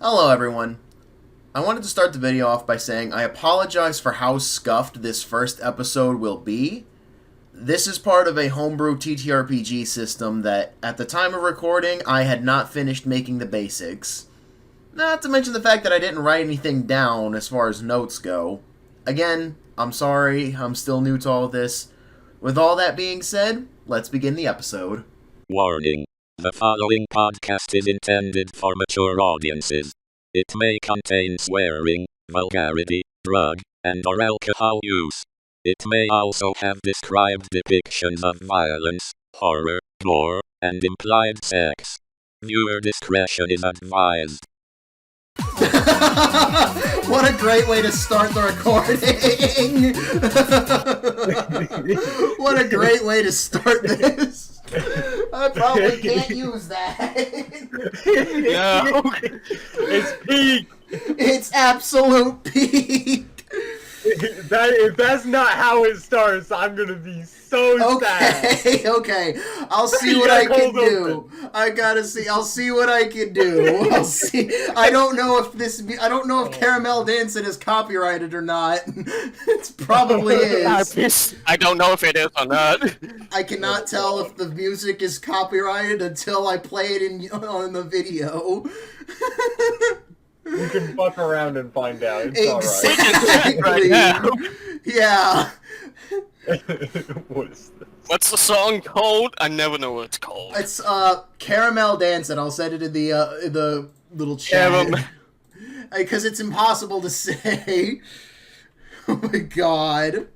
Hello everyone. I wanted to start the video off by saying I apologize for how scuffed this first episode will be. This is part of a homebrew TTRPG system that, at the time of recording, I had not finished making the basics. Not to mention the fact that I didn't write anything down as far as notes go. Again, I'm sorry, I'm still new to all this. With all that being said, let's begin the episode. Warning. The following podcast is intended for mature audiences. It may contain swearing, vulgarity, drug, and/or alcohol use. It may also have described depictions of violence, horror, gore, and implied sex. Viewer discretion is advised. What a great way to start the recording! What a great way to start this! I probably can't use that. No, it's peak. It's absolute peak. If that's not how it starts, I'm gonna be so sad. Okay. I'll see what I can do. I'll see what I can do. I'll see. I don't know if Caramel Dancing is copyrighted or not. It probably is. I don't know if it is or not. I cannot tell if the music is copyrighted until I play it on the video. You can fuck around and find out. It's Exactly. Right now. Yeah. What is this? What's the song called? I never know what it's called. It's Caramel Dancing. I'll send it in the little chat. Because it's impossible to say. Oh my god.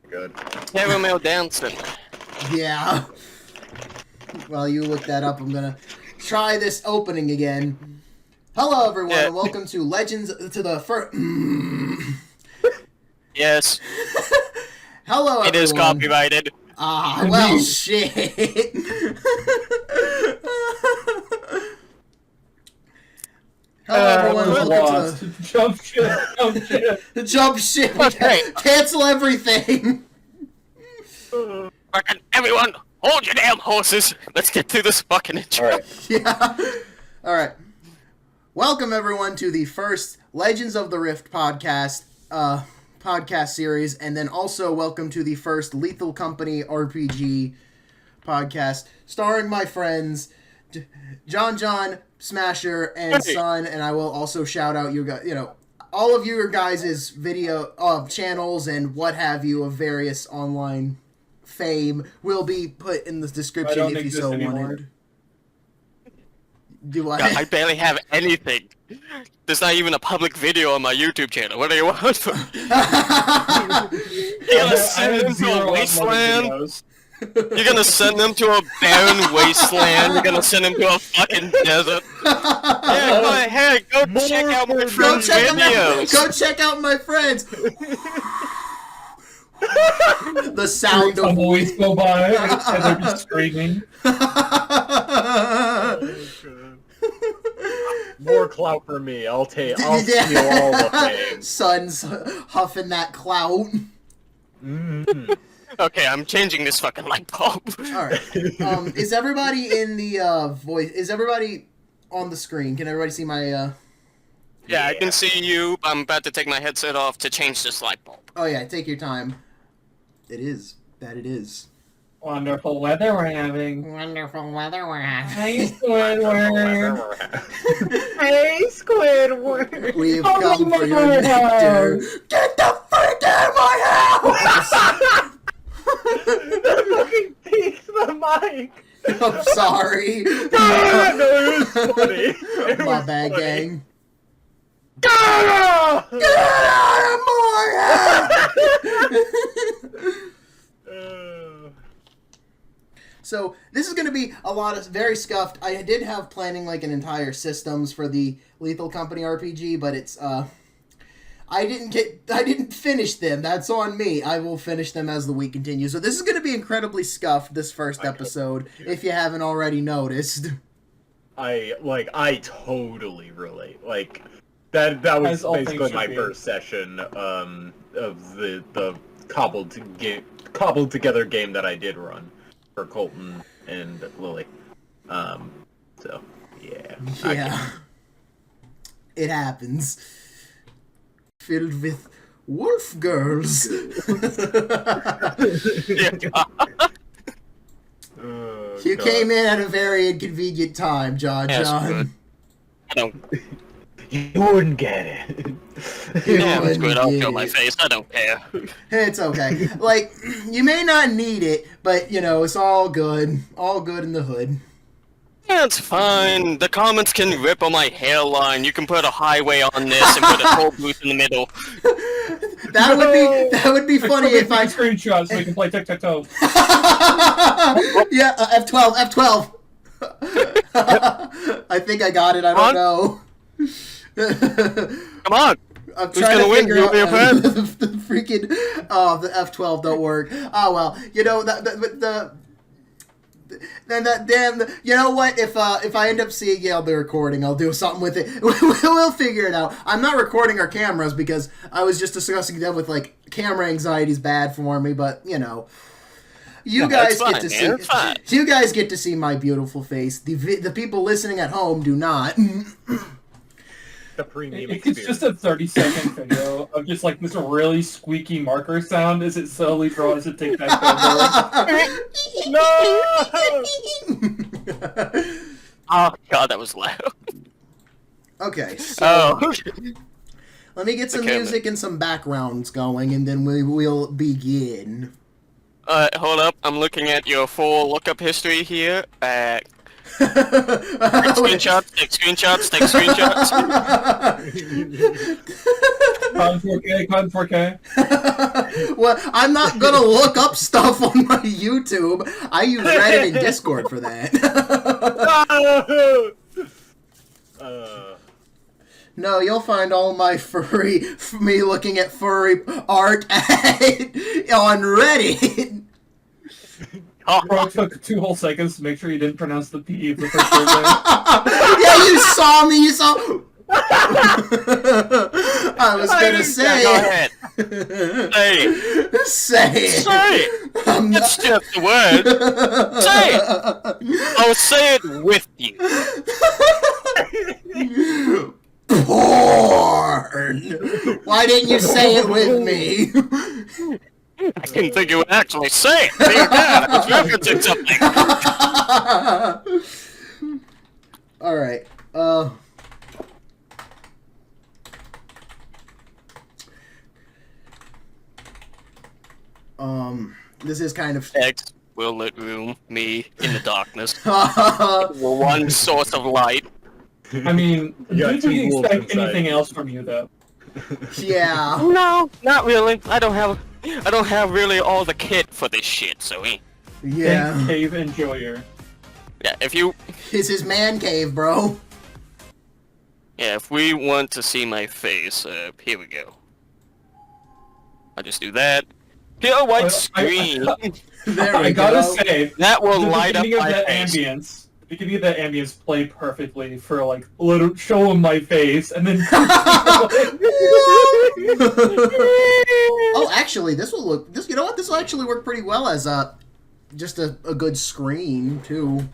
Good. Caramel Dancing. Yeah. While you look that up, I'm gonna try this opening again. Hello, everyone, and welcome to Legends to the first. Yes. Hello, everyone. It is copyrighted. Ah, well, shit. Hello, everyone. Welcome to Jump ship. Jump ship. Okay. Cancel everything. Fucking everyone, hold your damn horses. Let's get through this fucking intro. Alright. Yeah. All right. Welcome everyone to the first Legends of the Rift podcast series, and then also welcome to the first Lethal Company RPG podcast, starring my friends Jonjon, Smasher, and Son. And I will also shout out you guys, all of your guys' video channels and what have you of various online fame will be put in the description if you so wanted. Do I? I barely have anything. There's not even a public video on my YouTube channel. What do you want from me? You're gonna send them to a wasteland? You're gonna send them to a barren wasteland? You're gonna send them to a fucking desert? Yeah, go ahead. Go check out my friends' videos. Go check out my friends. The sound of tumbleweeds go by and they're just screaming. More clout for me. I'll steal all the fame. Son's huffing that clout. Mm-hmm. Okay, I'm changing this fucking light bulb. Alright. Is everybody in the voice? Is everybody on the screen? Can everybody see my Yeah, I can see you. I'm about to take my headset off to change this light bulb. Oh yeah, take your time. It is. It is. Wonderful weather we're having. Wonderful weather we're having. Hey, Squidward. Hey, Squidward. We've come for your nectar. Get the frick out of my house! That fucking peaked the mic! I'm sorry. No, it was funny. My bad, gang. Get out of my house! So, this is going to be a lot of very scuffed. I did have planning like an entire systems for the Lethal Company RPG, but it's, I didn't finish them. That's on me. I will finish them as the week continues. So this is going to be incredibly scuffed, this first episode, if you haven't already noticed. I totally relate. Like, that was basically my first session, of the cobbled together game that I did run for Colton and Lily. So yeah. Yeah. It happens. Filled with wolf girls. You came in at a very inconvenient time, John. Yeah, it's John. good. I don't. You wouldn't get it. Yeah, it's wouldn't good. I'll get show my it. face. I don't care. It's okay. Like, you may not need it, but, you know, it's all good. All good in the hood. Yeah, it's fine. The comments can rip on my hairline. You can put a highway on this and put a toll booth in the middle. That would be funny if I screenshot so we can play tic-tac-toe. Yeah, F12. I think I got it. I don't know. Come on. I'm Who's trying gonna to win? figure You'll out be a fan. the freaking the F12 don't work. Oh well, you know you know what? If I end up seeing the recording, I'll do something with it. We'll figure it out. I'm not recording our cameras because I was just discussing them with like camera anxiety is bad for me, but you know. You guys get to see. You guys get to see my beautiful face. The people listening at home do not. The premium It's experience. just a 30-second video of just like this really squeaky marker sound as it slowly draws a tic-tac-toe. No! Oh god, that was loud. Okay, so Oh. let me get some Okay, music and some backgrounds going, and then we will begin. Hold up. I'm looking at your full lookup history here. Take screenshots. Take screenshots. Con 4K. Well, I'm not gonna look up stuff on my YouTube. I use Reddit and Discord for that. No, you'll find all my me looking at furry art on Redddt. Bro, it took 2 whole seconds to make sure you didn't pronounce the P the first word there. Yeah, you saw me. You saw. I was gonna say. Go ahead. Say it. Say it. Say it. I'm It's not... just a word. Say it. I'll say it with you. Porn. Why didn't you say it with me? I didn't think you would actually say it. There you go. I was referencing something. All right. This is kind of. X will let room me in the darkness. One source of light. I mean, You got did 2 we wolves expect inside. anything else from you, though? Yeah. No, not really. I don't have really all the kit for this shit. So Yeah. Think Cave Enjoyer. yeah, if you It's his man cave, bro. yeah, if we want to see my face, here we go. I just do that. Get a white screen. There we I gotta go. say, That will the light up beginning of my that face. ambience. The beginning of that ambience played perfectly for like show him my face and then. Oh, actually, this will look. You know what? This will actually work pretty well as just a good screen too.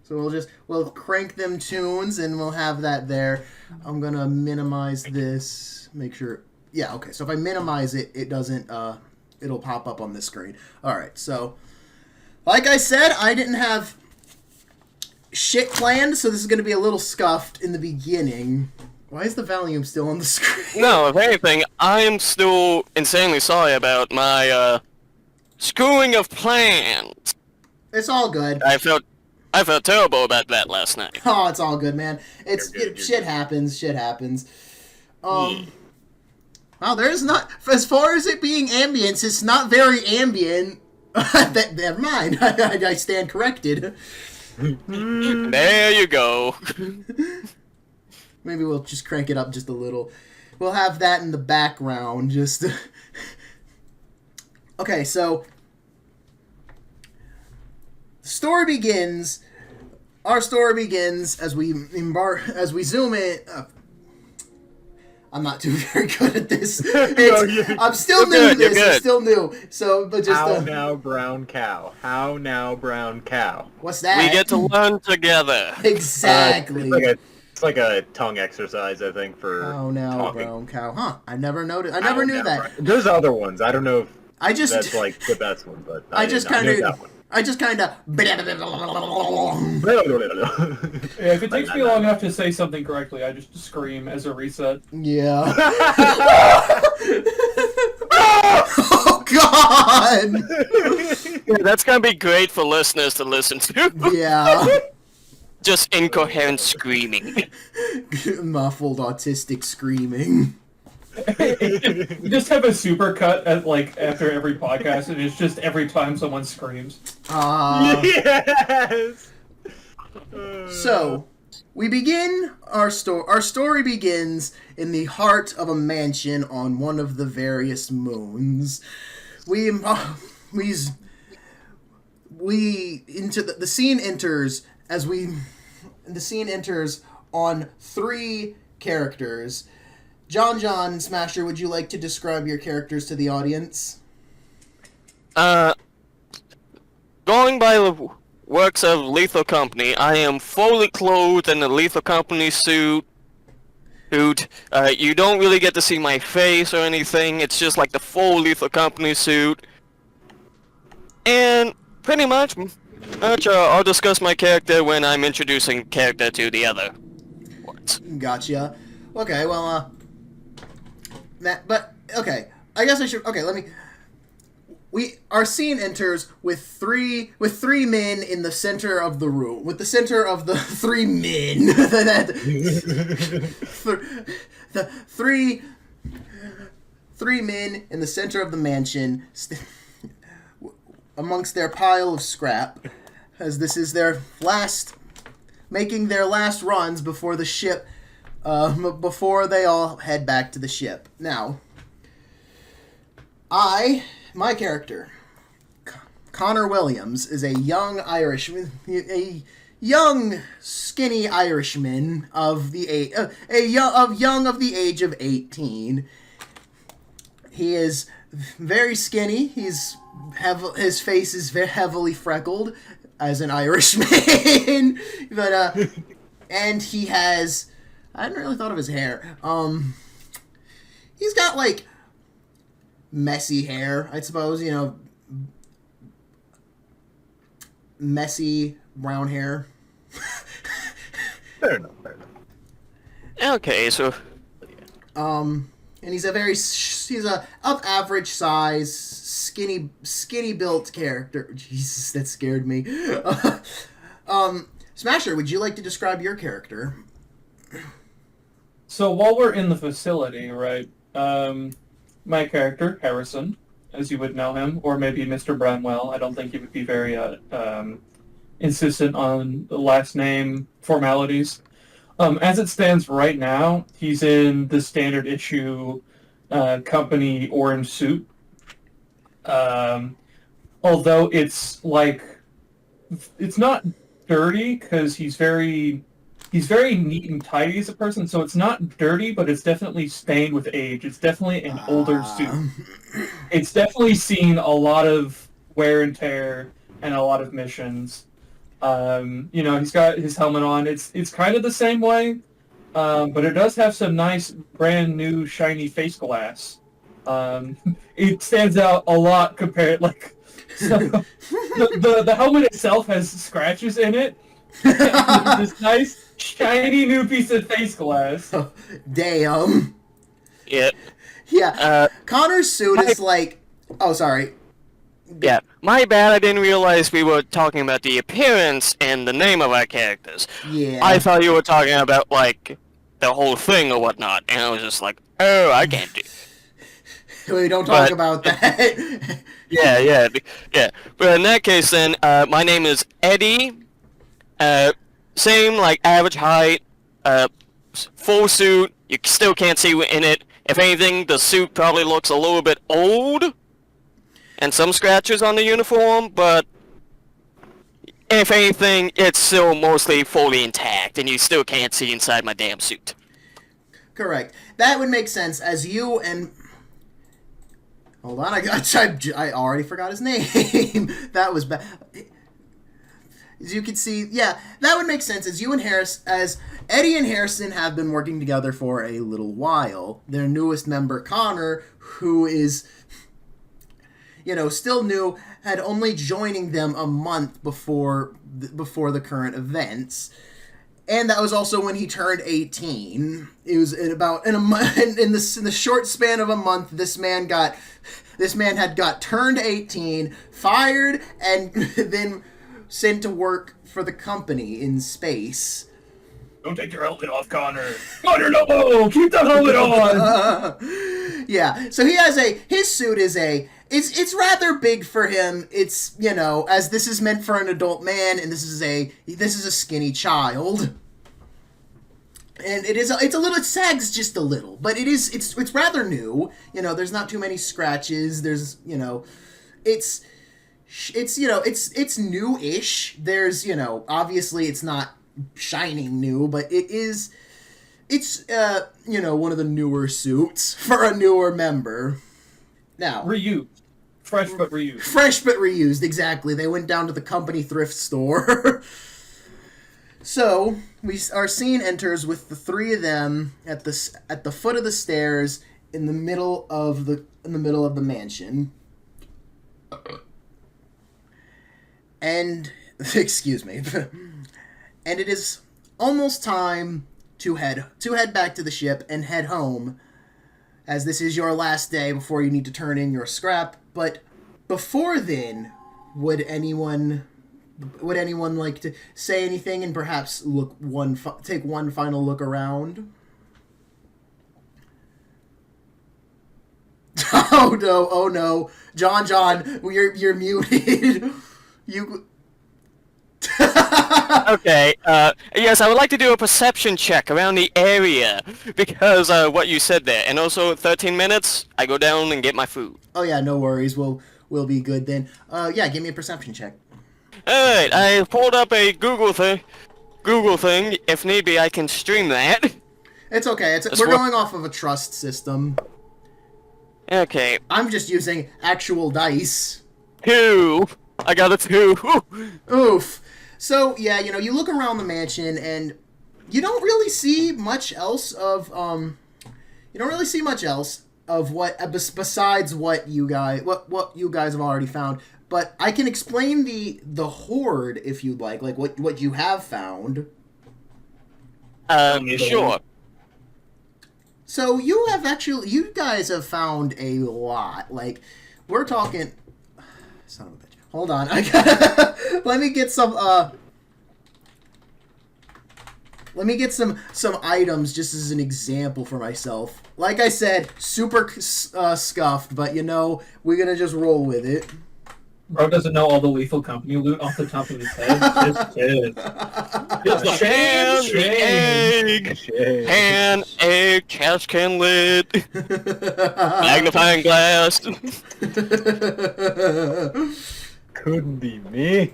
So we'll crank them tunes and we'll have that there. I'm gonna minimize this. Make sure. Yeah. Okay. So if I minimize it, it doesn't. It'll pop up on this screen. All right. So, like I said, I didn't have shit planned, so this is gonna be a little scuffed in the beginning. Why is the volume still on the screen? No, if anything, I am still insanely sorry about my screwing of plans. It's all good. I felt terrible about that last night. Oh, it's all good, man. It's You're good, you're shit good. happens. Shit happens. Wow, there's not. As far as it being ambience, it's not very ambient. Never mind. I stand corrected. There you go. Maybe we'll just crank it up just a little. We'll have that in the background. Just. Okay, so story begins. Our story begins as we zoom in. I'm not too very good at this. you're I'm still new good, to this. you're I'm good. still new. So, but just How now, brown cow? How now, brown cow? what's that? We get to learn together. Exactly. It's like a tongue exercise, I think, for Oh no, talking. brown cow. Huh? I never noticed. I How never knew now, that. brown- There's other ones. I don't know if I just that's like the best one, but I just know kind that of one. I just kind of. Yeah, if it takes me long enough to say something correctly, I just scream as a reset. Yeah. Oh God. Yeah, that's gonna be great for listeners to listen to. Yeah. Just incoherent screaming. Muffled autistic screaming. We just have a super cut at after every podcast, and it's just every time someone screams. Yes. So, we begin our story. Our story begins in the heart of a mansion on one of the various moons. The scene enters on 3 characters. Jonjon and Smasher, would you like to describe your characters to the audience? Going by the works of Lethal Company, I am fully clothed in a Lethal Company suit. You don't really get to see my face or anything. It's just like the full Lethal Company suit. And pretty much, I'll discuss my character when I'm introducing character to the other ones. Gotcha. Okay, well, okay. I guess I should. Okay, let me. Our scene enters with three men in the center of the room. With the center of the 3 men. the three men in the center of the mansion, amongst their pile of scrap, as this is their making their last runs before the ship. Before they all head back to the ship. Now, my character, Connor Williams, is a young Irishman, a young, skinny Irishman of the age of 18. He is very skinny. His face is very heavily freckled, as an Irishman, but and he has. I hadn't really thought of his hair. He's got, messy hair, I suppose, messy brown hair. Fair enough. Okay, so And he's of average size, skinny built character. Jesus, that scared me. Smasher, would you like to describe your character? So while we're in the facility, right, my character, Harrison, as you would know him, or maybe Mr. Brownwell, I don't think he would be very insistent on the last name formalities. As it stands right now, he's in the standard issue company orange suit. Although it's not dirty, because he's very neat and tidy as a person, so it's not dirty, but it's definitely stained with age. It's definitely an older suit. It's definitely seen a lot of wear and tear and a lot of missions. He's got his helmet on. It's kind of the same way, but it does have some nice brand new shiny face glass. It stands out a lot compared, the helmet itself has scratches in it. This nice shiny new piece of face glass. Damn. yeah. Yeah. Connor's suit is oh, sorry. Yeah, my bad, I didn't realize we were talking about the appearance and the name of our characters. Yeah. I thought you were talking about, the whole thing or whatnot, and I was just like, oh, I can't do We don't talk about that. Yeah. But in that case, then, my name is Eddie. Same, average height, full suit, you still can't see in it. If anything, the suit probably looks a little bit old, and some scratches on the uniform, but if anything, it's still mostly fully intact, and you still can't see inside my damn suit. Correct. That would make sense as you and... Hold on, I already forgot his name. That was bad. As you can see, yeah, that would make sense as you and as Eddie and Harrison have been working together for a little while. Their newest member, Connor, who is, still new, had only joining them a month before the current events. And that was also when he turned 18. It was in a month, in the short span of a month, this man had got turned 18, fired, and then sent to work for the company in space. Don't take your helmet off, Connor. Connor, no! Keep the helmet on! Yeah, so he has his suit is it's rather big for him. It's, as this is meant for an adult man, and this is a skinny child. And it sags just a little, but it's rather new. There's not too many scratches. There's, it's new-ish. There's, obviously it's not shining new, but it's one of the newer suits for a newer member. Now, reused. Fresh but reused, exactly. They went down to the company thrift store. So, our scene enters with the three of them at the foot of the stairs in the middle of the mansion. And excuse me. And it is almost time to head back to the ship and head home, as this is your last day before you need to turn in your scrap. But before then, would anyone like to say anything and perhaps take one final look around? Oh no, Jonjon, you're muted. You. Okay, yes, I would like to do a perception check around the area, because what you said there, and also 13 minutes, I go down and get my food. Oh yeah, no worries, we'll be good then. Yeah, give me a perception check. Alright, I pulled up a Google thing, if need be I can stream that. It's okay, we're going off of a trust system. Okay. I'm just using actual dice. 2! I got a 2! Oof. So, yeah, you look around the mansion, and you don't really see much else of, what, besides what you guys have already found. But I can explain the horde, if you'd like what you have found. Sure. So, you guys have found a lot. We're talking... Son of a bitch. Hold on, I gotta... Let me get some items just as an example for myself. Like I said, super scuffed, but we're gonna just roll with it. Bro doesn't know all the Lethal Company loot off the top of his head. Just kidding. Pan, egg, trash can lid, magnifying glass. Couldn't be me.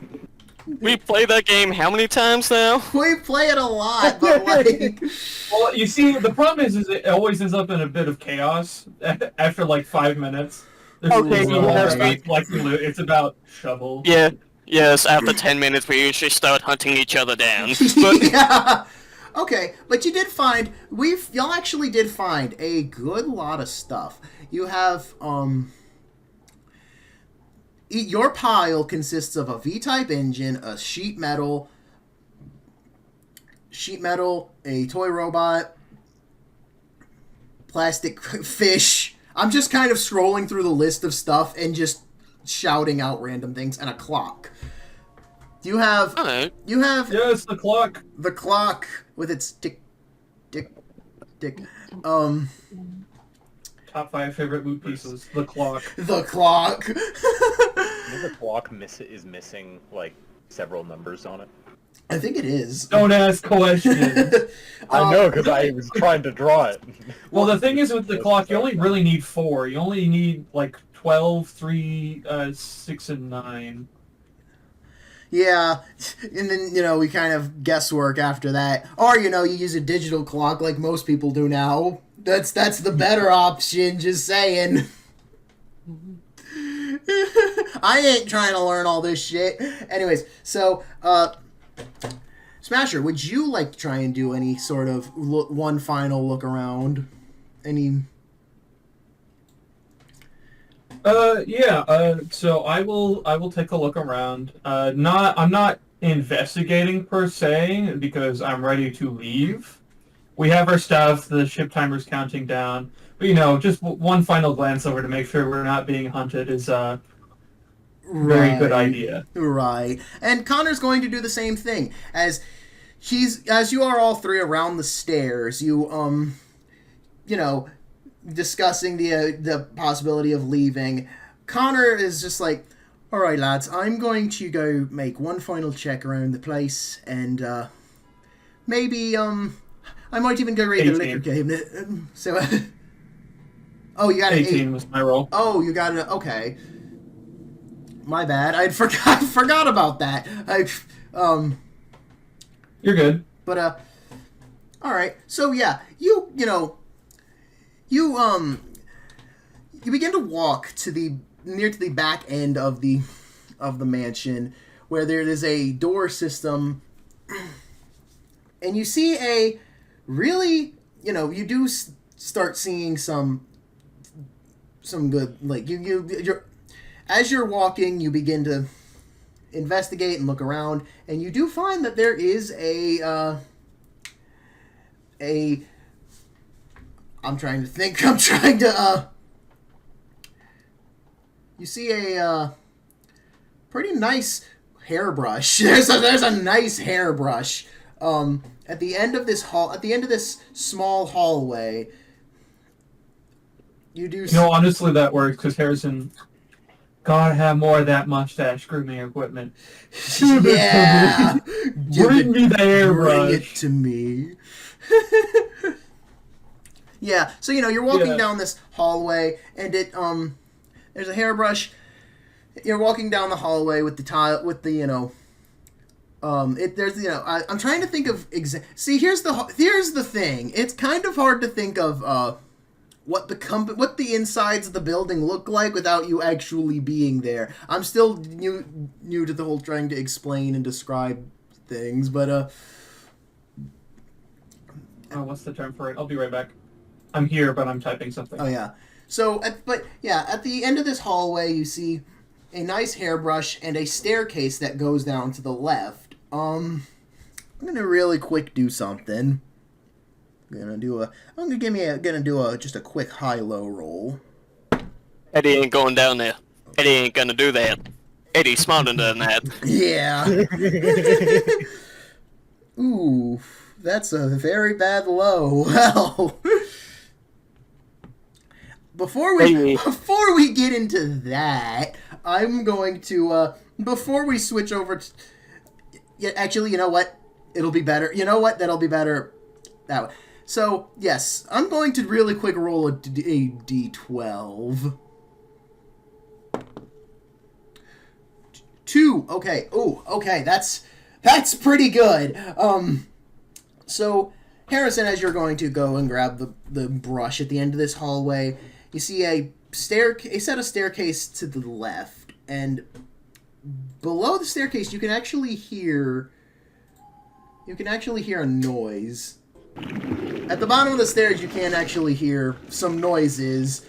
We play that game how many times now? We play it a lot, but Well, you see, the problem is it always ends up in a bit of chaos after 5 minutes. Okay, it's about shovel. Yeah, yes, after 10 minutes we usually start hunting each other down. But... yeah. Okay, but y'all actually did find a good lot of stuff. You have, your pile consists of a V-type engine, a sheet metal, a toy robot, plastic fish. I'm just kind of scrolling through the list of stuff and just shouting out random things, and a clock. You have... Yes, the clock. The clock with its tick, tick, tick. Top 5 favorite loot pieces. The clock. The clock. The clock is missing, several numbers on it. I think it is. Don't ask questions. I know, because I was trying to draw it. Well, the thing is with the clock, you only really need 4. You only need, 12, 3, 6, and 9. Yeah, and then, we kind of guesswork after that. Or, you use a digital clock like most people do now. That's the better option, just saying. I ain't trying to learn all this shit. Anyways, so, Smasher, would you like to try and do any sort of one final look around? Any... So I will take a look around. I'm not investigating per se because I'm ready to leave. We have our stuff, the ship timer's counting down. But just one final glance over to make sure we're not being hunted is a very good idea. Right. And Connor's going to do the same thing. As you are all three around the stairs, discussing the possibility of leaving, Connor is just like, all right, lads, I'm going to go make one final check around the place, and maybe I might even go raid the liquor cabinet. So, oh, you got an 18 was my roll. Oh, you got it. Okay, my bad. I forgot about that. You're good. But all right. So yeah, you begin to walk near to the back end of the mansion, where there is a door system, and you see a really, you do start seeing some good, like, you're as you're walking, you begin to investigate and look around, and you do find that there is you see a pretty nice hairbrush. There's a nice hairbrush at the end of this small hallway. You do honestly that works because Harrison gotta have more of that mustache grooming equipment. Yeah. Bring me the hairbrush. Bring it to me. Yeah, so you're walking down this hallway, and there's a hairbrush. You're walking down the hallway with the tile, with the I'm trying to think of See, here's the thing. It's kind of hard to think of what the insides of the building look like without you actually being there. I'm still new to the whole trying to explain and describe things, but what's the term for it? I'll be right back. I'm here, but I'm typing something. Oh, yeah. So, at the end of this hallway, you see a nice hairbrush and a staircase that goes down to the left. I'm gonna really quick do something. I'm gonna do just a quick high-low roll. Eddie ain't going down there. Eddie ain't gonna do that. Eddie's smarter than that. Yeah. Ooh, that's a very bad low. Well... Before we get into that, I'm going to before we switch over to... Yeah, actually, you know what? It'll be better. You know what? That'll be better that way. So, yes, I'm going to really quick roll a D12. 2. Okay. Ooh, okay. That's pretty good. So, Harrison, as you're going to go and grab the brush at the end of this hallway, you see a set of staircase to the left, and below the staircase you can actually hear a noise. At the bottom of the stairs you can actually hear some noises.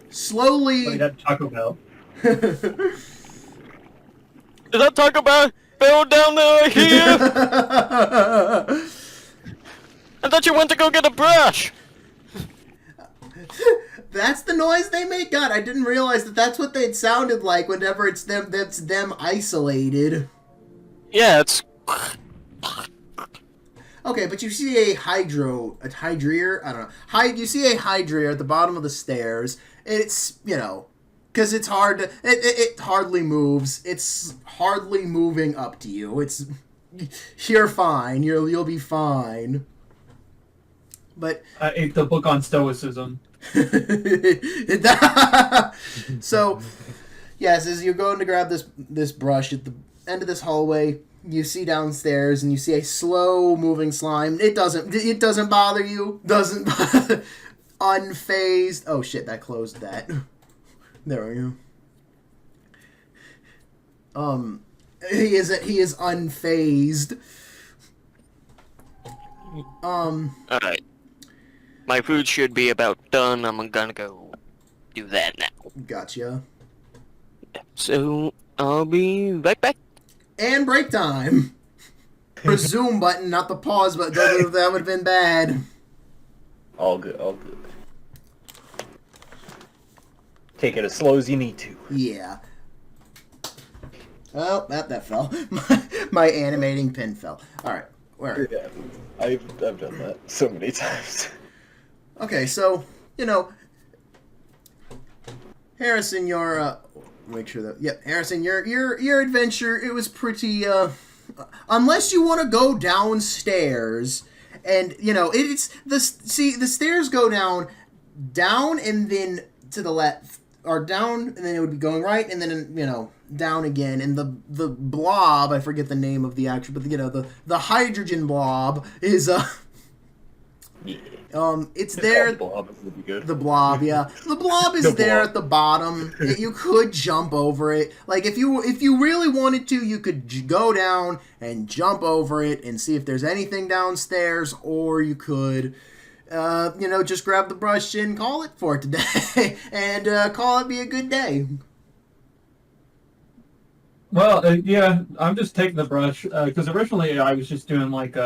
Slowly... Oh, that Taco Bell. Is that Taco Bell down there here? I thought you went to go get a brush. That's the noise they make? God, I didn't realize that's what they'd sounded like whenever it's them isolated. Yeah, it's... Okay, but you see a hydrier? I don't know. You see a hydrier at the bottom of the stairs. It's, because it's hard to... It hardly moves. It's hardly moving up to you. You're fine. You'll be fine. But... I ate the book on Stoicism. So, yes, as you're going to grab this brush end of this hallway, you see downstairs, and you see a slow-moving slime. It doesn't bother you. Doesn't bother. Unfazed. Oh shit, that closed that. There we go. He is unfazed. Alright. My food should be about done. I'm gonna go do that now. Gotcha. So, I'll be right back. And break time. Resume button, not the pause button. That would have been bad. All good, all good. Take it as slow as you need to. Yeah. Oh, that fell. My animating pin fell. Alright, where? Yeah, I've done that so many times. Okay, so, Harrison, make sure that, yep, Harrison, your adventure, it was pretty, unless you want to go downstairs, and, it's, the stairs go down, and then to the left, or down, and then it would be going right, and then, down again, and the blob, I forget the name of the actual, but, the hydrogen blob is, Yeah. It's there. The blob would be good. The blob, yeah. The blob is there at the bottom. You could jump over it. Like, if you really wanted to, you could go down and jump over it and see if there's anything downstairs, or you could, just grab the brush and call it for today, and call it be a good day. Well, yeah, I'm just taking the brush, because originally I was just doing like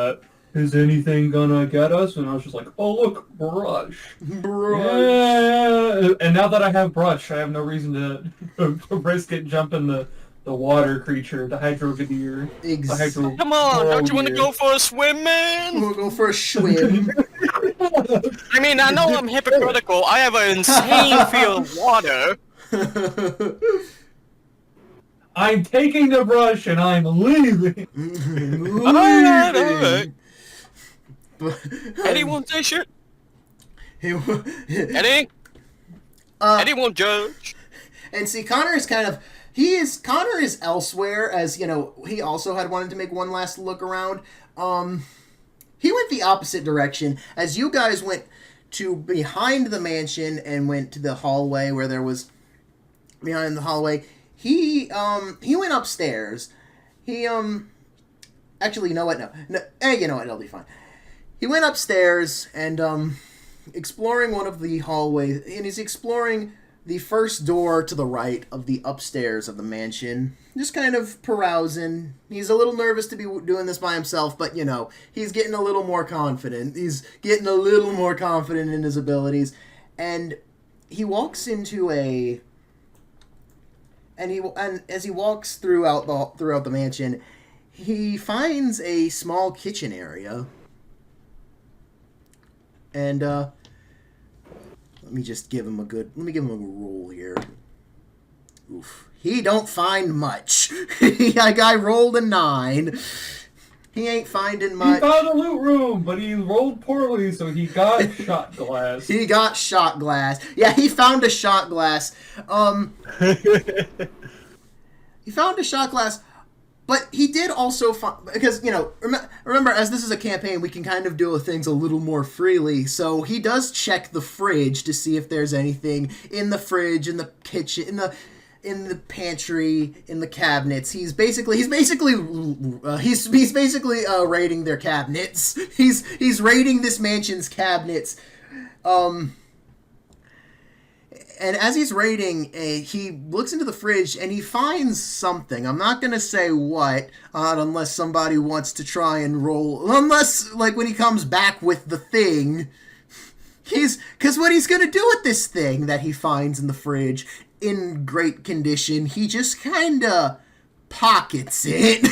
is anything gonna get us? And I was just like, oh look, brush. Yeah. And now that I have brush, I have no reason to risk it jumping the water creature, the hydrovidir. Exactly. Come on, don't you want to go for a swim, man? We'll go for a swim. I mean, I know I'm hypocritical. I have an insane feel of water. I'm taking the brush and I'm leaving. Alright. Eddie won't say shit. Eddie? Eddie won't judge. And see, Connor is Connor is elsewhere, as, he also had wanted to make one last look around. He went the opposite direction, as you guys went to behind the mansion and went to the hallway where there was, behind the hallway, he went upstairs. Actually, you know what, no, you know what, it'll be fine. He went upstairs and, exploring one of the hallways, and he's exploring the first door to the right of the upstairs of the mansion. Just kind of carousing. He's a little nervous to be doing this by himself, but, he's getting a little more confident. He's getting a little more confident in his abilities. And he walks into and as he walks throughout the mansion, he finds a small kitchen area. And, let me give him a roll here. Oof. He don't find much. I rolled a 9. He ain't finding much. He found a loot room, but he rolled poorly, so he got shot glass. He got shot glass. Yeah, he found a shot glass. He found a shot glass. But he did also find, because, remember, as this is a campaign, we can kind of do things a little more freely, so he does check the fridge to see if there's anything in the fridge, in the kitchen, in the pantry, in the cabinets. He's basically raiding their cabinets. He's raiding this mansion's cabinets. And as he's raiding, he looks into the fridge and he finds something. I'm not going to say what, unless somebody wants to try and roll. Unless, when he comes back with the thing. Because what he's going to do with this thing that he finds in the fridge, in great condition, he just kind of pockets it.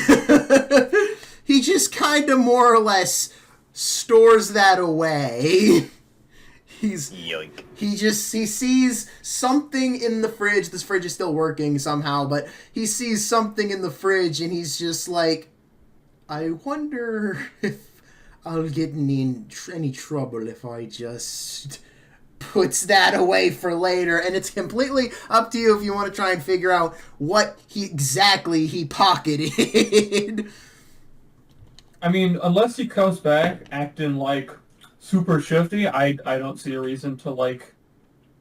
He just kind of more or less stores that away. Yoink. He sees something in the fridge. This fridge is still working somehow, but he sees something in the fridge and he's just like, I wonder if I'll get in any trouble if I just puts that away for later, and it's completely up to you if you want to try and figure out what exactly he pocketed. I mean, unless he comes back acting like super shifty, I don't see a reason to like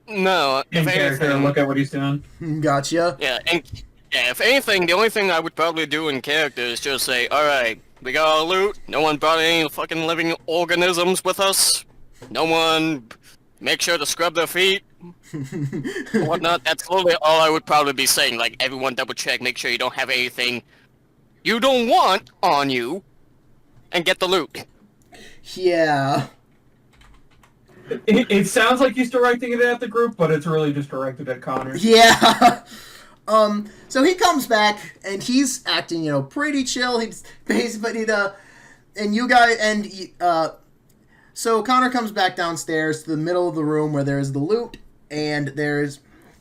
No, in if character and anything, look at what he's doing. Gotcha. if anything, the only thing I would probably do in character is just say, alright, we got our loot, no one brought any fucking living organisms with us, no one make sure to scrub their feet, whatnot. That's literally all I would probably be saying, like, everyone double check, make sure you don't have anything you don't want on you, and get the loot. Yeah. It sounds like he's directing it at the group, but it's really just directed at Connor. Yeah. So he comes back and he's acting, pretty chill. He's basically and you guys so Connor comes back downstairs to the middle of the room where there's the loot and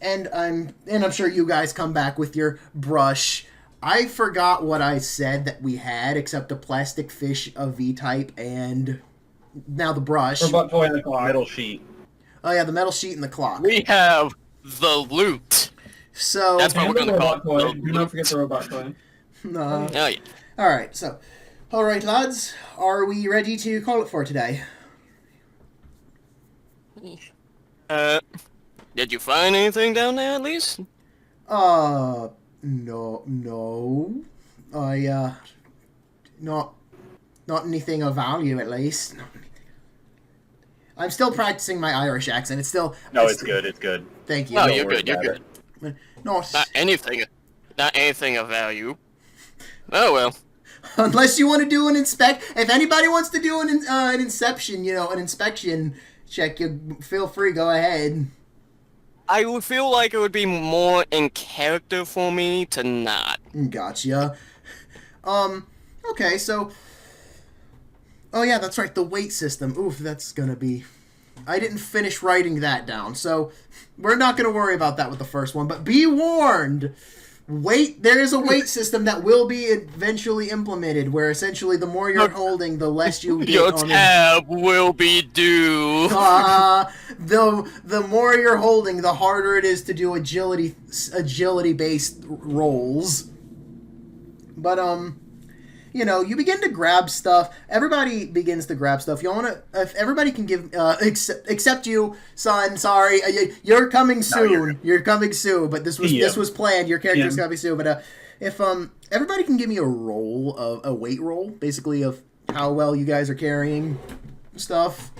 I'm sure you guys come back with your brush. I forgot what I said that we had except a plastic fish, a V-type, and now the brush. Or about toy and the clock. Metal sheet. Oh yeah, the metal sheet and the clock. We have the loot. So That's what And we're the gonna call robot toy. it. Do not forget the robot toy. no. Oh, yeah. All right. So, all right, lads, are we ready to call it for today? Did you find anything down there at least? No. Not anything of value, at least. I'm still practicing my Irish accent. It's still. No, it's good. It's good. Thank you. No, Don't you're worry good, you're about good. Not Not anything of value. Oh well. unless you want to do an inspect. If anybody wants to do an inception, an inspection check, you feel free. Go ahead. I would feel like it would be more in character for me to not. Gotcha. Okay, so. Oh yeah, that's right. The weight system. Oof, that's gonna be. I didn't finish writing that down, so we're not gonna worry about that with the first one. But be warned. There is a weight system that will be eventually implemented, where essentially the more you're holding, the less you get Your on tab will be due. the more you're holding, the harder it is to do agility based rolls. But you begin to grab stuff. Everybody begins to grab stuff. If everybody can give, except you, son. Sorry, you're coming soon. You're coming soon. But this was planned. Your character's coming soon. But if everybody can give me a weight roll, basically of how well you guys are carrying stuff.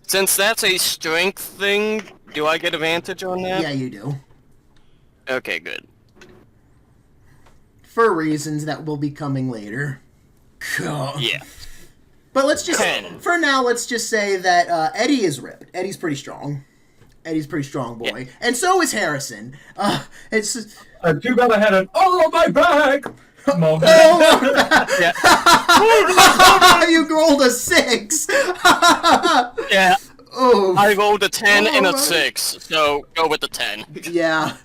Since that's a strength thing, do I get advantage on that? Yeah, you do. Okay, good. For reasons that will be coming later. Yeah. But let's just, 10. for now, let's just say that Eddie is ripped. Eddie's pretty strong. Eddie's a pretty strong boy. Yeah. And so is Harrison. It's too bad I had an my back moment. You rolled a 6. Yeah. Oh. I rolled a 10 and a 6, so go with the 10. Yeah.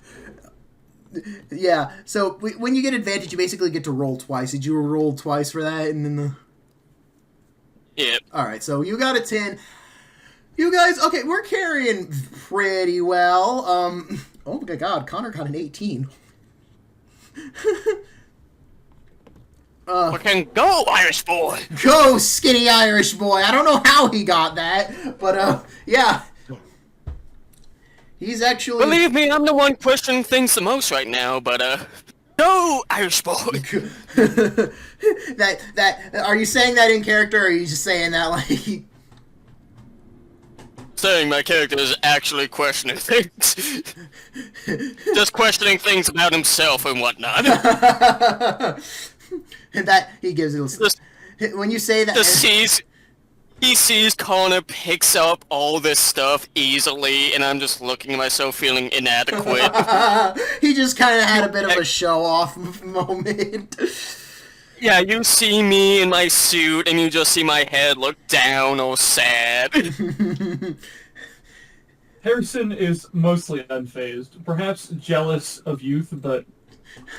Yeah, so when you get advantage, you basically get to roll twice. Did you roll twice for that? And then the... Yep. Alright, so you got a 10. You guys, okay, we're carrying pretty well. Oh my god, Connor got an 18. Fucking go, Irish boy! Go, skinny Irish boy! I don't know how he got that, but, yeah. He's actually... Believe me, I'm the one questioning things the most right now, but, go, Irish boy! Are you saying that in character, or are you just saying that, like... Saying my character is actually questioning things. Just questioning things about himself and whatnot. And that, he gives it... When you say that... He sees Connor picks up all this stuff easily, and I'm just looking at myself feeling inadequate. He just kind of had a bit of a show-off moment. Yeah, you see me in my suit, and you just see my head look down or sad. Harrison is mostly unfazed, perhaps jealous of youth, but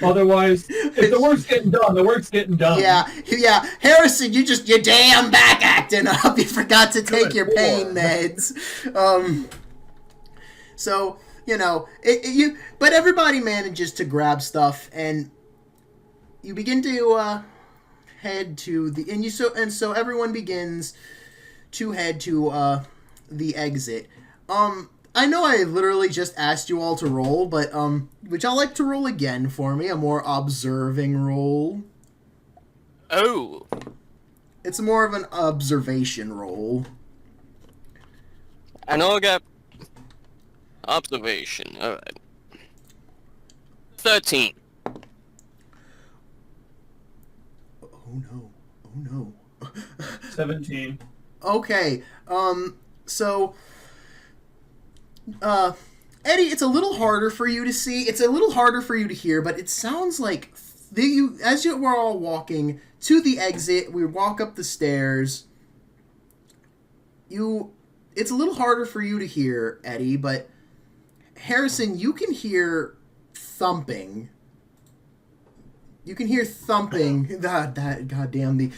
Otherwise, if the work's getting done, the work's getting done. Yeah. Harrison, you're damn back acting up. You forgot to take your pain meds. So, you know, but everybody manages to grab stuff, and you begin to head to so everyone begins to head to the exit. I know I literally just asked you all to roll, but would y'all like to roll again for me? A more observing roll. Oh. It's more of an observation roll. I know I got observation. Alright. 13. Oh no. 17. Okay, so, Eddie, it's a little harder for you to see, it's a little harder for you to hear, but it sounds like, as you were all walking to the exit, we walk up the stairs, it's a little harder for you to hear, Eddie, but, Harrison, you can hear thumping. You can hear thumping. That goddamn the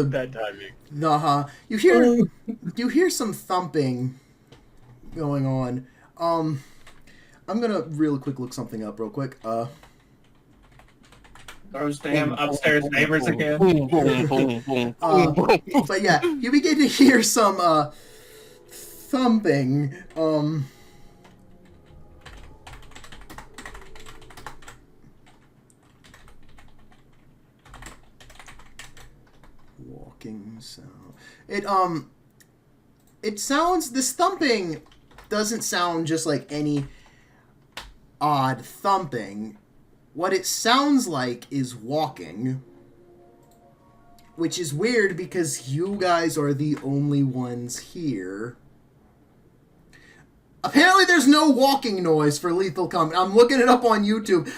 Bad timing. You hear some thumping going on. I'm gonna real quick look something up real quick. Those damn upstairs neighbors again. But yeah, you begin to hear some thumping. Walking sound. It sounds, this thumping doesn't sound just like any odd thumping. What it sounds like is walking, which is weird because you guys are the only ones here. Apparently there's no walking noise for Lethal Company. I'm looking it up on YouTube.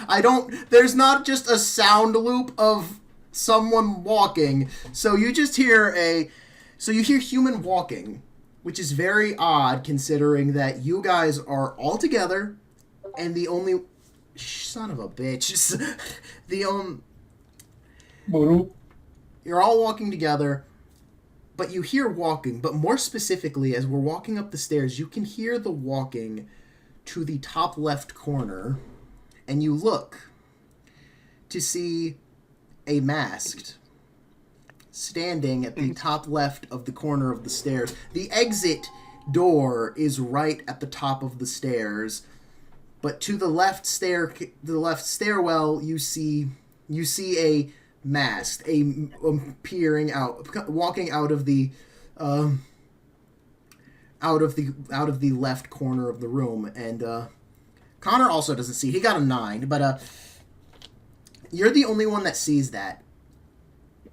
There's not just a sound loop of someone walking. So you just hear you hear human walking, which is very odd considering that you guys are all together and the only son of a bitch. You're all walking together, but you hear walking, but more specifically as we're walking up the stairs, you can hear the walking to the top left corner, and you look to see a masked standing at the top left of the corner of the stairs. The exit door is right at the top of the stairs, but to the left stairwell, you see a masked, peering out, walking out of the left corner of the room, and Connor also doesn't see. He got a 9, but you're the only one that sees that.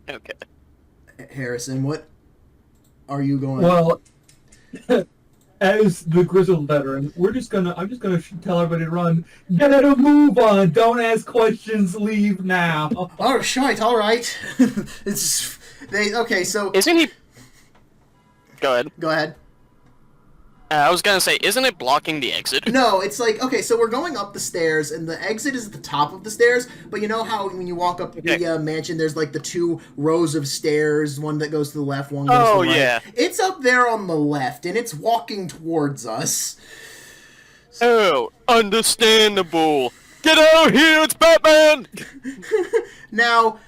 Okay. Harrison, what are you going? Well, as the grizzled veteran, I'm just gonna tell everybody to run. Get a move on. Don't ask questions. Leave now. Oh shite! All right. Okay. So Isn't he... Go ahead. Go ahead. I was gonna say, isn't it blocking the exit? No, it's like, okay, so we're going up the stairs, and the exit is at the top of the stairs, but you know how when you walk up the mansion, there's like the 2 rows of stairs, one that goes to the left, one goes to the right. Yeah. It's up there on the left, and it's walking towards us. Oh, understandable. Get out here, it's Batman! Now,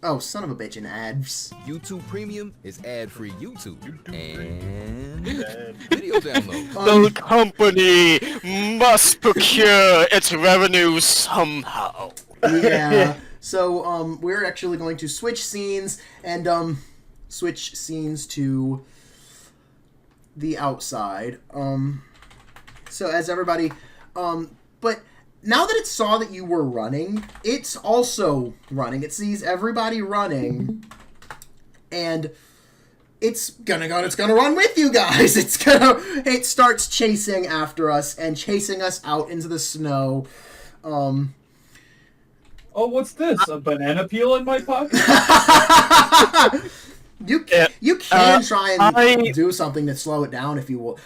oh, son of a bitch, in ads. YouTube Premium is ad-free YouTube and video download. The company must procure its revenue somehow. Yeah. So, we're actually going to switch scenes and, switch scenes to the outside. So as everybody, but now that it saw that you were running, it's also running. It sees everybody running, and it's gonna run with you guys. It starts chasing after us and chasing us out into the snow. Oh, what's this? A banana peel in my pocket? You can try and do something to slow it down if you will.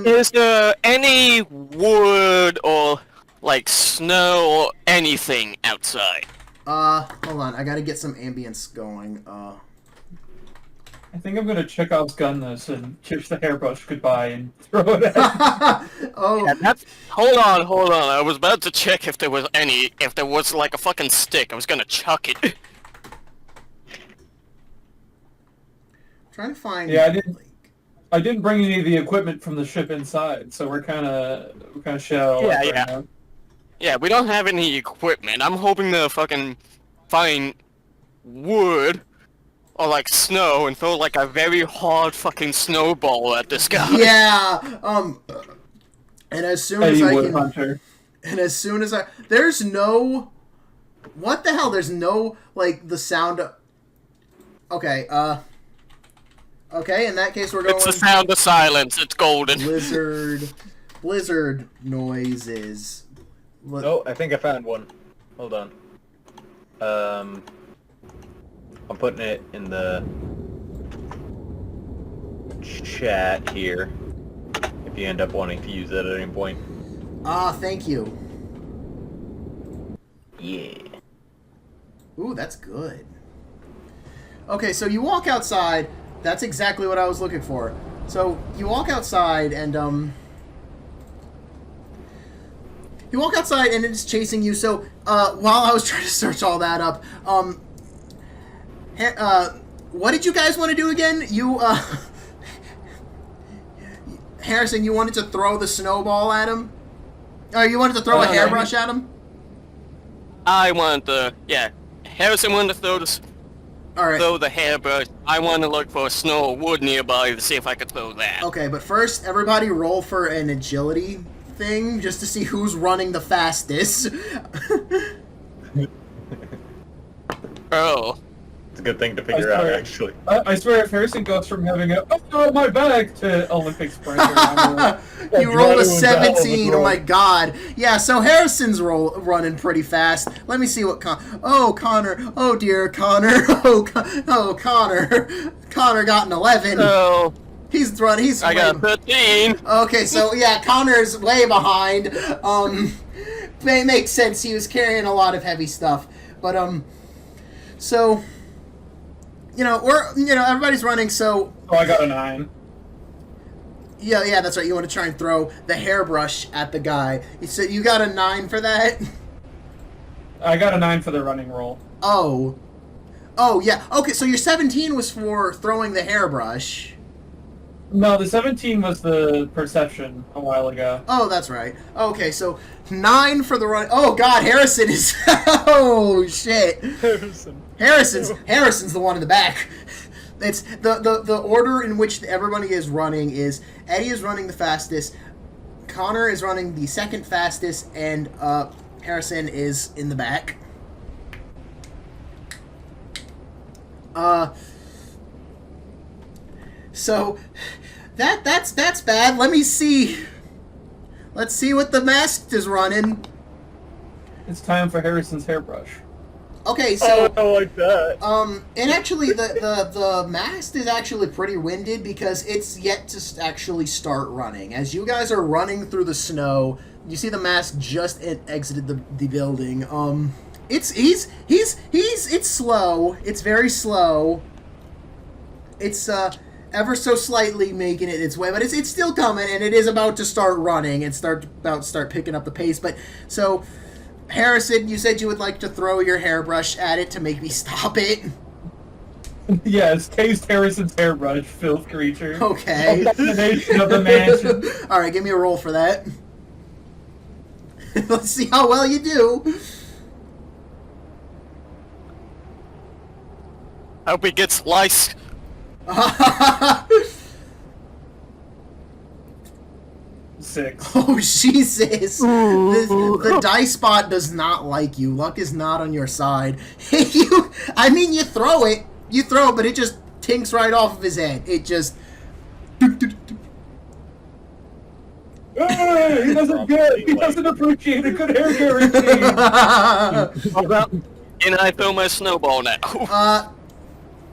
Is there any wood or like snow or anything outside. Hold on. I gotta get some ambience going. I think I'm gonna Chekhov's gun this and kiss the hairbrush goodbye and throw it at Oh. Yeah, hold on. I was about to check if there was like a fucking stick. I was gonna chuck it. Trying to find. Yeah, I didn't bring any of the equipment from the ship inside, so we're kind of shallow. Yeah, right yeah. now. Yeah, we don't have any equipment. I'm hoping to fucking find wood or like snow and throw like a very hard fucking snowball at this guy. Yeah. And as soon as I can. Hunter. And as soon as there's no. What the hell? There's no like the sound. Okay. Okay. In that case, we're going. It's the sound of silence. It's golden. Blizzard noises. Oh, I think I found one. Hold on. I'm putting it in the chat here. If you end up wanting to use it at any point. Thank you. Yeah. Ooh, that's good. Okay, so you walk outside. That's exactly what I was looking for. So you walk outside and you walk outside and it's chasing you. So while I was trying to search all that up, what did you guys want to do again? You Harrison, you wanted to throw the snowball at him? Or you wanted to throw a hairbrush at him? I wanted to, yeah. Harrison wanted to throw the hairbrush. I want to look for snow or wood nearby to see if I could throw that. Okay, but first, everybody roll for an agility thing, just to see who's running the fastest. Oh. It's a good thing to figure out, actually. I swear, if Harrison goes from having a "oh my bag" to Olympic sprinter, you rolled a 17. Oh my god. Yeah, so Harrison's running pretty fast. Let me see what Connor. Oh dear, Connor. Oh, Connor. Connor got an 11. Oh. I got 13. Okay, so yeah, Connor's way behind. Makes sense. He was carrying a lot of heavy stuff. But so everybody's running, so I got a 9. Yeah, that's right. You want to try and throw the hairbrush at the guy. So you got a 9 for that? I got a 9 for the running roll. Oh, yeah. Okay, so your 17 was for throwing the hairbrush. No, the 17 was the perception a while ago. Oh, that's right. Okay, so 9 for the run. Oh God, Harrison is. Oh shit. Harrison's the one in the back. It's the order in which everybody is running is Eddie is running the fastest, Connor is running the second fastest, and Harrison is in the back. So that's bad. Let me see. Let's see what the masked is running. It's time for Harrison's hairbrush. Okay, so I like that. and actually the masked is actually pretty winded because it's yet to actually start running. As you guys are running through the snow, you see the mask just exited the building. It's slow. It's very slow. It's ever so slightly making it its way, but it's still coming, and it is about to start running and start picking up the pace. But so, Harrison, you said you would like to throw your hairbrush at it to make me stop it. Yes, taste Harrison's hairbrush, filth creature. Okay. Abomination of the mansion. All right, give me a roll for that. Let's see how well you do. Hope he gets sliced. 6. Oh, Jesus. The dice spot does not like you. Luck is not on your side. You throw it, but it just tinks right off of his head. It just... Hey, he doesn't appreciate a good hair guarantee. And I throw my snowball now.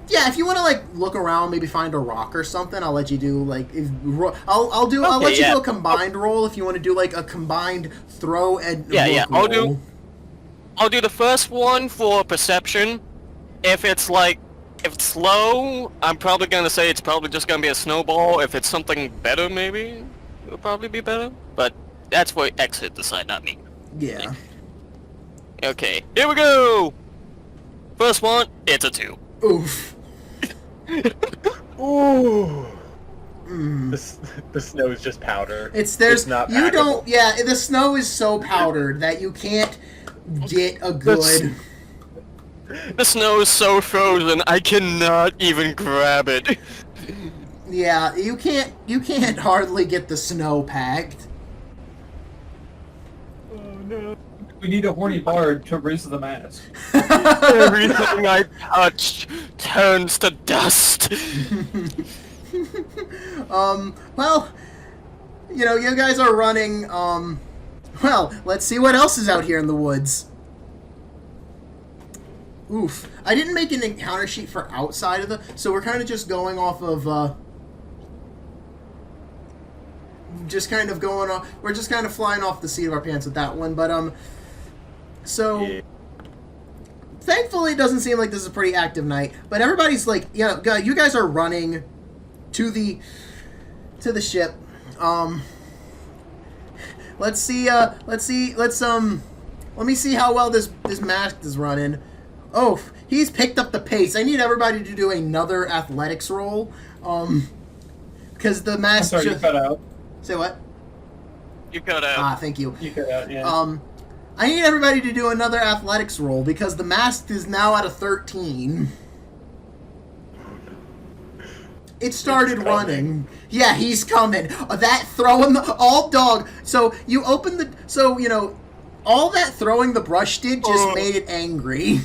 Yeah, if you want to like look around, maybe find a rock or something, I'll let you do like I'll let you do a combined roll if you want to do like a combined throw and look roll. I'll do the first one for perception. If it's low, I'm probably gonna say it's probably just gonna be a snowball. If it's something better, maybe it'll probably be better. But that's for exit decide, not me. Yeah. Okay, here we go. First one, it's a 2. Oof. Ooh. The snow is just powder. It's not packable. you don't. Yeah, the snow is so powdered that you can't get a good. The snow is so frozen, I cannot even grab it. Yeah, you can't hardly get the snow packed. Oh no. We need a horny bard to raise the mask. Everything I touch turns to dust. Well, you guys are running, well, let's see what else is out here in the woods. Oof. I didn't make an encounter sheet for outside of so we're kind of just going off of, we're just kind of flying off the seat of our pants with that one, but, so, thankfully it doesn't seem like this is a pretty active night, but everybody's like, you guys are running to the ship. Let me see how well this mask is running. Oh, he's picked up the pace. I need everybody to do another athletics roll. Because the mask. I'm sorry, you cut out. Say what? You cut out. Ah, thank you. You cut out, yeah. I need everybody to do another athletics roll because the mask is now at a 13. It started running. Yeah, he's coming. That throwing all dog. So you open all that throwing the brush did just made it angry.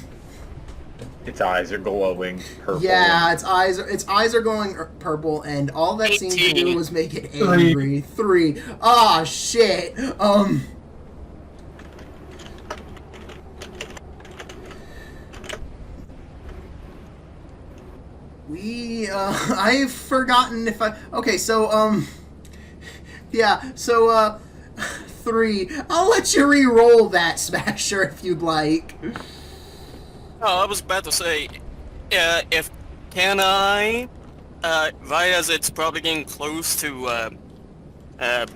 Its eyes are glowing purple. Yeah, its eyes are glowing purple, and all that seemed to do was make it angry. 3. Ah, shit. I've forgotten if okay, so, yeah, so, 3. I'll let you re-roll that, Smasher, if you'd like. Oh, I was about to say, right as it's probably getting close to,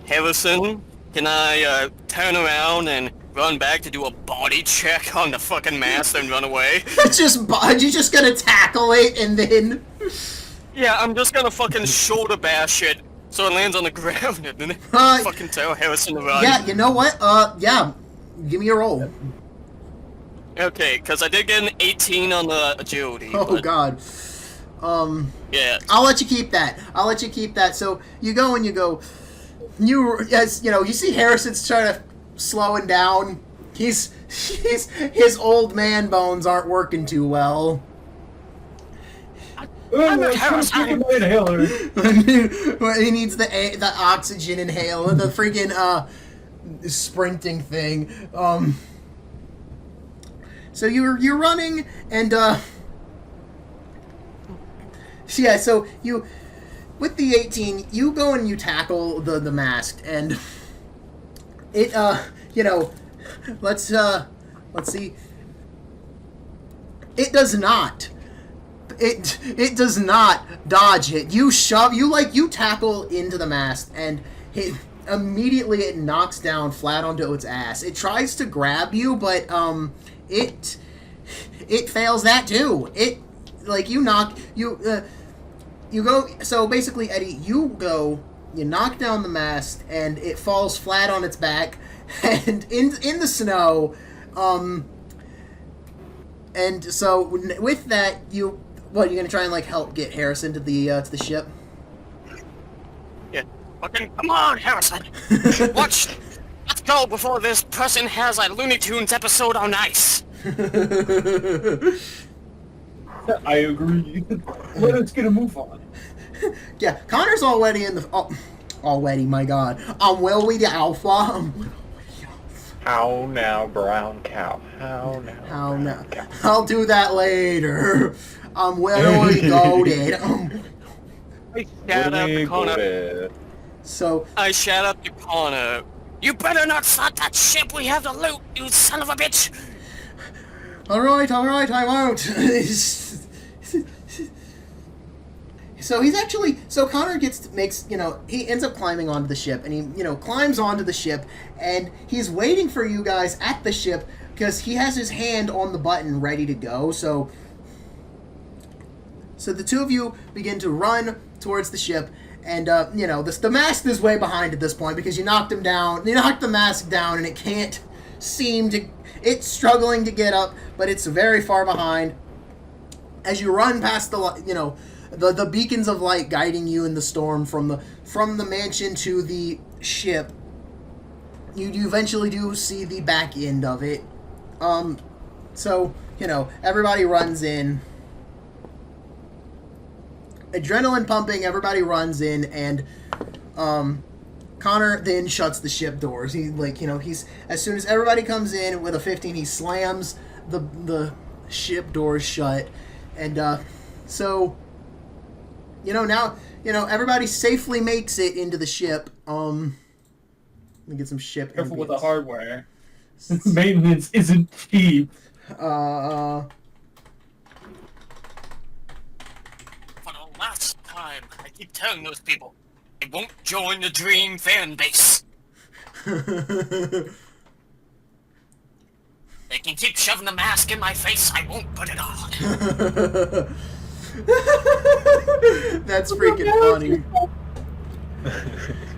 Harrison, can I, turn around and run back to do a body check on the fucking mask and run away? You're just gonna tackle it and then... Yeah, I'm just gonna fucking shoulder bash it so it lands on the ground and then fucking tell Harrison to run. Yeah, you know what? Yeah, give me a roll. Okay, because I did get an 18 on the agility. Oh, God. Yeah. I'll let you keep that. So you go and you see Harrison's trying to slowing down. His old man bones aren't working too well. Inhaler. He needs the oxygen inhaler, the freaking sprinting thing. So you're running and yeah. So you with the 18, you go and you tackle the mask and it let's see. It does not. It does not dodge it. You tackle into the mast, and immediately it knocks down flat onto its ass. It tries to grab you, but it fails that too. You go. So basically, Eddie, you knock down the mast, and it falls flat on its back, and in the snow. And so with that, you're gonna try and help get Harrison to the ship? Yeah. Fucking come on, Harrison. Let's go before this person has a Looney Tunes episode on ice. I agree. Let us get a move on. Yeah, Connor's already in the. Already, my God. I'm well with the alpha. How now, brown cow? How now? I'll do that later. Where are we going? I shout out to Connor. So, I shout out to Connor. You better not start that ship. We have the loot, you son of a bitch. alright, I won't. So Connor he ends up climbing onto the ship, and he, climbs onto the ship, and he's waiting for you guys at the ship, because he has his hand on the button ready to go, so the two of you begin to run towards the ship, and, the mast is way behind at this point, because you knocked him down, you knocked the mast down, and it can't seem to, it's struggling to get up, but it's very far behind. As you run past the beacons of light guiding you in the storm from the mansion to the ship, you eventually do see the back end of it. So, everybody runs in. Adrenaline pumping, everybody runs in, and Connor then shuts the ship doors. He's as soon as everybody comes in with a 15, he slams the ship doors shut, and so now everybody safely makes it into the ship. Let me get some ship. Careful with the hardware. Maintenance isn't cheap. For the last time, I keep telling those people, I won't join the Dream fan base. They can keep shoving the mask in my face, I won't put it on. That's freaking funny.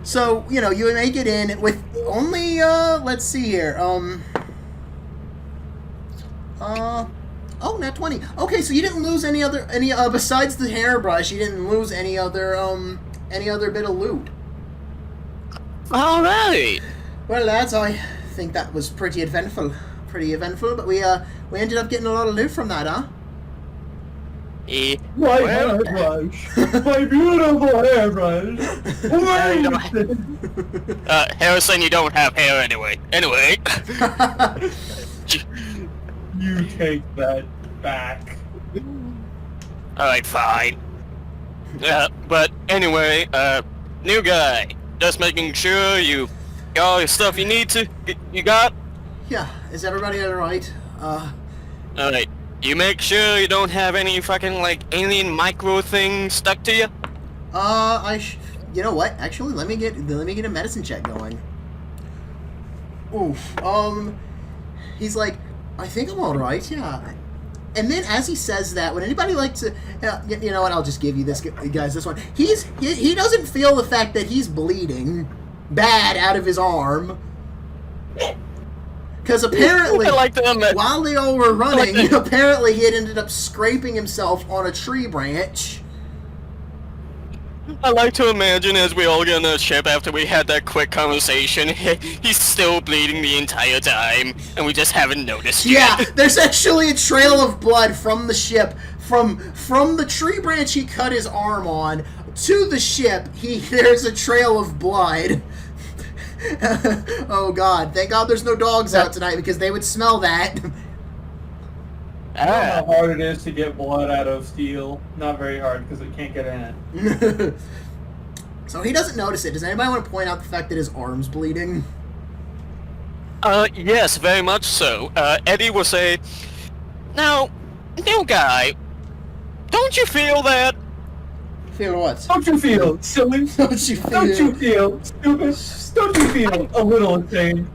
So, you make it in with only, let's see here, not 20. Okay, so you didn't lose any besides the hairbrush, you didn't lose any other bit of loot. Alright. Well, lads, I think that was pretty eventful, but we ended up getting a lot of loot from that, huh? My hairbrush! My beautiful hairbrush! Harrison, you don't have hair anyway. Anyway. You take that back. Alright, fine. But anyway, new guy. Just making sure you got all your stuff you need to. You got? Yeah, is everybody alright? Alright. You make sure you don't have any fucking, alien micro thing stuck to you? You know what? Actually, let me get a medicine check going. Oof. He's like, I think I'm alright, yeah. And then as he says that, would anybody like to... you know what, I'll just give you this, guys, this one. He doesn't feel the fact that he's bleeding bad out of his arm. Because apparently, while they all were running, apparently he had ended up scraping himself on a tree branch. I like to imagine as we all get on the ship after we had that quick conversation, he's still bleeding the entire time, and we just haven't noticed Yeah, yet. there's actually a trail of blood from the ship, from the tree branch he cut his arm on, to the ship, there's a trail of blood. Oh god, thank god there's no dogs out tonight, because they would smell that. I don't know how hard it is to get blood out of steel. Not very hard, because it can't get in it. So he doesn't notice it. Does anybody want to point out the fact that his arm's bleeding? Yes, very much so. Eddie will say, now, new guy, don't you feel that? Feel what? Don't you feel silly? Don't you feel... Don't you feel stupid? Don't you feel a little insane?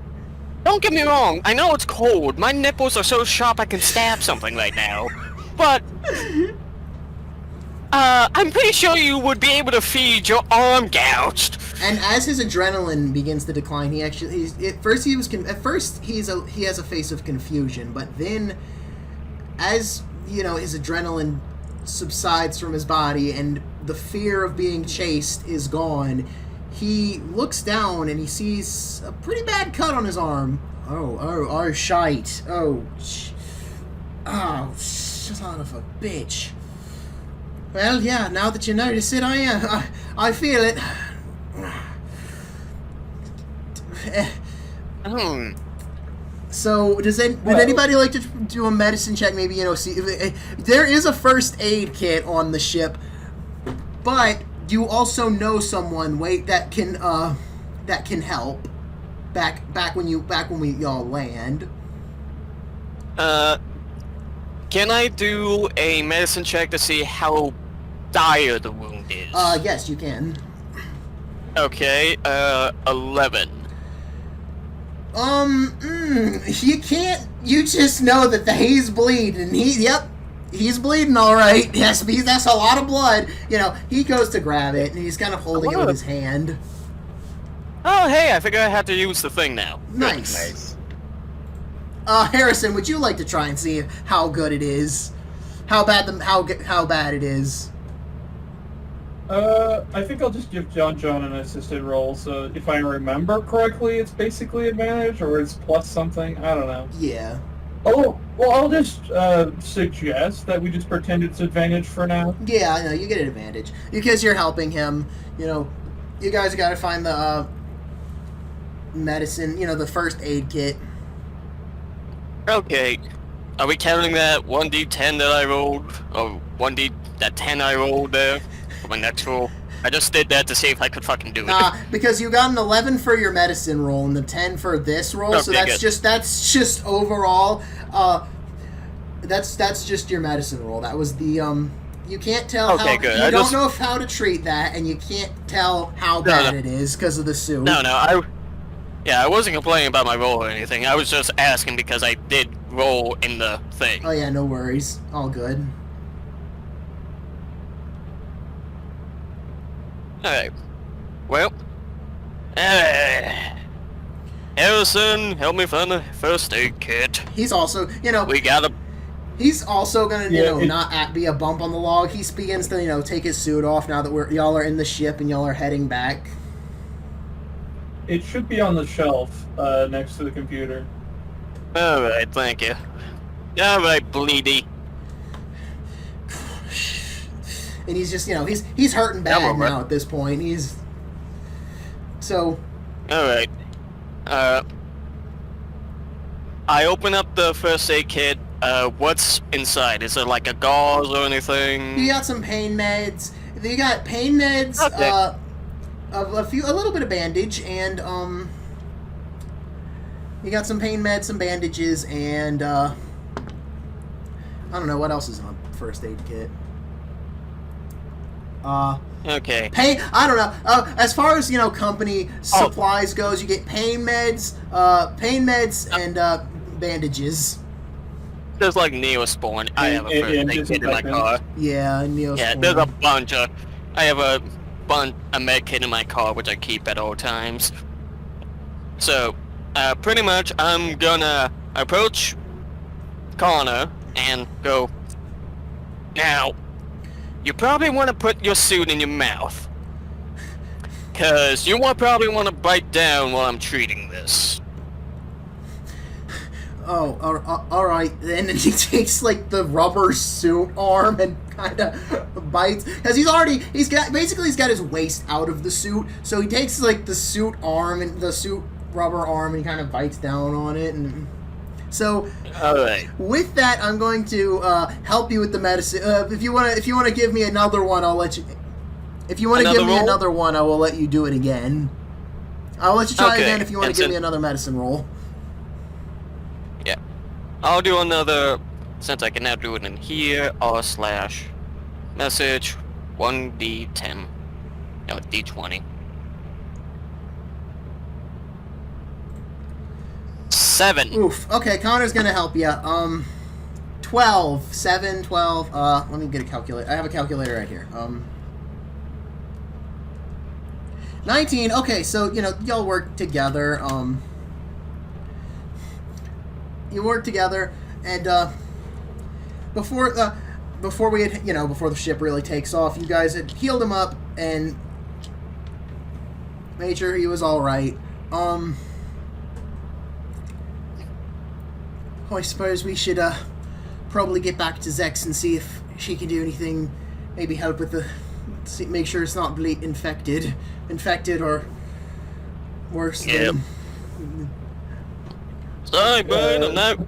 Don't get me wrong, I know it's cold. My nipples are so sharp I can stab something right now. But, I'm pretty sure you would be able to feed your arm gouged. And as his adrenaline begins to decline, he has a face of confusion, but then, as his adrenaline subsides from his body and the fear of being chased is gone, he looks down and he sees a pretty bad cut on his arm. Oh, shite. Oh, son of a bitch. Well, yeah, now that you notice it, I feel it. So, would anybody like to do a medicine check? Maybe, see if there is a first aid kit on the ship, but you also know someone that can help. Back when y'all land. Can I do a medicine check to see how dire the wound is? Yes, you can. Okay, 11. You can't. You just know that he's bleeding. He's bleeding all right. Yes, that's a lot of blood. He goes to grab it, and he's kind of holding it with his hand. Oh, hey, I figure I have to use the thing now. Nice. Harrison, would you like to try and see how good it is? How bad it is? I think I'll just give Jonjon an assisted roll, so if I remember correctly, it's basically advantage, or it's plus something, I don't know. Yeah. Oh, well, I'll just suggest that we just pretend it's advantage for now. Yeah, I know, you get an advantage. Because you're helping him, you guys gotta find the medicine, the first aid kit. Okay. Are we counting that 1d10 that I rolled? Or that 10 I rolled there? My natural. I just did that to see if I could fucking do it. Because you got an 11 for your medicine roll and the 10 for this roll, okay, so that's just overall. That's just your medicine roll. That was the You can't tell okay, how. Good. You don't know how to treat that, and you can't tell how bad it is because of the suit. I wasn't complaining about my roll or anything. I was just asking because I did roll in the thing. Oh yeah, no worries. All good. Alright. Well. Harrison, help me find the first aid kit. He's also, We gotta... He's also gonna, not be a bump on the log. He begins to, take his suit off now that y'all are in the ship and y'all are heading back. It should be on the shelf next to the computer. Alright, thank you. Alright, Bleedy. And he's just, he's hurting bad now at this point. Alright. I open up the first aid kit. What's inside? Is it like a gauze or anything? You got some pain meds. You got pain meds, okay. a little bit of bandage, and, you got some pain meds, some bandages, and, I don't know, what else is on first aid kit? Okay. I don't know. As far as, company supplies goes, you get pain meds, and, bandages. There's like Neosporin. I have a first aid kit in my car. Yeah, Neosporin. Yeah, there's a bunch of... I have a med kit in my car, which I keep at all times. So, pretty much, I'm gonna approach Connor and go, now, you probably want to put your suit in your mouth. Because you probably want to bite down while I'm treating this. Oh, alright, then. And he takes, the rubber suit arm and kind of bites. Because he's got his waist out of the suit. So he takes, the suit arm and the suit rubber arm and kind of bites down on it. And so, alright. With that, I'm going to help you with the medicine. If you want to give me another one, I'll let you. If you want to give me another one, I will let you do it again. I'll let you try again if you want to give me another medicine roll. Yeah. I'll do another, since I can now do it in here, r/message 1d10. No, d20. 7. Oof. Okay, Connor's gonna help you. 12. 7, 12. Let me get a calculator. I have a calculator right here. 19. Okay, so, y'all work together. You work together, and, before we had, before the ship really takes off, you guys had healed him up and made sure he was alright. I suppose we should, probably get back to Zex and see if she can do anything, maybe help with make sure it's not infected or worse. Yep. Sorry, man, I'm not.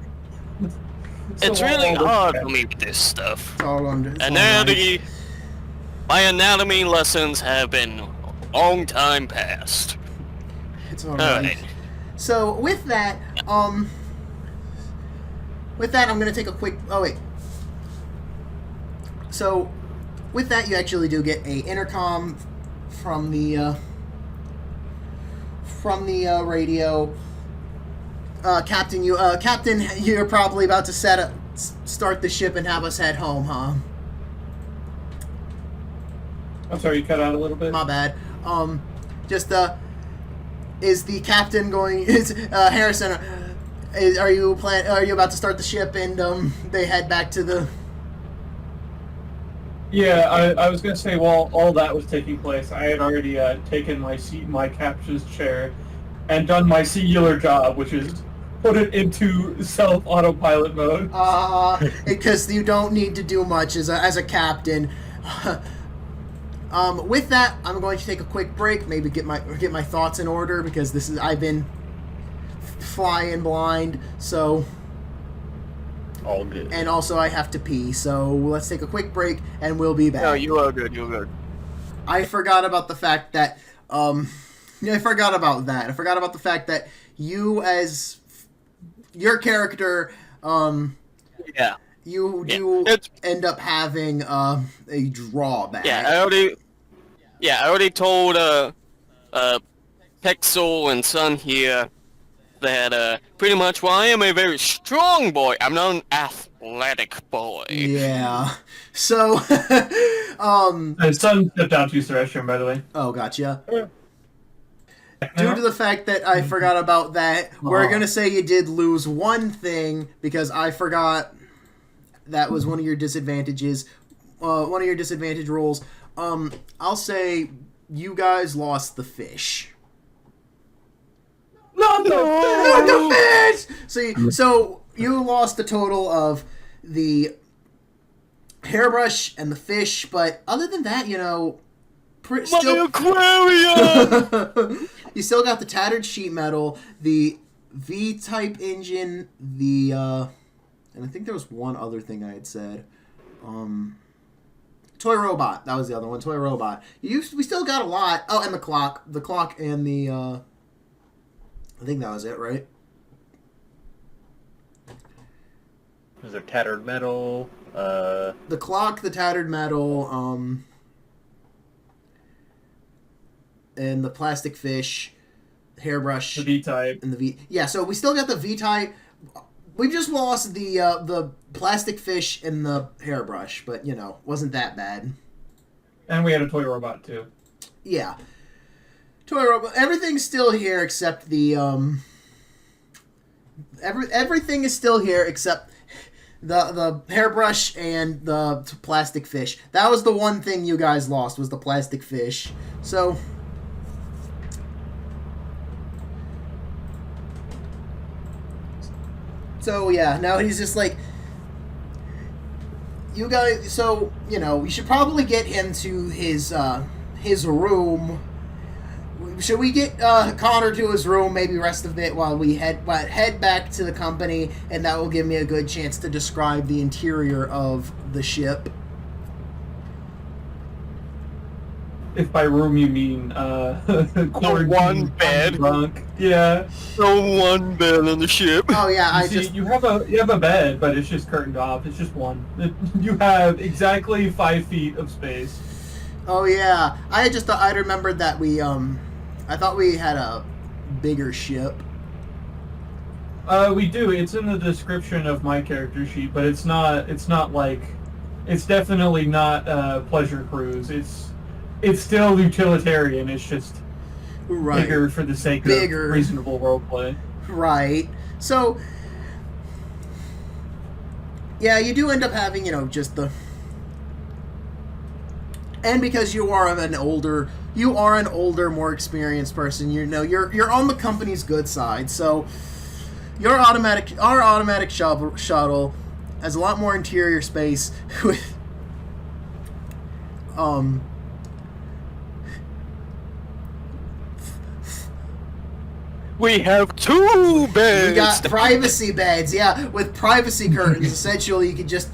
So It's really all the- hard for me with this stuff. It's all under. Anatomy. My anatomy lessons have been long time past. It's all Alright. right. So with that, I'm gonna take a quick. Oh wait. So, with that, you actually do get a intercom from the radio. Captain, you're probably about to start the ship and have us head home, huh? I'm sorry, you cut out a little bit. My bad. Is the captain going? Is Harrison? Are you about to start the ship and they head back to the? Yeah, I was going to say, while all that was taking place, I had already taken my seat in my captain's chair and done my singular job, which is put it into self-autopilot mode. Because you don't need to do much as a captain. With that, I'm going to take a quick break, maybe get my thoughts in order, because I've been flying blind, so... All good. And also I have to pee, so let's take a quick break and we'll be back. No, you are good, you're good. I forgot about the fact that I forgot about the fact that you as your character Yeah. you end up having a drawback. Yeah, I already told Pexel and Sun here that pretty much while I am a very strong boy, I'm not an athletic boy. Yeah. So His son stepped out to use the restroom, by the way. oh, gotcha. Due to the fact that I forgot about that, we're gonna say you did lose one thing because I forgot that was one of your disadvantages, one of your disadvantage rolls. I'll say you guys lost the fish. Not Not the fish! So you lost a total of the hairbrush and the fish, but other than that, My aquarium! You still got the tattered sheet metal, the V-type engine, and I think there was one other thing I had said. Toy robot. That was the other one. Toy robot. We still got a lot. Oh, and the clock. The clock and the, I think that was it, right? Is there tattered metal? The clock, the tattered metal, and the plastic fish, hairbrush, the V-type. and the V. Yeah, so we still got the V-type. We just lost the plastic fish and the hairbrush, but wasn't that bad. And we had a toy robot, too. Yeah. Toy robot. Everything's still here except the everything is still here except the hairbrush and the plastic fish. That was the one thing you guys lost, was the plastic fish. So yeah, now he's just like, you guys, so, we should probably get him to his room. Should we get Connor to his room, maybe rest of it while we head back to the company, and that will give me a good chance to describe the interior of the ship. If by room you mean, The one bed. Bunk. Yeah. The one bed on the ship. Oh yeah, You have a bed, but it's just curtained off. It's just one. You have exactly 5 feet of space. Oh yeah, I remembered that I thought we had a bigger ship. We do. It's in the description of my character sheet, but it's not like, it's definitely not pleasure cruise. It's still utilitarian. It's just Right. bigger for the sake of reasonable roleplay. Right. So, yeah, you do end up having, just the... And because you are an older, more experienced person, you're on the company's good side, so our automatic shuttle has a lot more interior space We have 2 beds. We got privacy beds, yeah, with privacy curtains. Essentially, you could just.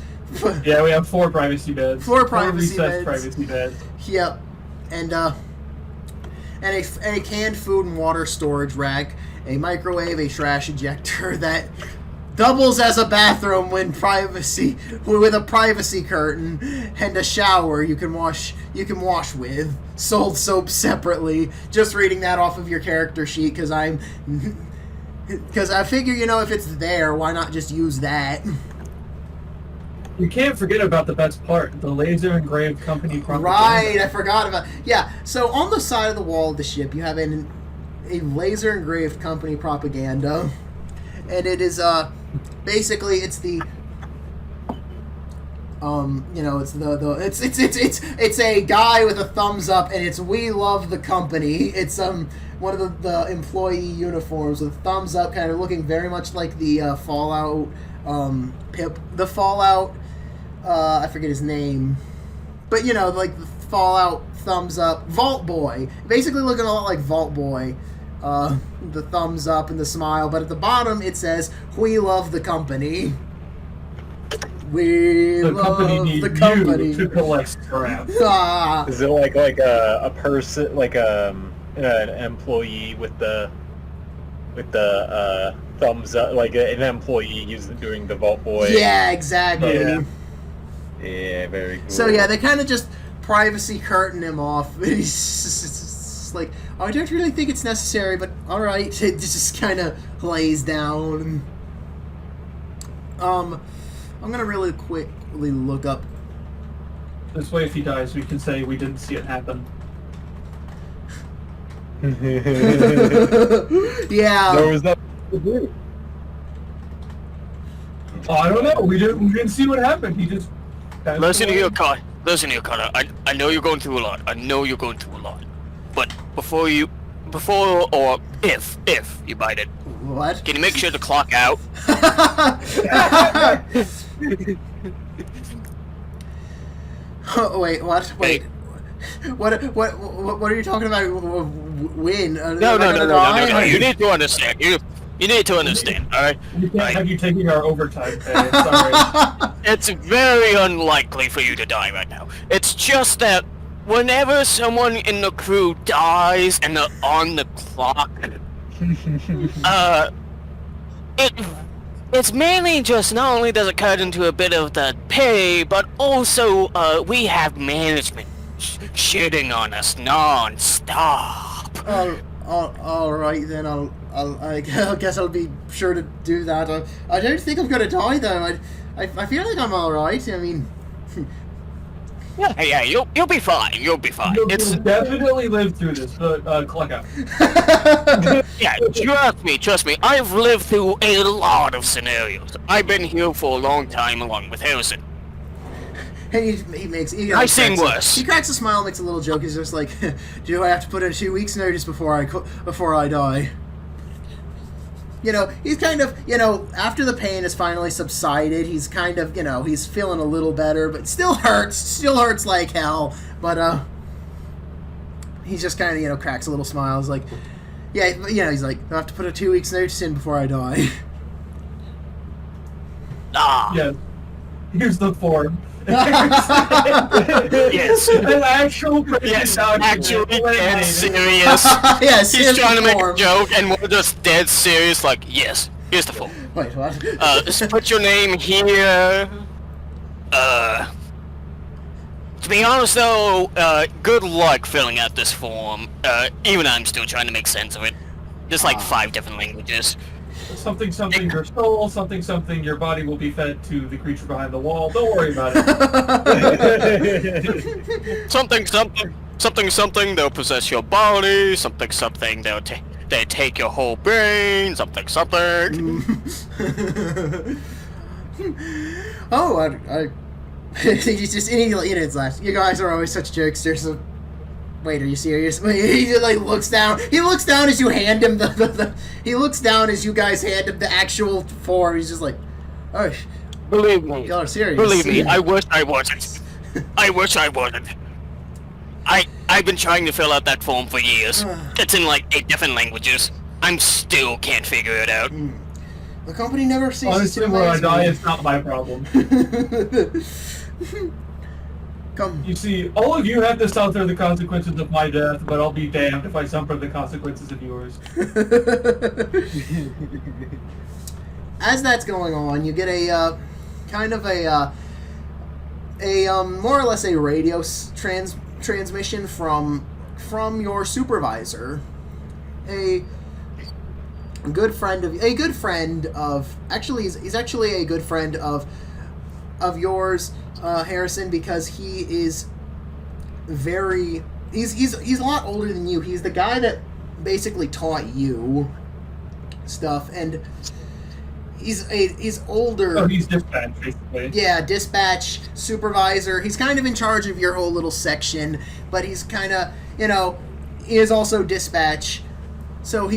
Yeah, we have 4 privacy beds. 4 privacy beds. Privacy beds. Yep, and a canned food and water storage rack, a microwave, a trash ejector that doubles as a bathroom with a privacy curtain, and a shower you can wash with. Sold soap separately. Just reading that off of your character sheet because I figure, if it's there, why not just use that? You can't forget about the best part, the laser engraved company propaganda. Right, I forgot about. Yeah, so on the side of the wall of the ship, you have a laser engraved company propaganda, and it is basically it's the it's a guy with a thumbs up, and it's "We love the company." It's one of the employee uniforms with thumbs up, kind of looking very much like the Fallout Pip, the Fallout. I forget his name, but like the Fallout thumbs up Vault Boy, basically looking a lot like Vault Boy. The thumbs up and the smile, but at the bottom it says, "We love the company." We love the company to collect scrap. Is it like a person, like an employee with the thumbs up, like an employee doing the Vault Boy? Yeah, exactly. Yeah, very cool. So yeah, they kind of just privacy curtain him off. He's just like, I don't really think it's necessary, but all right. It just kind of lays down. I'm gonna really quickly look up. This way, if he dies, we can say we didn't see it happen. Yeah. There was nothing to do. I don't know. We didn't see what happened. He just. Listen here, Connor. I know you're going through a lot. But before or if you bite it, What? can you make sure to clock out? Oh, wait, what? Wait. What are you talking about? Win? No. You need to understand. You need to understand, alright? We can't have you taking our overtime pay. Sorry. It's very unlikely for you to die right now. It's just that whenever someone in the crew dies and they're on the clock, it's mainly just not only does it cut into a bit of the pay, but also we have management shitting on us non-stop. All right then. I guess I'll be sure to do that. I don't think I'm gonna die though. I feel like I'm all right. I mean. Yeah, you'll be fine. You'll You'll definitely live through this, but clock out. Yeah, trust me. I've lived through a lot of scenarios. I've been here for a long time along with Harrison. And he I've seen worse. He cracks a smile, makes a little joke. He's just like, "Do I have to put in 2 weeks' notice before I die?" He's kind of, after the pain has finally subsided, he's kind of, he's feeling a little better, but still hurts like hell. But he's just kind of, cracks a little smile. He's like, yeah, he's like, I have to put a 2 weeks' notice in before I die. Yeah. Here's the form. Yes. An actual actually dead serious. Yes, he's trying to make a joke, and we're just dead serious. Like, yes, here's the form. Wait, what? Just put your name here. To be honest though, good luck filling out this form. Even I'm still trying to make sense of it. There's like 5 different languages. Something your soul, something your body will be fed to the creature behind the wall. Don't worry about it. something they'll possess your body, something they take your whole brain, something. Oh, I he's just it's last. You guys are always such jokesters. So. Wait, are you serious? He just, looks down. He looks down as you hand him he looks down as you guys hand him the actual form. He's just like, oh. Believe me. Y'all are serious. Believe me, I wish I wasn't. I've been trying to fill out that form for years. It's in 8 different languages. I'm still can't figure it out. The company never ceases Honestly, to when I amaze die, me. it's not my problem. Come. You see, all of you have to suffer the consequences of my death, but I'll be damned if I suffer the consequences of yours. As that's going on, you get a kind of a more or less a radio transmission from your supervisor, a good friend of actually he's actually a good friend of yours, Harrison, because he is he's a lot older than you. He's the guy that basically taught you stuff, and he's older. Oh, he's dispatch, basically. Yeah, dispatch supervisor. He's kind of in charge of your whole little section, but he's kind of, he is also dispatch. So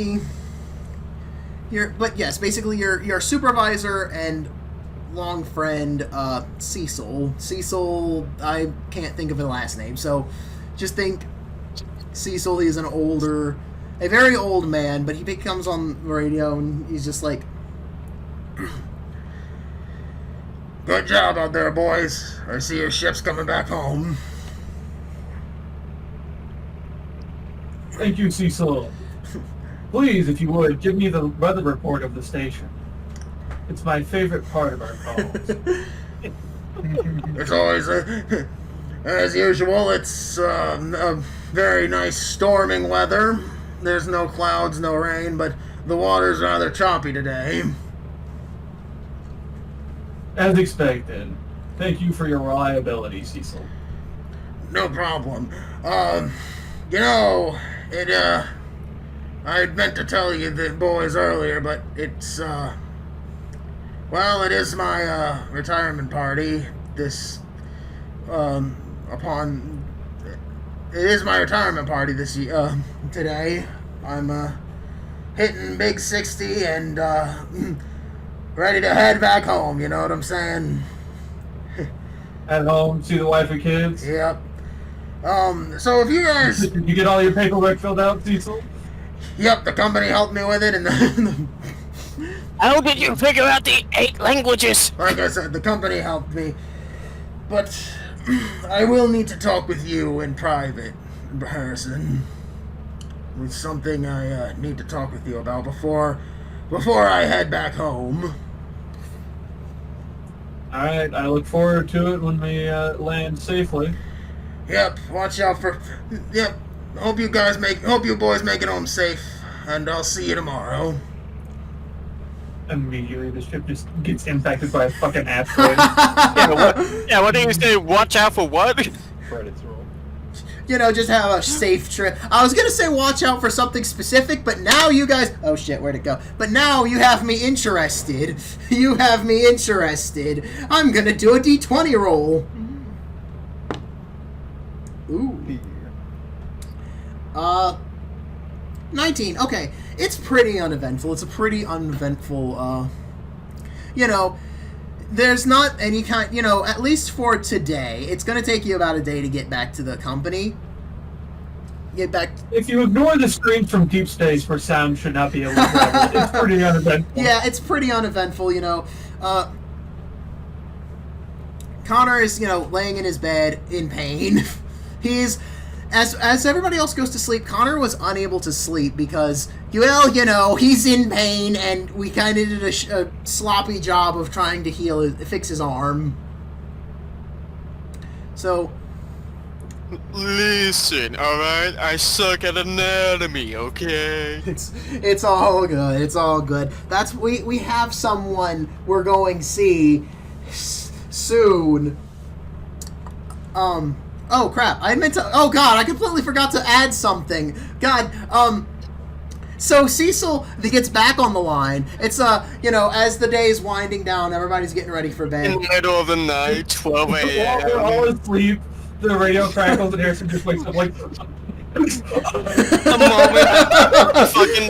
but yes, basically your supervisor and long friend, Cecil. Cecil, I can't think of the last name, so just think Cecil. He's a very old man, but he comes on the radio and he's just like, "Good job out there, boys. I see your ship's coming back home." Thank you, Cecil. Please, if you would, give me the weather report of the station. It's my favorite part of our calls. It's always, as usual, it's a very nice storming weather. There's no clouds, no rain, but the water's rather choppy today. As expected. Thank you for your reliability, Cecil. No problem. I meant to tell you the boys earlier, but it's, it is my, retirement party. It is my retirement party this year, today. I'm, hitting big 60 and, ready to head back home, you know what I'm saying? At home, see the wife and kids? Yep. So if you guys... Did you get all your paperwork filled out, Cecil? Yep, the company helped me with it, and How did you figure out the 8 languages? like I said, the company helped me. But I will need to talk with you in private, Harrison. It's something I need to talk with you about before I head back home. Alright, I look forward to it when we land safely. Yep, watch out for... Yep, hope you boys make it home safe, and I'll see you tomorrow. Immediately, the ship just gets impacted by a fucking asteroid. What do you say? Watch out for what? Credits roll. Just have a safe trip. I was gonna say watch out for something specific, but now you guys... Oh shit, where'd it go? But now you have me interested. You have me interested. I'm gonna do a d20 roll. Ooh. 19. Okay. It's pretty uneventful. It's a pretty uneventful, there's not any kind, at least for today, it's going to take you about a day to get back to the company. If you ignore the screams from deep space where sound should not be able to travel, it's pretty uneventful. Yeah, it's pretty uneventful, Connor is, laying in his bed in pain. He's... As everybody else goes to sleep, Connor was unable to sleep because, he's in pain, and we kind of did a sloppy job of trying to fix his arm. So... Listen, alright? I suck at anatomy, okay? It's all good. It's all good. We have someone we're going to see soon. Oh crap, oh god, I completely forgot to add something. God, so Cecil gets back on the line. It's, as the day's winding down, everybody's getting ready for bed. In the middle of the night, 12 While we're a.m. all asleep, the radio crackles and Harrison just wakes up like... The moment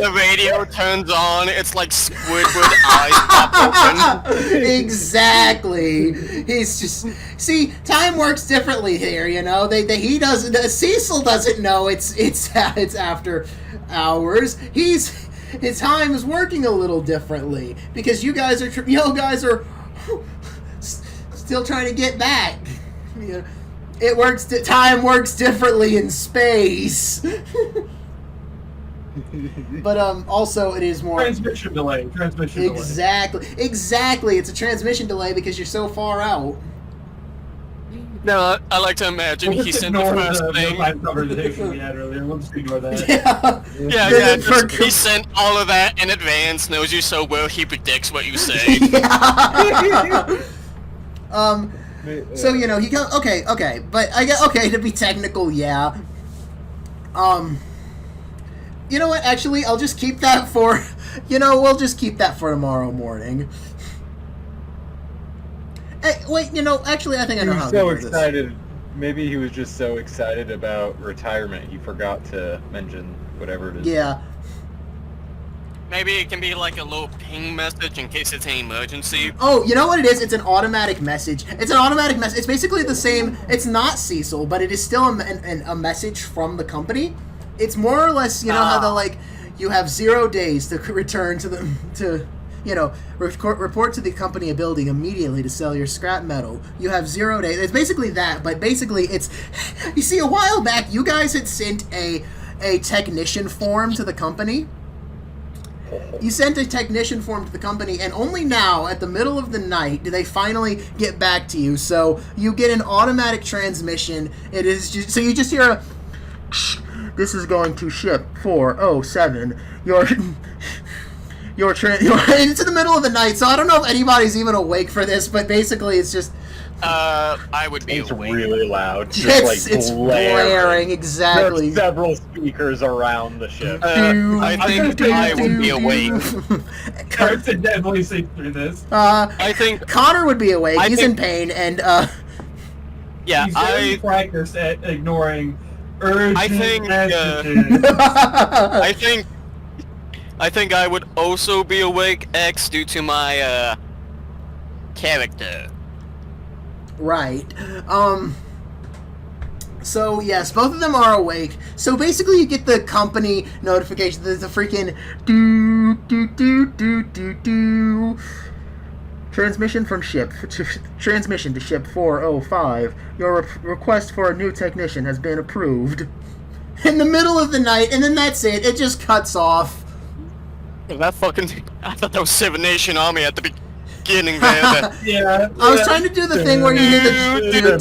the radio turns on, it's like Squidward eyes pop open. Exactly. He's just... See, time works differently here, he doesn't... Cecil doesn't know it's after hours. He's his time is working a little differently because you guys are still trying to get back. You know, time works differently in space. But also it is more Transmission delay. Exactly. It's a transmission delay because you're so far out. No, I like to imagine he sent the first thing. Conversation we had earlier. We'll just ignore that. He sent all of that in advance. Knows you so well, he predicts what you say. So you know he goes okay, but I get to be technical, yeah. You know what? Actually, I'll just keep that for. We'll just keep that for tomorrow morning. Hey, wait, actually, I think I know how to do this. Excited. Maybe he was just so excited about retirement, he forgot to mention whatever it is. Yeah. Maybe it can be like a little ping message in case it's an emergency. Oh, you know what it is? It's an automatic message. It's basically the same. It's not Cecil, but it is still a message from the company. It's more or less, how you have 0 days to return report to the company a building immediately to sell your scrap metal. You have 0 days. It's basically that, but basically it's, you see, a while back, you guys had sent a technician form to the company. You sent a technician form to the company, and only now, at the middle of the night, do they finally get back to you. So you get an automatic transmission. It is just, so you just hear a, this is going to ship 407. It's in the middle of the night, so I don't know if anybody's even awake for this, but basically it's just... I would be awake. It's awake. really loud. It's blaring, exactly. There are several speakers around the ship. I think I would be awake. Carson definitely sleep through this. I think... Connor would be awake. He's in pain, and, Yeah, he's very practiced at ignoring urgent messages. I think I would also be awake, X, due to my, character. Right. So, yes, both of them are awake. So, basically, you get the company notification. There's a freaking do. Transmission to ship 405. Your request for a new technician has been approved. In the middle of the night, and then that's it. It just cuts off. That fucking... I thought that was Seven Nation Army at the beginning there. But... Yeah. I was trying to do the thing where you hear the...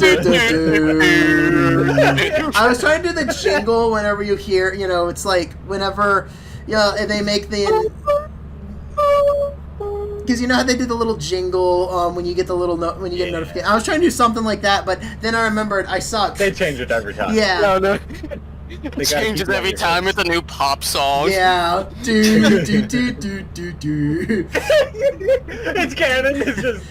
I was trying to do the jingle whenever you hear, it's like whenever, they make the... Because you know how they do the little jingle when you get the little when you get a notification. I was trying to do something like that, but then I remembered I suck. They change it every time. Yeah. No. It changes every time with a new pop song. Yeah. Do. It's canon. It's just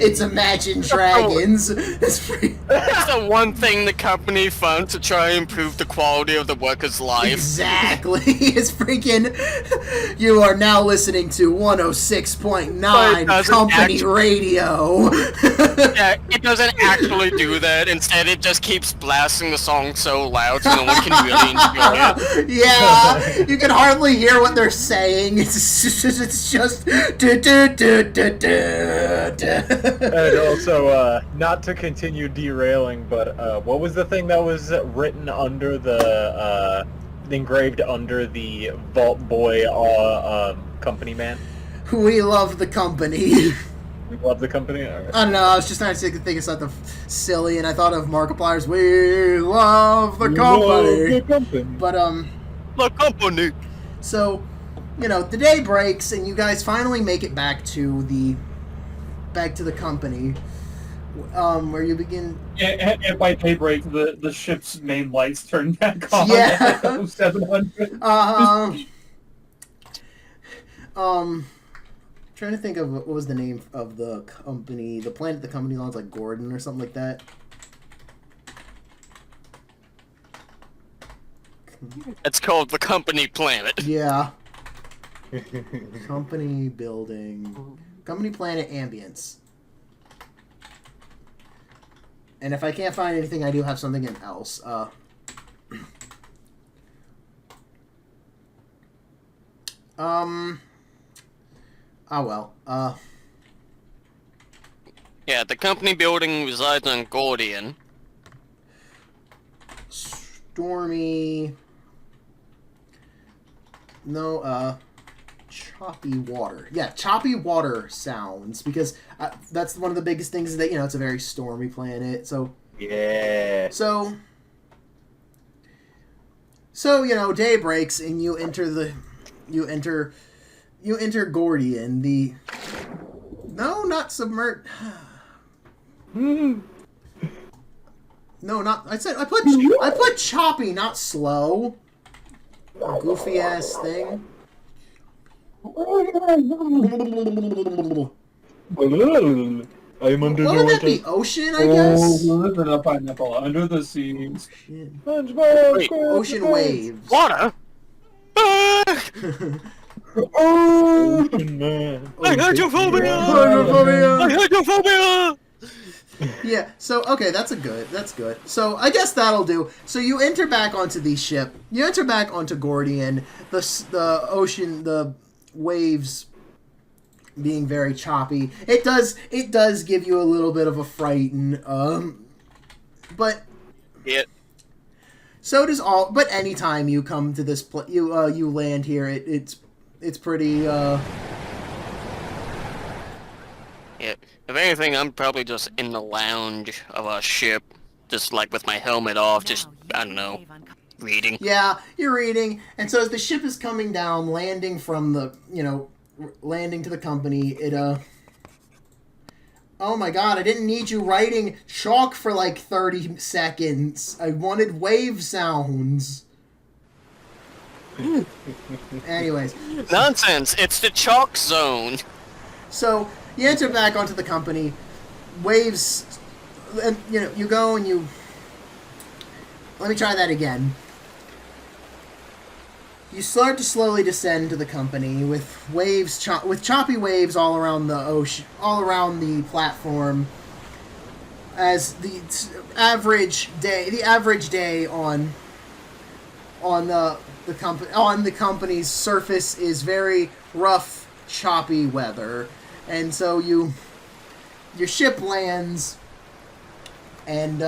It's Imagine Dragons. It's free. That's the one thing the company found to try and improve the quality of the worker's life. Exactly. It's freaking... You are now listening to 106.9 company radio. Yeah, it doesn't actually do that. Instead, it just keeps blasting the song so loud so no one can really enjoy it. Yeah, you can hardly hear what they're saying. It's just... And also, not to continue derailing, but what was the thing that was written under the engraved under the Vault Boy company man? We love the company. We love the company? All right. I don't know, I was just trying to think of something silly, and I thought of Markiplier's We love the company. But, The company! So, the day breaks, and you guys finally make it back to the company, where you begin... And by daybreak, the ship's main lights turn back on. Yeah. 700. Trying to think of what was the name of the company, the planet the company owns, like Gordon or something like that. It's called the company planet. Yeah. Company building. Company planet ambience. And if I can't find anything, I do have something else. Oh well. Yeah, the company building resides on Gordian. Stormy. No, choppy water. Yeah, choppy water sounds, because that's one of the biggest things is that, it's a very stormy planet. So Yeah. So day breaks and you enter Gordian, not submerged. No, not. I put choppy, not slow. Goofy ass thing. I'm under What the would that be? water. Ocean, I guess. live in a pineapple under the seas. Shit. SpongeBob, Ocean waves. Water? Ah! Ocean man. I hydrophobia! Hydrophobia! I hydrophobia! Yeah, so, okay, that's good. So, I guess that'll do. So, you enter back onto the ship. You enter back onto Gordian. The ocean, the waves being very choppy. It does give you a little bit of a frighten. But... Yeah. So does all... But anytime you come to this... you land here, it's pretty, Yeah. If anything, I'm probably just in the lounge of a ship, just like with my helmet off, just, I don't know, reading. Yeah, you're reading, and so as the ship is coming down, landing from the, landing to the company, oh my god, I didn't need you writing chalk for like 30 seconds. I wanted wave sounds. Anyways. Nonsense! It's the chalk zone! So, you enter back onto the company, waves, and, you go and you... Let me try that again. You start to slowly descend to the company with waves, with choppy waves all around the ocean, all around the platform. As the average day on the company's surface is very rough, choppy weather, and so your ship lands, and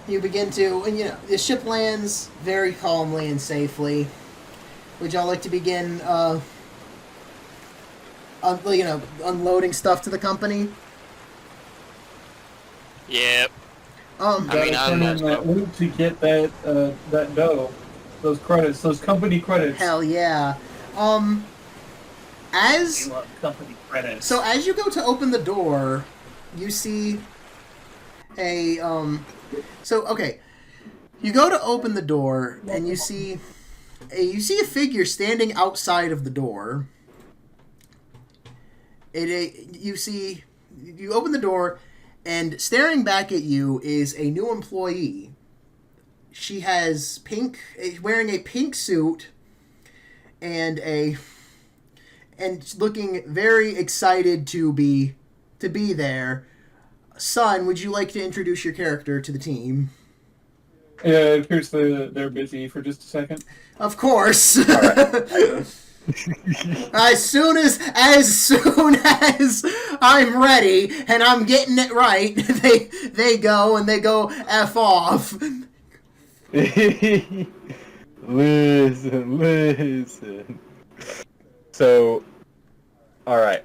you begin to, and the ship lands very calmly and safely. Would y'all like to begin, unloading stuff to the company? Yep. I mean, turn in that loot to get that dough, those credits, those company credits. Hell yeah. We love company credits. So as you go to open the door, you see a you go to open the door and you see a figure standing outside of the door. You open the door, and staring back at you is a new employee. She has wearing a pink suit and looking very excited to be there. Son, would you like to introduce your character to the team? Yeah, it appears they're busy for just a second. Of course. As soon as I'm ready and I'm getting it right, they go F off. Listen. So, all right.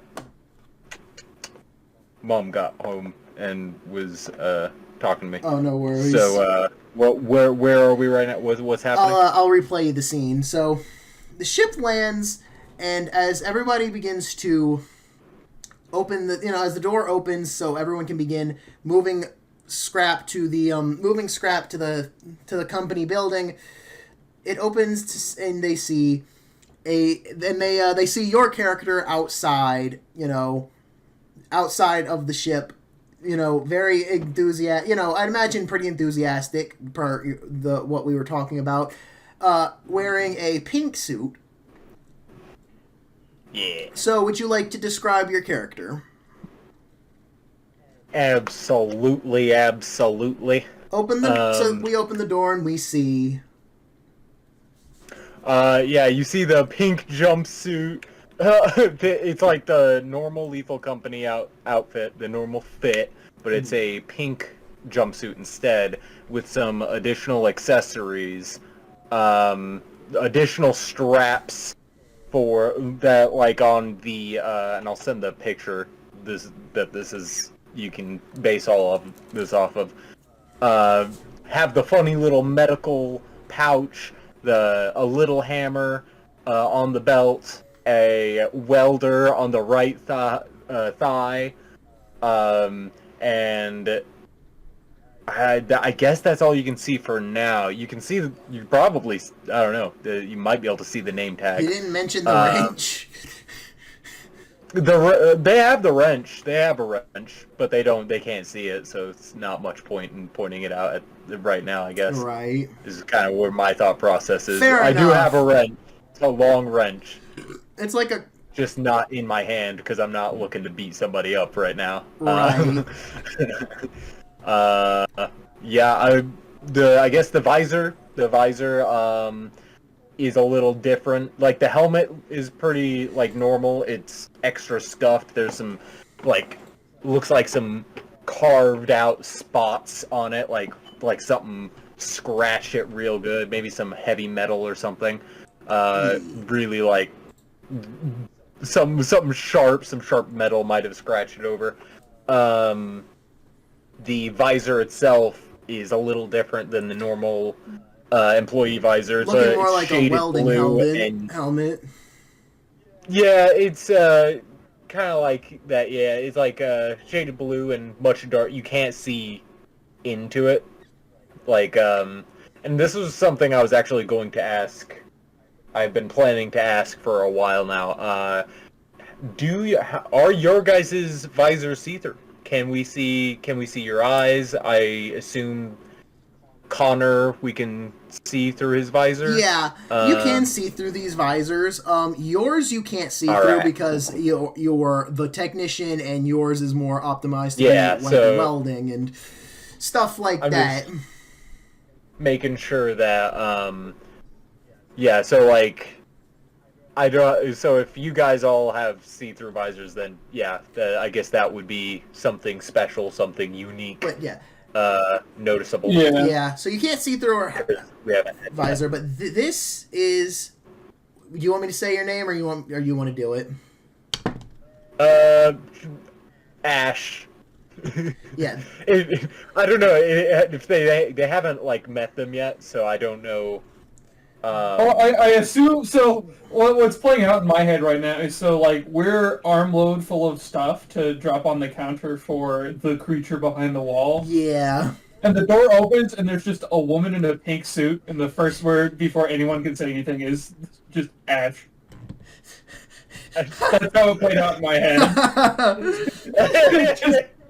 Mom got home and was talking to me. Oh, no worries. So, where are we right now? What's happening? I'll replay the scene. So, the ship lands, and as everybody begins to open as the door opens, so everyone can begin moving scrap to the company building. It opens, and they see they see your character outside, outside of the ship, very enthusiastic, I'd imagine pretty enthusiastic per what we were talking about, wearing a pink suit. Yeah. So, would you like to describe your character? Absolutely. So we open the door and we see... Yeah, you see the pink jumpsuit. It's like the normal Lethal Company outfit, the normal fit, but it's a pink jumpsuit instead with some additional accessories, additional straps for that, like on the and I'll send the picture. This is you can base all of this off of. Have the funny little medical pouch, a little hammer on the belt, a welder on the right thigh, and I guess that's all you can see for now. You can see you probably, I don't know, you might be able to see the name tag. You didn't mention the wrench. They have the wrench. They have a wrench, but they can't see it, so it's not much point in pointing it out right now, I guess. Right. This is kind of where my thought process is. Fair I enough. do have a wrench. It's a long wrench. It's like a... Just not in my hand, because I'm not looking to beat somebody up right now. Right. Yeah, I guess the visor is a little different. Like, the helmet is pretty, like, normal. It's extra scuffed. There's some, like, looks like some carved out spots on it, like something scratched it real good. Maybe some heavy metal or something. Really, like, some sharp metal might have scratched it over. The visor itself is a little different than the normal employee visor. It's looking more like a shaded welding blue helmet. Yeah, it's kind of like that. Yeah, it's like shaded blue and much dark. You can't see into it. Like, and this was something I was actually going to ask. I've been planning to ask for a while now. Are your guys' visors see-through? Can we see your eyes? I assume Connor, we can see through his visor. Yeah, you can see through these visors. Yours you can't see through right. because you're the technician, and yours is more optimized to like welding and stuff like that. Just making sure that yeah, so like so if you guys all have see-through visors, then yeah, I guess that would be something special, something unique. But yeah. Noticeable. Yeah, so you can't see through our visor, but this is... Do you want me to say your name, or you want to do it? Ash. Yeah. I don't know if they haven't like met them yet, so I don't know. I assume so. What's playing out in my head right now is like we're armload full of stuff to drop on the counter for the creature behind the wall. Yeah. And the door opens and there's just a woman in a pink suit, and the first word before anyone can say anything is just Ash. That's how it played out in my head.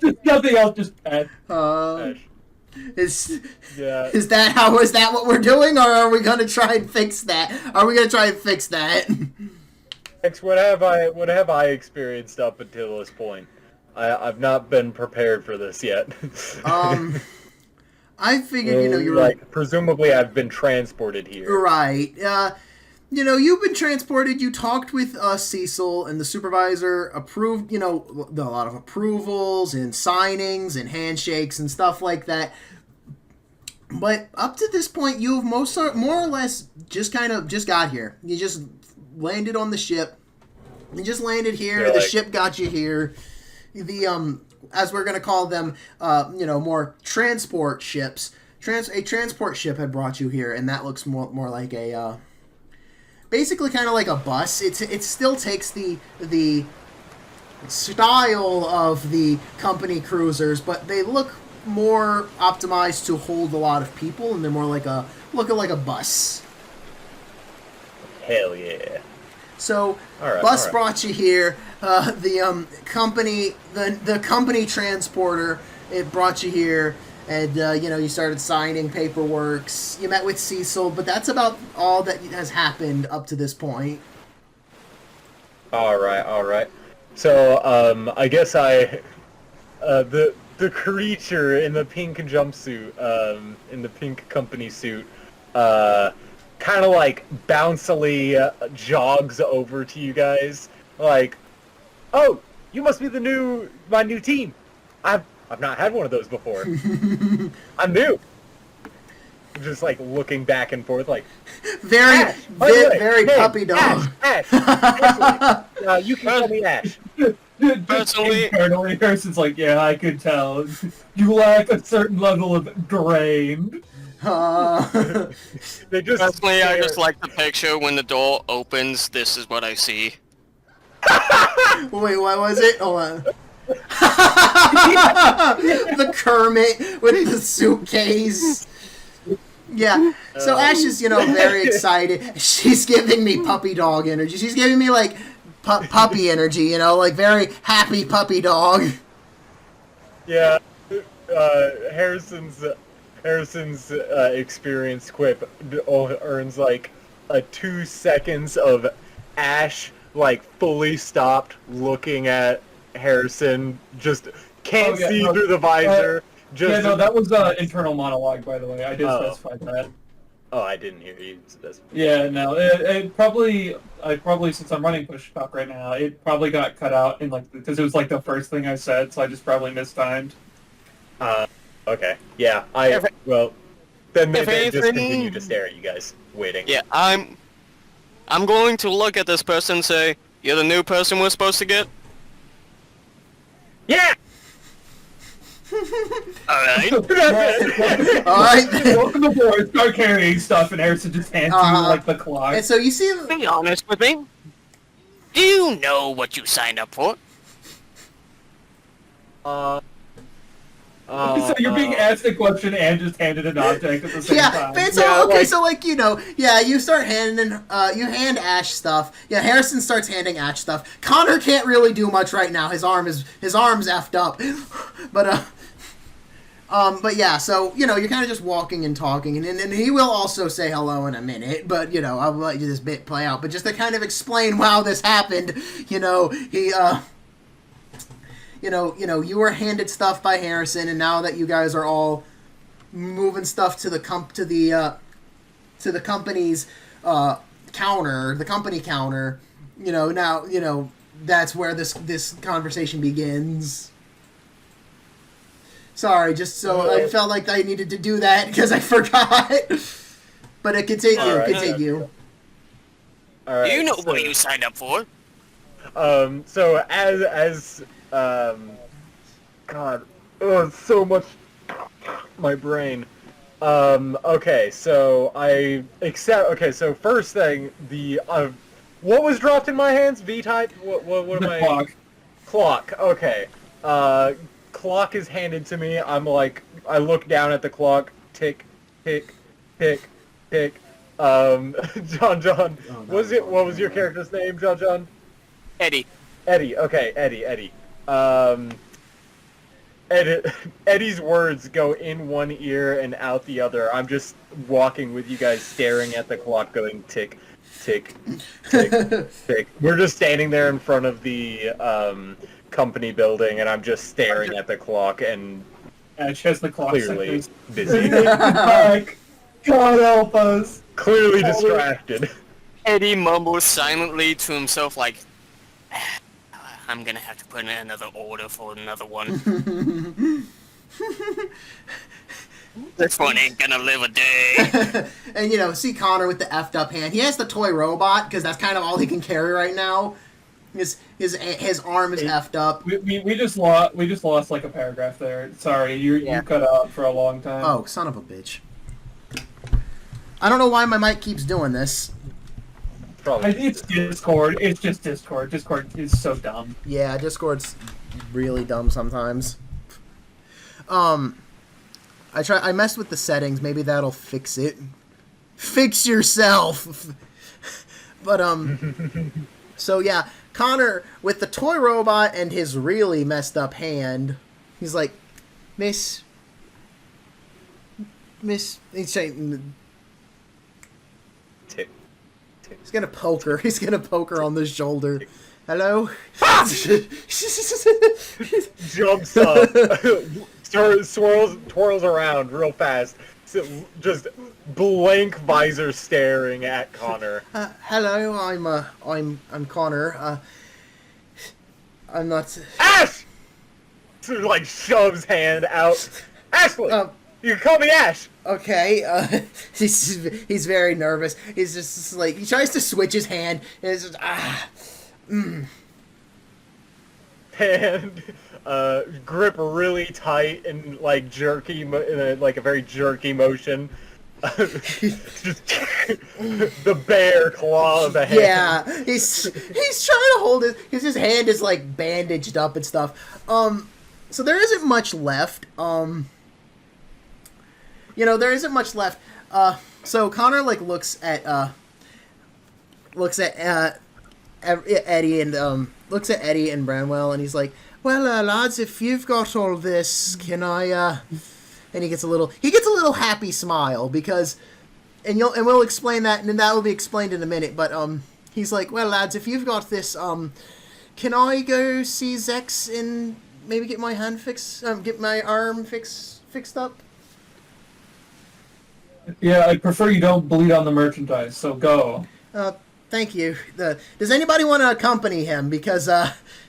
just nothing else, just Ash. Ash. Is that what we're doing, or are we gonna try and fix that? What have I experienced up until this point? I've not been prepared for this yet. I figured, you're like, presumably I've been transported here. Right. You've been transported. You talked with Cecil, and the supervisor approved, a lot of approvals and signings and handshakes and stuff like that. But up to this point, you've more or less just got here. You just landed on the ship. You just landed here. The ship got you here. The as we're gonna call them, more transport ships. A transport ship had brought you here, and that looks more like a. Basically, kind of like a bus. It still takes the style of the company cruisers, but they look more optimized to hold a lot of people, and they're more like looking like a bus. Hell yeah! So, bus brought you here. The company transporter, it brought you here. And, you started signing paperwork. You met with Cecil, but that's about all that has happened up to this point. All right. So, I guess the creature in the pink jumpsuit, in the pink company suit, kind of like bouncily jogs over to you guys, like, "Oh, you must be my new team. I've not had one of those before. I'm new." Just like looking back and forth, like very hey, puppy dog. Ash. Actually, you can call me Ash. Personally, internally, Harrison's like, yeah, I could tell. You lack a certain level of drained. They just personally, I just like the picture when the door opens. This is what I see. Wait, what was it? Hold on. The Kermit with the suitcase. Yeah, so Ash is, very excited. She's giving me puppy dog energy. She's giving me, like, puppy energy, like very happy puppy dog. Yeah, Harrison's experience quip earns, like, 2 seconds of Ash, like, fully stopped looking at Harrison, just can't see through the visor. That was internal monologue, by the way. I did specify that. Oh, I didn't hear you specify. Yeah, no, it probably, since I'm running push talk right now, it probably got cut out in because it was like the first thing I said, so I just probably mistimed. Okay. Yeah, then maybe just continue to stare at you guys, waiting. Yeah, I'm going to look at this person and say, "You're the new person we're supposed to get?" Yeah! Alright. Alright. Welcome aboard, start carrying stuff, and Harrison just hands you, the clock. And so you see... Be honest with me. Do you know what you signed up for? So you're being asked a question and just handed an object at the same time. But it's you start handing, you hand Ash stuff. Yeah, Harrison starts handing Ash stuff. Connor can't really do much right now. His arm's effed up. But yeah, so, you're kind of just walking and talking, and he will also say hello in a minute, but, I'll let you this bit play out. But just to kind of explain how this happened, he, you were handed stuff by Harrison, and now that you guys are all moving stuff to the company's counter, the company counter, now, that's where this conversation begins. Sorry, just so I felt like I needed to do that because I forgot. But continue. All right. You know what you signed up for. So as God, so much, my brain. Okay, so so first thing, what was dropped in my hands? V-type? What am I? Clock. Clock, okay. Clock is handed to me. I look down at the clock. Tick, tick, tick, tick. Jonjon, what was your character's name, Jonjon? Eddie. Okay, Eddie. Eddie's words go in one ear and out the other. I'm just walking with you guys, staring at the clock, going tick, tick, tick, tick. We're just standing there in front of the company building, and I'm just staring at the clock and Chess the clock clearly busy. God help us. Clearly distracted. Eddie mumbles silently to himself like, "I'm gonna have to put in another order for another one. This one ain't gonna live a day." And see Connor with the effed up hand. He has the toy robot because that's kind of all he can carry right now. His arm is effed up. We just lost like a paragraph there. Sorry, you cut out for a long time. Oh, son of a bitch! I don't know why my mic keeps doing this. Probably. It's Discord. It's just Discord. Discord is so dumb. Yeah, Discord's really dumb sometimes. I messed with the settings. Maybe that'll fix it. Fix yourself. But so yeah, Connor with the toy robot and his really messed up hand. He's like, Miss. He's saying. He's gonna poke her. He's gonna poke her on the shoulder. Hello? Jumps up. twirls around real fast, just blank visor staring at Connor. Hello, I'm Connor. I'm not. Ash! Sort of like shoves hand out. Ashley, you can call me Ash. Okay. He's very nervous. He's just like he tries to switch his hand. And it's just And grip really tight and like jerky, like a very jerky motion. Just the bare claw of the hand. Yeah, he's trying to hold it because his hand is like bandaged up and stuff. So there isn't much left. There isn't much left. So Connor like looks at Eddie and looks at Eddie and Branwell and he's like, "Well, lads, if you've got all this, can I?" And he gets a little happy smile because, and we'll explain that, and then that will be explained in a minute. But he's like, "Well, lads, if you've got this, can I go see Zex and maybe get my hand get my arm fixed up?" Yeah, I prefer you don't bleed on the merchandise, so go. Thank you. Does anybody want to accompany him? Because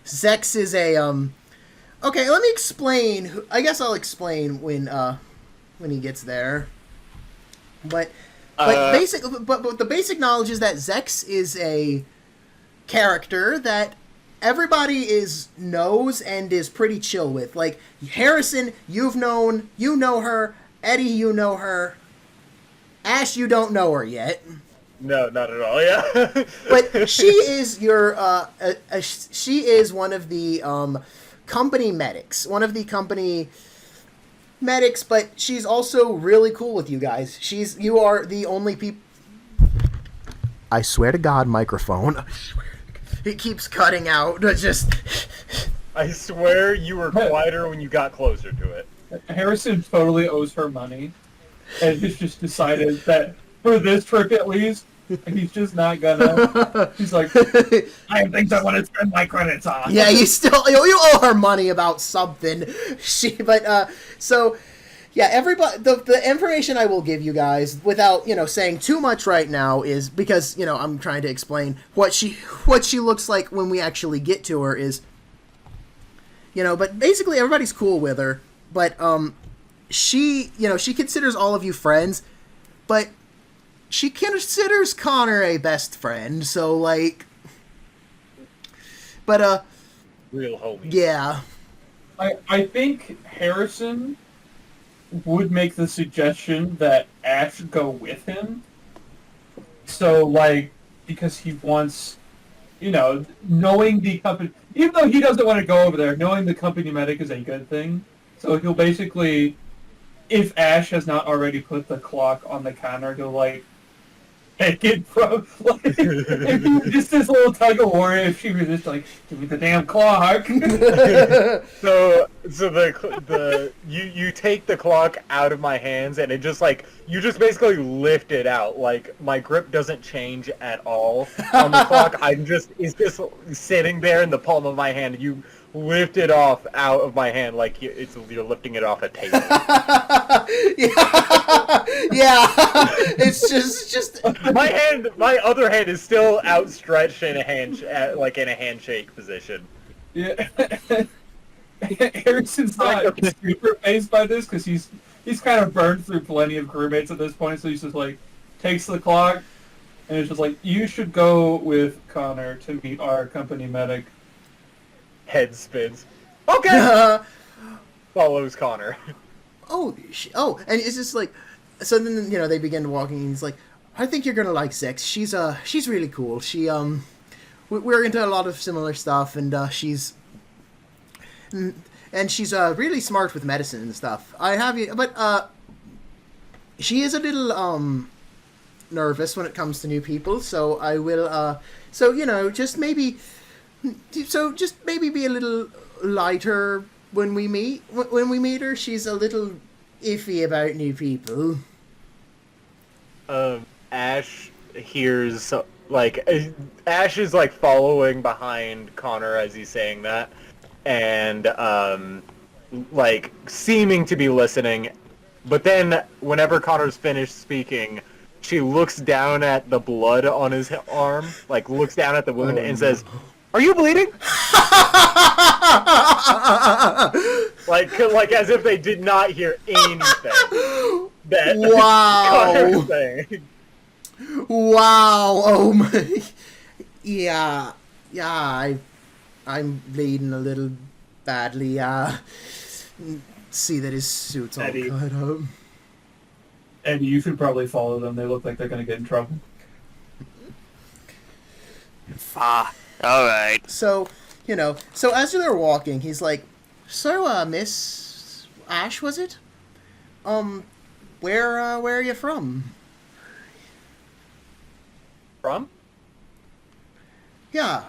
Zex is a Okay, let me explain. I guess I'll explain when he gets there. But the basic knowledge is that Zex is a character that everybody knows and is pretty chill with. Like Harrison, you know her. Eddie, you know her. Ash, you don't know her yet. No, not at all. Yeah, but she is she is one of the company medics. One of the company medics, but she's also really cool with you guys. You are the only people. I swear to God, microphone. It keeps cutting out. I swear you were quieter when you got closer to it. Harrison totally owes her money, and he's just decided that for this trip at least, he's just not gonna. He's like, I have things I want to spend my credits on. Yeah, you owe her money about something. Everybody, the information I will give you guys without saying too much right now is because I'm trying to explain what she looks like when we actually get to her is. But basically everybody's cool with her, but she considers all of you friends, but she considers Connor a best friend, so real homie. Yeah. I think Harrison would make the suggestion that Ash go with him. So, because he wants, knowing the company, even though he doesn't want to go over there, knowing the company medic is a good thing. So he'll basically, if Ash has not already put the clock on the counter, he'll take it from, just this little tug of war. If she was just give me the damn clock. So you take the clock out of my hands, and it just you just basically lift it out. My grip doesn't change at all on the clock. It's just sitting there in the palm of my hand. You lift it off out of my hand like you're lifting it off a table. yeah. It's just my other hand is still outstretched in a handshake position. Yeah. Harrison's not super phased by this because he's kind of burned through plenty of crewmates at this point, so he's just takes the clock and it's just you should go with Connor to meet our company medic. Head spins. Okay. Follows Connor. And it's just so then they begin walking and he's like, I think you're gonna like Zex. She's really cool. We're into a lot of similar stuff, and she's really smart with medicine and stuff. But she is a little nervous when it comes to new people. So I will just maybe be a little lighter when we meet her. She's a little iffy about new people. Ash hears Ash is following behind Connor as he's saying that, and like, seeming to be listening. But then, whenever Connor's finished speaking, she looks down at the blood on his arm, like, looks down at the wound and says, "Are you bleeding?" like as if they did not hear anything that Connor was saying. Wow! Oh my! Yeah, I'm bleeding a little badly. See that his suit's all Eddie. cut up. Eddie, you should probably follow them. They look like they're gonna get in trouble. Alright. So, so as they're walking, he's like, "So, Miss Ash, was it? Where are you from?" From? Yeah,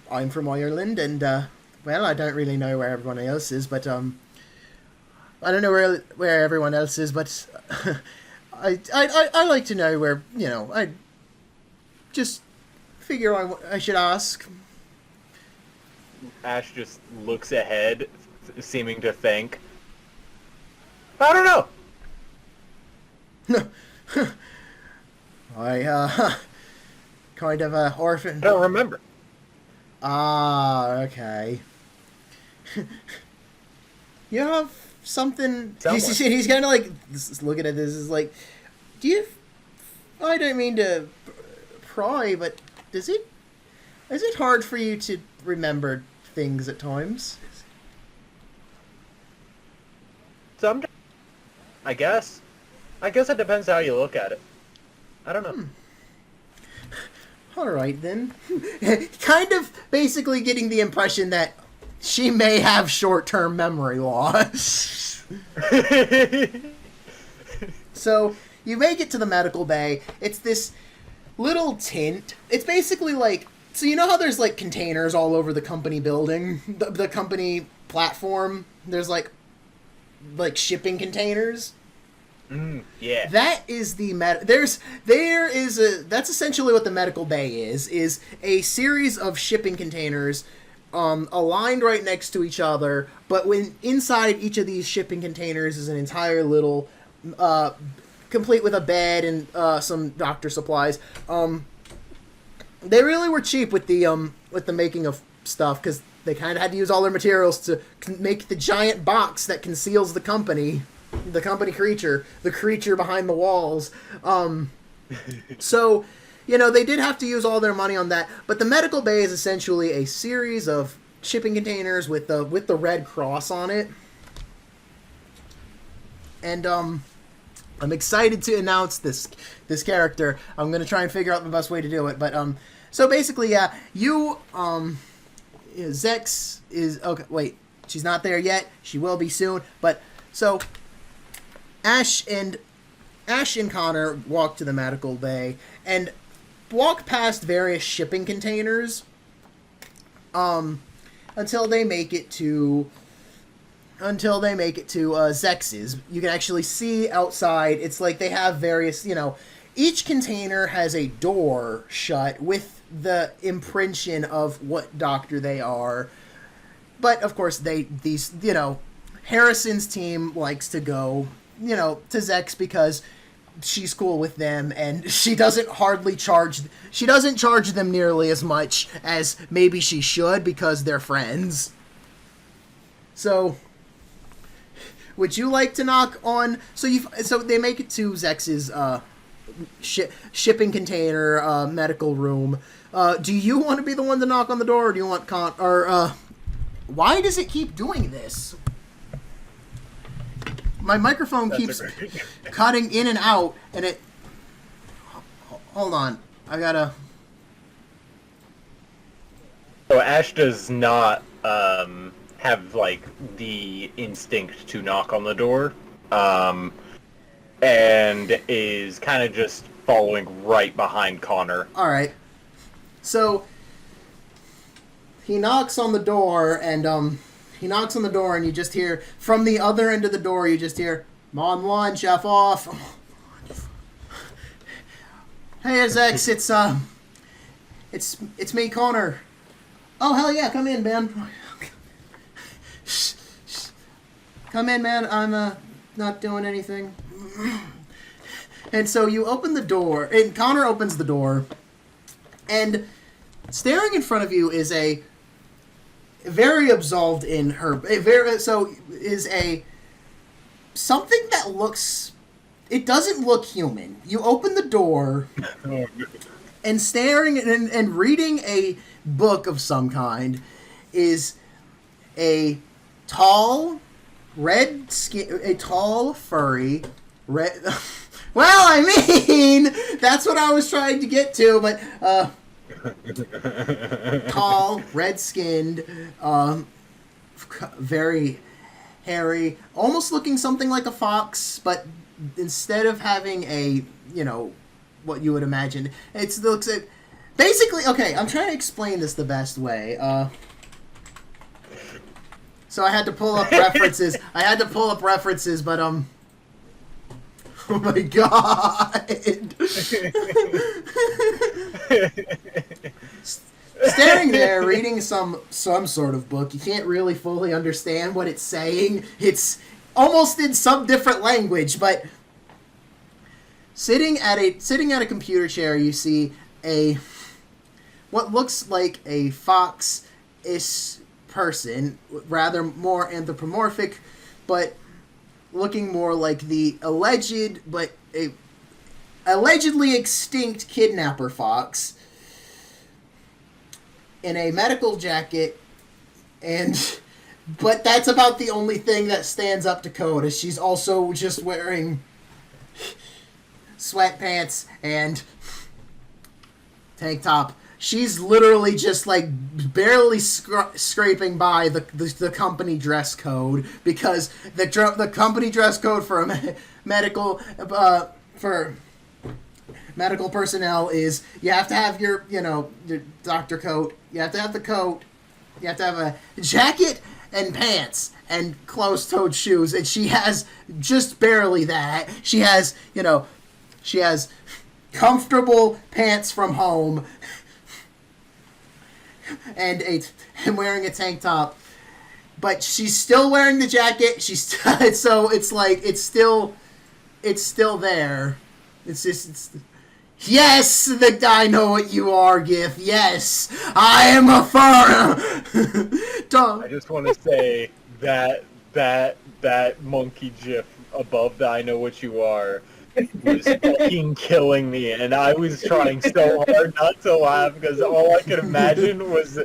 I'm from Ireland, and well, I don't really know where everyone else is, but I don't know where everyone else is, but I like to know where, I just figure I should ask. Ash just looks ahead, seeming to think. I don't know. I kind of orphan. I don't remember. Ah, okay. You have something. He's kind of like looking at this. Is like, do you? I don't mean to pry, but is it hard for you to remember things at times? Sometimes. I guess it depends how you look at it. I don't know. All right then. Kind of basically getting the impression that she may have short-term memory loss. So you make it to the medical bay. It's this little tent. It's basically like, so you know how there's like containers all over the company building, the company platform. There's like shipping containers. Yeah. That is the that's essentially what the medical bay is a series of shipping containers aligned right next to each other, but when inside each of these shipping containers is an entire little complete with a bed and some doctor supplies. They really were cheap with the making of stuff, because they kind of had to use all their materials to make the giant box that conceals the company creature, the creature behind the walls. So, they did have to use all their money on that. But the medical bay is essentially a series of shipping containers with the red cross on it. And I'm excited to announce this character. I'm gonna try and figure out the best way to do it. But so basically, yeah, Zex is okay. Wait, she's not there yet. She will be soon. But so. Ash and Connor walk to the medical bay and walk past various shipping containers until they make it to Zex's. You can actually see outside. It's like they have various, each container has a door shut with the impression of what doctor they are. But of course Harrison's team likes to go to Zex because she's cool with them, and she doesn't charge them nearly as much as maybe she should, because they're friends. So, would you like to knock on? So they make it to Zex's shipping container medical room. Do you want to be the one to knock on the door, or do you want why does it keep doing this? My microphone keeps cutting in and out, and it... Hold on. I gotta... So Ash does not have, the instinct to knock on the door, and is kind of just following right behind Connor. Alright. So, he knocks on the door, and, and you just hear, from the other end of the door, you just hear, "I'm on one, chef off." Hey, Zex, it's me, Connor. Oh, hell yeah, come in, man. come in, man. I'm not doing anything. And so you open the door, and Connor opens the door, and staring in front of you is a very absolved in her. Something that looks. It doesn't look human. You open the door, and staring and reading a book of some kind is a tall, furry, red. Well, I mean, that's what I was trying to get to, but tall, red-skinned, very hairy, almost looking something like a fox, but instead of having a, what you would imagine, it looks like, basically, okay, I'm trying to explain this the best way. So I had to pull up references. But oh my god! Staring there, reading some sort of book, you can't really fully understand what it's saying. It's almost in some different language, but sitting at a computer chair, you see what looks like a fox-ish person, rather more anthropomorphic, but looking more like the allegedly extinct kidnapper fox in a medical jacket, but that's about the only thing that stands up to code, is she's also just wearing sweatpants and tank top. She's literally just like barely scraping by the company dress code, because the company dress code for a medical personnel is you have to have your doctor coat, you have to have the coat, you have to have a jacket and pants and closed-toed shoes, and she has just barely that. She has comfortable pants from home. And wearing a tank top, but she's still wearing the jacket. So it's like it's still there. It's yes, I know what you are, Gif. Yes, I am a foreigner. I just want to say that monkey gif above the "I know what you are" was fucking killing me, and I was trying so hard not to laugh, because all I could imagine was,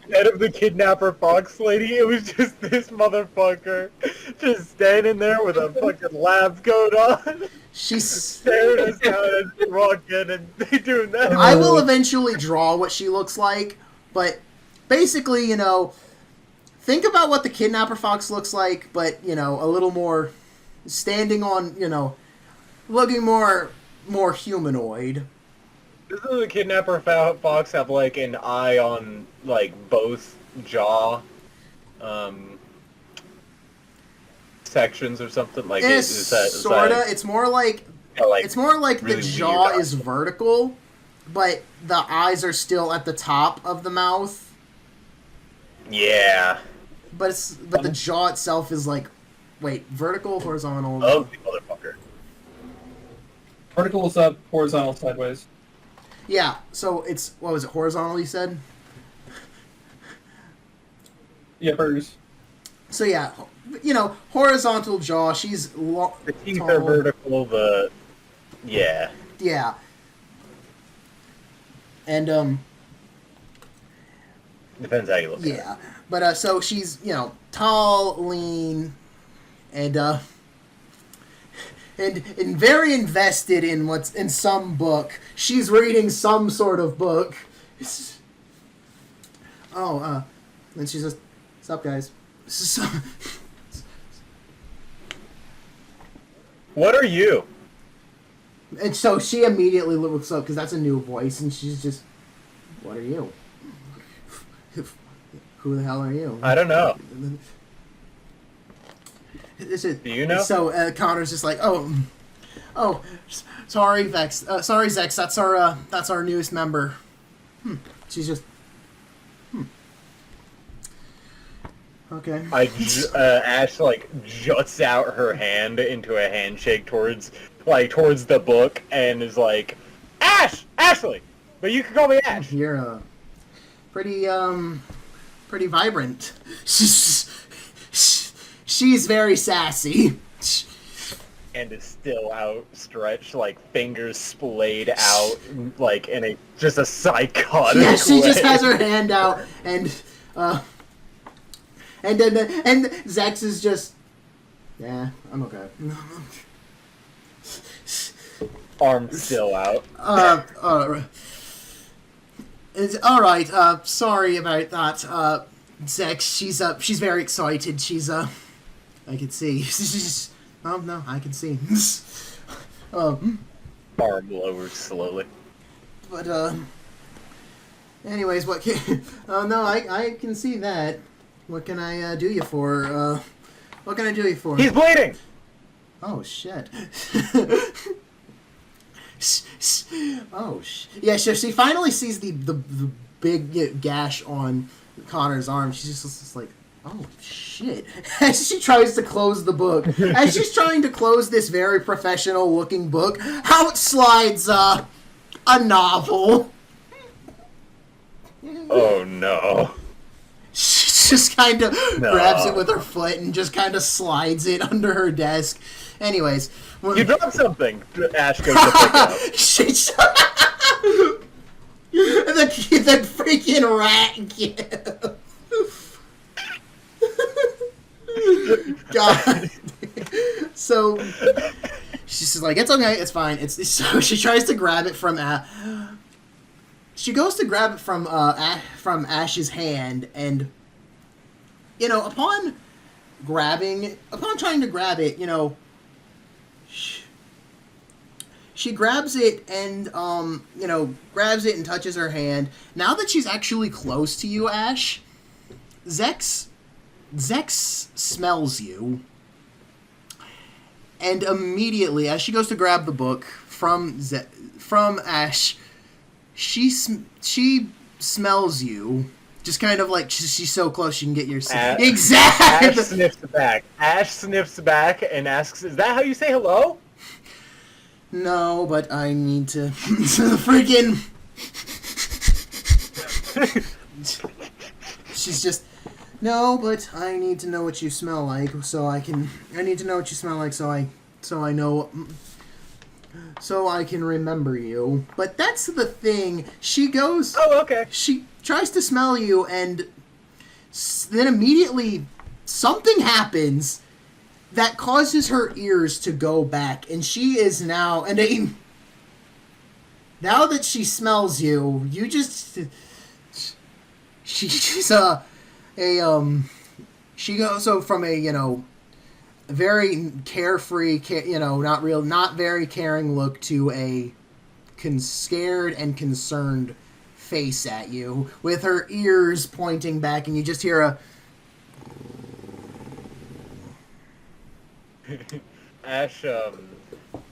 instead of the kidnapper fox lady, it was just this motherfucker just standing there with a fucking lab coat on. She's staring us down as we walk in and they doing that. I will eventually draw what she looks like, but basically, think about what the kidnapper fox looks like, but, a little more standing on, looking more humanoid. Doesn't the kidnapper fox have like an eye on like both jaw sections or something? Like is that sorta? It's more like really the jaw is vertical, but the eyes are still at the top of the mouth. Yeah. But the jaw itself is like, vertical, horizontal. Oh, the motherfucker. Vertical is up, horizontal sideways. Yeah, so it's, what was it, horizontal you said? Yeah, hers. So yeah, horizontal jaw, she's the teeth are vertical, yeah. Yeah. And, depends how you look at it. Yeah, but, so she's, tall, lean, and very invested in what's in some book. She's reading some sort of book. And she's just, what's up, guys? What are you? And so she immediately looks up, because that's a new voice, and she's just, what are you? Who the hell are you? I don't know. Do you know? So Connor's just like, sorry, Vex. Sorry, Zex. That's our newest member. She's just, Okay. Ash like juts out her hand into a handshake towards the book and is like, Ashley, but you can call me Ash. You're pretty vibrant. She's very sassy. And is still outstretched, like fingers splayed out, like in just a psychotic Yeah, she way. just has her hand out, and Zex is just, yeah, I'm okay. Arm still out. It's all right. Sorry about that. Zex, she's very excited. I can see. Oh no, I can see. Arm lowers slowly. But anyways, what can? Oh no, I can see that. What can I do you for? What can I do you for? He's bleeding. Oh shit. Yeah, she finally sees the big gash on Connor's arm. She's just like, oh shit. As she tries to close the book, as she's trying to close this very professional looking book, out slides a novel. Oh no. She just kind of grabs it with her foot and just kind of slides it under her desk. Anyways. You dropped something. Ash goes to pick it up. the freaking rat. God. So she's just like, it's okay, it's fine. So she tries to grab it from she goes to grab it from Ash's hand, and upon trying to grab it, she grabs it and grabs it and touches her hand. Now that she's actually close to you, Ash, Zex smells you, and immediately as she goes to grab the book from Ash, she smells you. Just kind of like she's so close she can get your exactly. Ash sniffs back and asks, "Is that how you say hello?" No, but I need to freaking. She's just. No, but I need to know what you smell like, so I can. I need to know what you smell like, so I know. So I can remember you. But that's the thing. She goes. Oh, okay. She tries to smell you, and then immediately something happens that causes her ears to go back, and she is now. And now that she smells you, you just. She goes from a very carefree, not very caring look to a scared and concerned face at you with her ears pointing back, and you just hear a Ash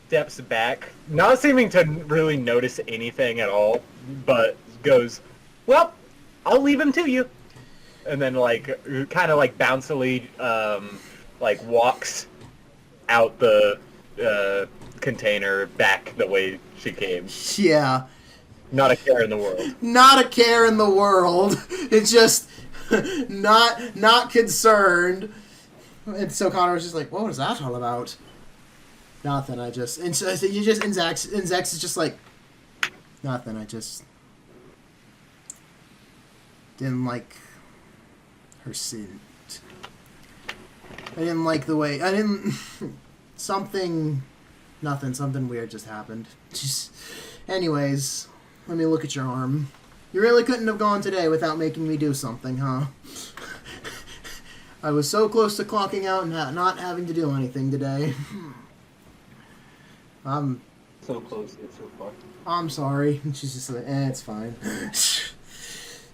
steps back, not seeming to really notice anything at all, but goes, "Well, I'll leave him to you." And then, kind of bouncily, walks out the container back the way she came. Yeah. Not a care in the world. Not a care in the world. It's just not concerned. And so Connor was just like, "What was that all about?" Nothing. And Zex is just like, "Nothing. I just didn't like her scent. I didn't like the way. I didn't. Something weird just happened. Anyways, let me look at your arm. You really couldn't have gone today without making me do something, huh? I was so close to clocking out and not having to do anything today. I'm so close yet so far. I'm sorry. She's just like, it's fine.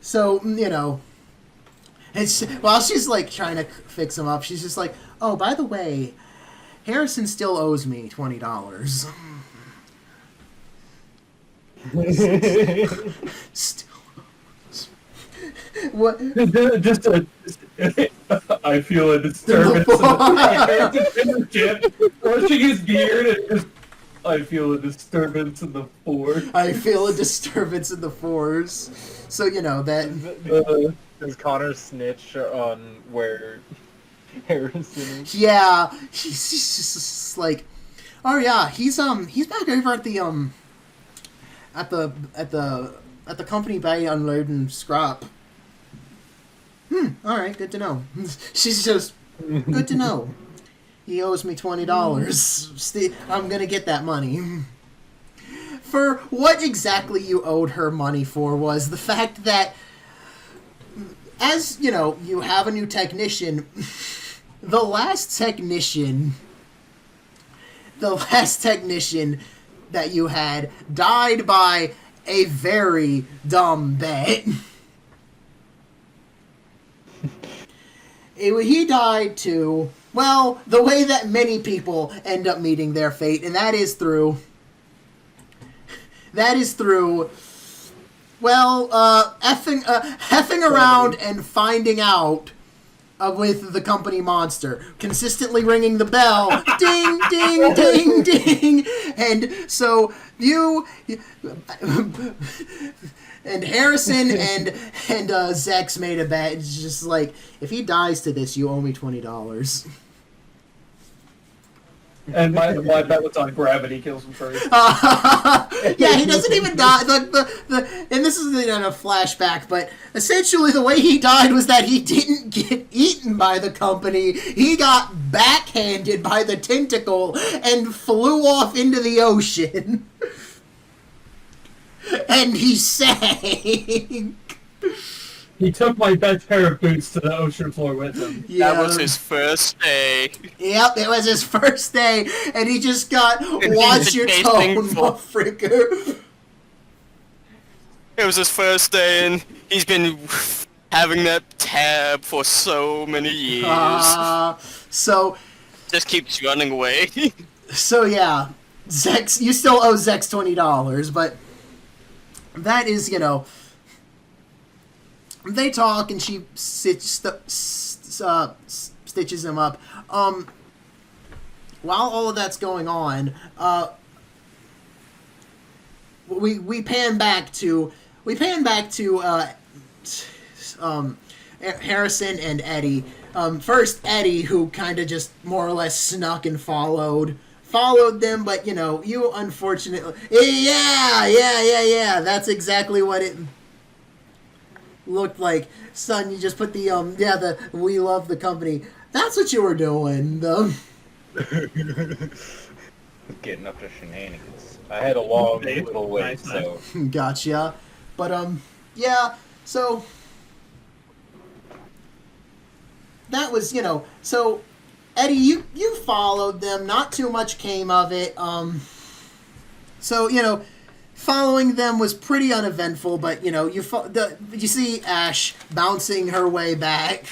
So, while she's trying to fix him up, she's just like, "Oh, by the way, Harrison still owes me $20. Still owes me. What? I feel a disturbance in the ship. Brushing his beard and just, I feel a disturbance in the force. I feel a disturbance in the force. So, you know, that... Does Connor snitch on where Harrison is? Yeah, he's just like... Oh, yeah, he's back over at the, at the company bay unloading scrap. Alright, good to know. She's just, good to know. He owes me $20. I'm gonna get that money. For what exactly you owed her money for was the fact that, as, you know, you have a new technician, the last technician that you had died by a very dumb bet. He died too. Well, the way that many people end up meeting their fate, and that is through, well, effing around and finding out with the company monster, consistently ringing the bell, ding, ding, ding, ding, and so you and Harrison and Zex made a bet. It's just like, if he dies to this, you owe me $20. And my bet was on gravity kills him first. Yeah, he doesn't even die. And this isn't a flashback, but essentially the way he died was that he didn't get eaten by the company. He got backhanded by the tentacle and flew off into the ocean. And he sank. He took my best pair of boots to the ocean floor with him. Yeah. That was his first day. Yep, it was his first day, and he just got watch your tone, motherfucker. It was his first day, and he's been having that tab for so many years. So Just keeps running away. So yeah, Zex, you still owe Zex $20, but that is, you know, they talk and she stitches him up. While all of that's going on, we pan back to Harrison and Eddie. First Eddie, who kind of just more or less snuck and followed them, but you know, you unfortunately, yeah, that's exactly what it looked like. Son, you just put the we love the company. That's what you were doing. Getting up to shenanigans. I had a long little wait, so Gotcha. But yeah, so that was, you know, so Eddie, you followed them. Not too much came of it. So, you know, following them was pretty uneventful, but you know, you see Ash bouncing her way back,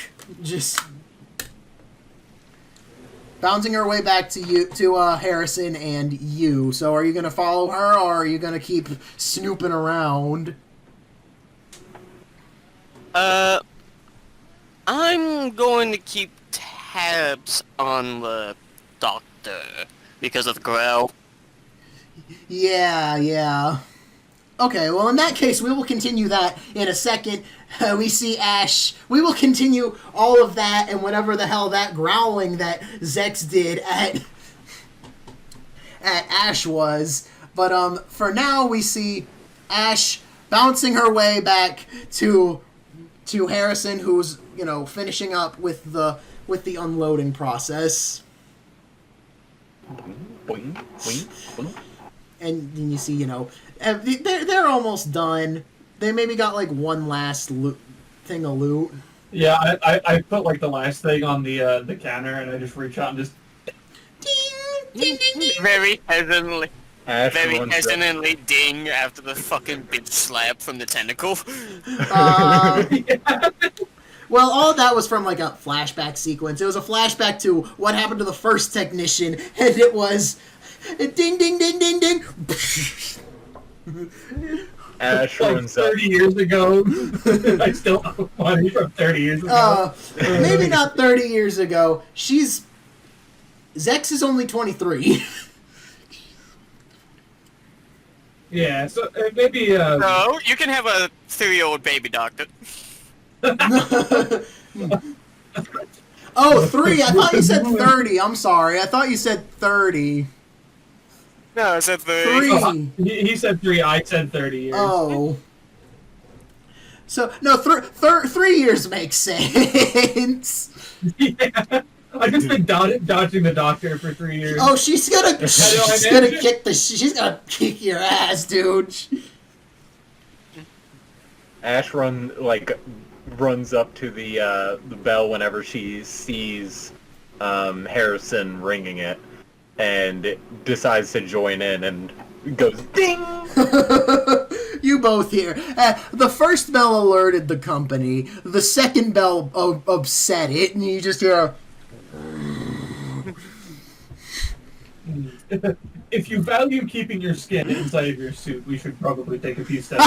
just bouncing her way back to Harrison and you. So, are you gonna follow her, or are you gonna keep snooping around? I'm going to keep tabs on the doctor because of the growl. Yeah. Okay, well, in that case, we will continue that in a second. We see Ash. We will continue all of that and whatever the hell that growling that Zex did at Ash was. But for now, we see Ash bouncing her way back to Harrison, who's, you know, finishing up with the unloading process. boing, boing, boing. And then you see, you know, they're almost done. They maybe got like one last thing of loot. Yeah, I put like the last thing on the counter, and I just reach out and just Ding, ding, ding. Very hesitantly. Ash Very runs up. hesitantly ding after the fucking bitch slap from the tentacle. Well, all of that was from like a flashback sequence. It was a flashback to what happened to the first technician, and it was ding, ding, ding, ding, ding. Ash like runs up. 30 years ago. I still owe money from 30 years ago. Maybe not 30 years ago. Zex is only 23. Yeah, so maybe... No, you can have a 3-year-old baby doctor. Oh, 3. I thought you said 30. I'm sorry. I thought you said 30. No, I said 3. He said 3, I said 30 years. Oh. So, no, 3 years makes sense. Yeah. I've just been dodging the doctor for 3 years. Oh, she's gonna kick your ass, dude. Ash runs up to the bell whenever she sees Harrison ringing it, and decides to join in and goes ding. You both hear. The first bell alerted the company. The second bell upset it, and you just hear. If you value keeping your skin inside of your suit, we should probably take a few steps.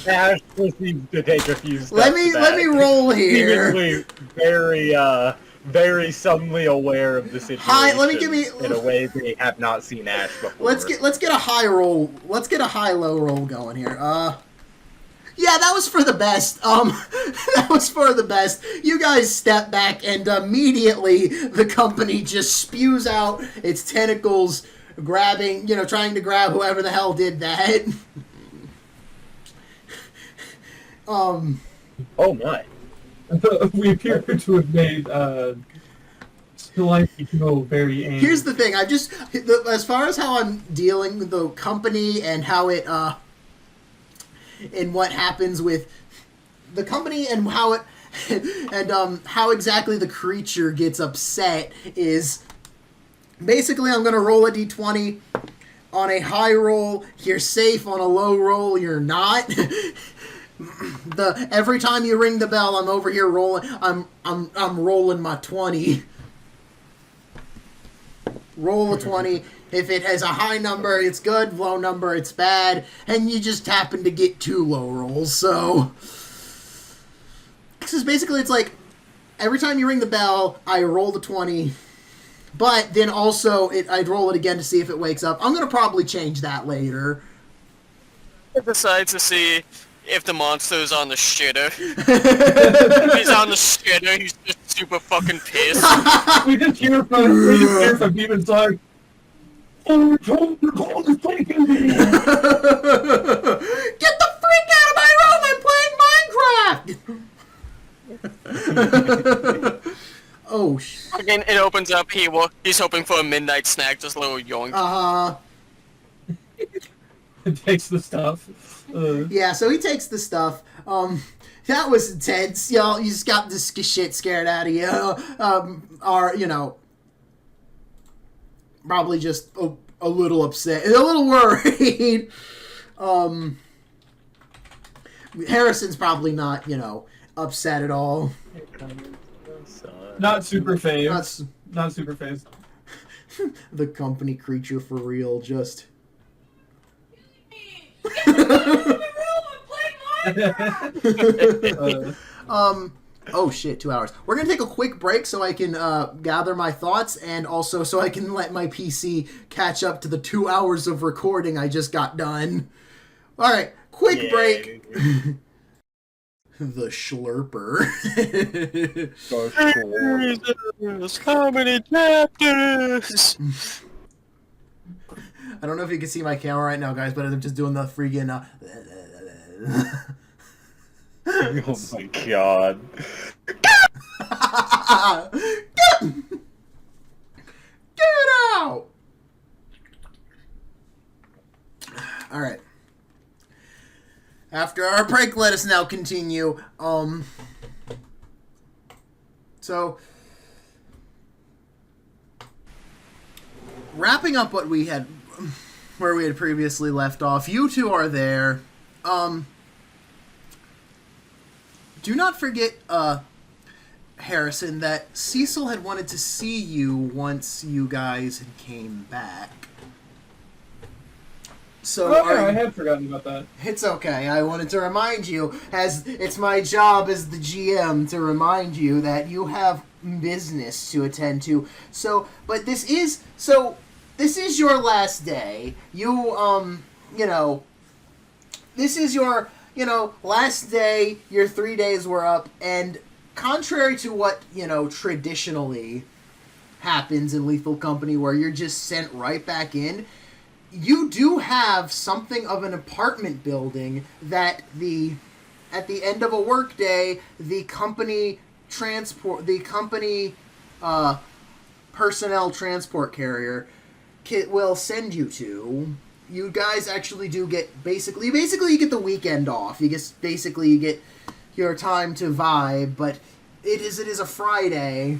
Ash proceeds to take a few steps. Let me roll here. Seemingly very suddenly aware of the situation. Hi, let me give me in a way they have not seen Ash before. Let's get a high roll. Let's get a high-low roll going here. Yeah, that was for the best. That was for the best. You guys step back, and immediately the company just spews out its tentacles, trying to grab whoever the hell did that. Oh my. We appear to have made Still very angry. Here's the thing. As far as how I'm dealing with the company and how it, and what happens with the company and how it, and how exactly the creature gets upset is basically I'm going to roll a d20. On a high roll, you're safe. On a low roll, you're not. Every time you ring the bell, I'm over here rolling. I'm rolling my 20. Roll a 20. If it has a high number, it's good. Low number, it's bad. And you just happen to get 2 low rolls. So, because basically it's like every time you ring the bell, I roll the 20. But then also, I'd roll it again to see if it wakes up. I'm gonna probably change that later. It decides to see if the monster's on the shitter. If he's on the shitter, he's just super fucking pissed. we just hear from Demon Song. Oh, Get the freak out of my room! I'm playing Minecraft! Oh, Again, it opens up. He's hoping for a midnight snack, just a little yoink. It takes the stuff. Yeah, so he takes the stuff. That was intense. Y'all, you just got this shit scared out of you. Probably just a little upset, a little worried. Harrison's probably not, upset at all. Not super phased. Not super phased. The company creature for real, just. Oh shit, 2 hours. We're gonna take a quick break so I can gather my thoughts, and also so I can let my PC catch up to the 2 hours of recording I just got done. Alright, quick break. The Schlurper. Jesus, how many chapters? I don't know if you can see my camera right now, guys, but I'm just doing the freaking. Oh my god. Get out! Alright. After our break, let us now continue. So, wrapping up where we had previously left off, you two are there. Do not forget, Harrison, that Cecil had wanted to see you once you guys came back. So I had forgotten about that. It's okay. I wanted to remind you, as it's my job as the GM to remind you that you have business to attend to. But this is your last day. This is your, last day. Your 3 days were up, and contrary to what, traditionally happens in Lethal Company, where you're just sent right back in, you do have something of an apartment building that at the end of a workday, the company personnel transport carrier will send you to. You guys actually do get basically you get the weekend off. You get your time to vibe, but it is a Friday.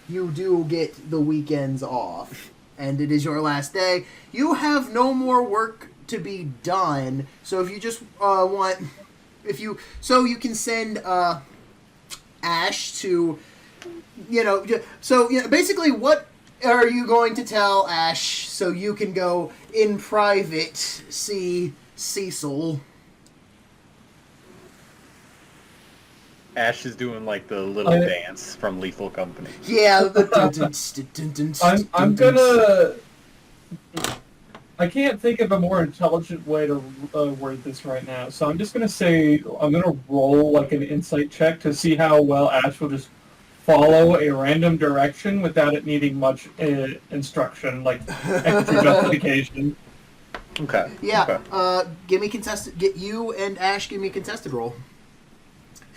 You do get the weekends off. And it is your last day. You have no more work to be done. So if you just you can send Ash to, basically what are you going to tell Ash so you can go in private see Cecil? Ash is doing like the little dance from Lethal Company. Yeah. I'm gonna. I can't think of a more intelligent way to word this right now, so I'm just gonna say I'm gonna roll like an insight check to see how well Ash will just follow a random direction without it needing much instruction, like extra justification. Okay. Yeah. Okay. Give me contested. Get you and Ash. Give me a contested roll.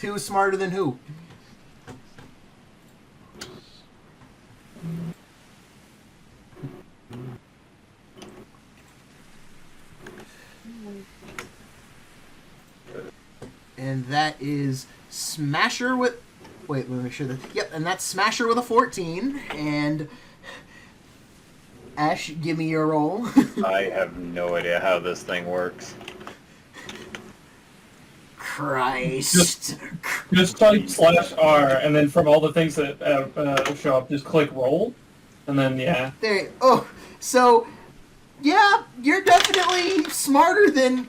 Who's smarter than who? And that is Smasher with... Wait, let me make sure that... Yep, and that's Smasher with a 14. And... Ash, give me your roll. I have no idea how this thing works. Christ. Just type /R, and then from all the things that show up, just click roll, and then, yeah. There. Oh, so... Yeah, you're definitely smarter than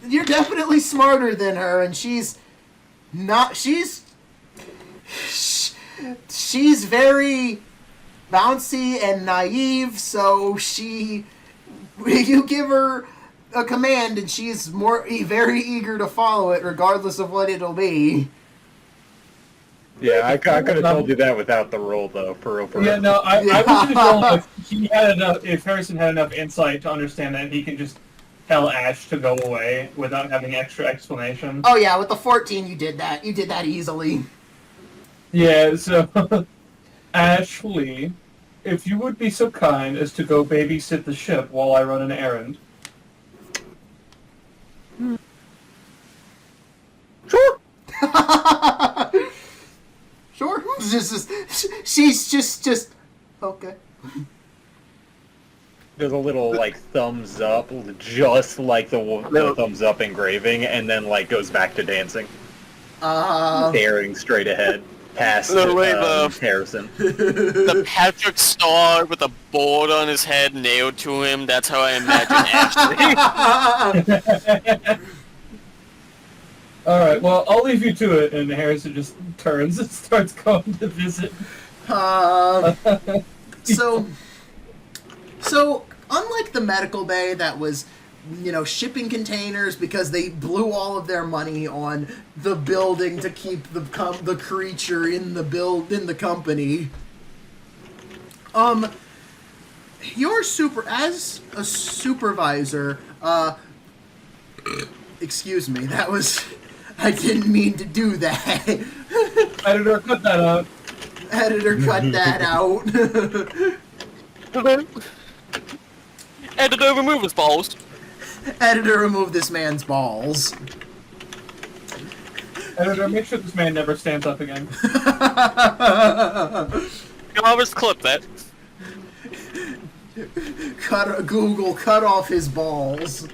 her, and she's not. She's very bouncy and naive. So you give her a command, and she's very eager to follow it, regardless of what it'll be. Yeah, I could have told you that without the roll, though. For real. Yeah, no, I was just rolling if Harrison had enough insight to understand that he can just tell Ash to go away without having extra explanation. Oh yeah, with the 14, you did that. You did that easily. Yeah, so Ashley, if you would be so kind as to go babysit the ship while I run an errand. Sure. Sure. She's just okay. There's a little like thumbs up, just like the thumbs up engraving, and then like goes back to dancing, staring straight ahead past Harrison. The Patrick Star with a board on his head nailed to him. That's how I imagine Ashley. Alright, well, I'll leave you to it, and Harrison just turns and starts going to visit. So, unlike the medical bay that was, shipping containers because they blew all of their money on the building to keep the creature in the company, as a supervisor, excuse me, that was... I didn't mean to do that. Editor, cut that out. Editor, cut that out. Editor, remove his balls. Editor, remove this man's balls. Editor, make sure this man never stands up again. Always clip that. Google, cut off his balls.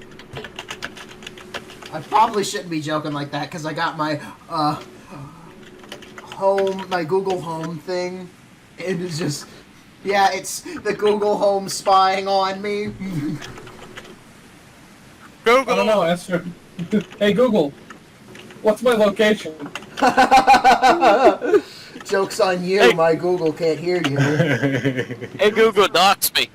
I probably shouldn't be joking like that because I got my my Google Home thing. It is just, it's the Google Home spying on me. Google. I don't know, Esther. Hey, Google. What's my location? Joke's on you, Hey. my Google can't hear you. Hey, Google, dox me.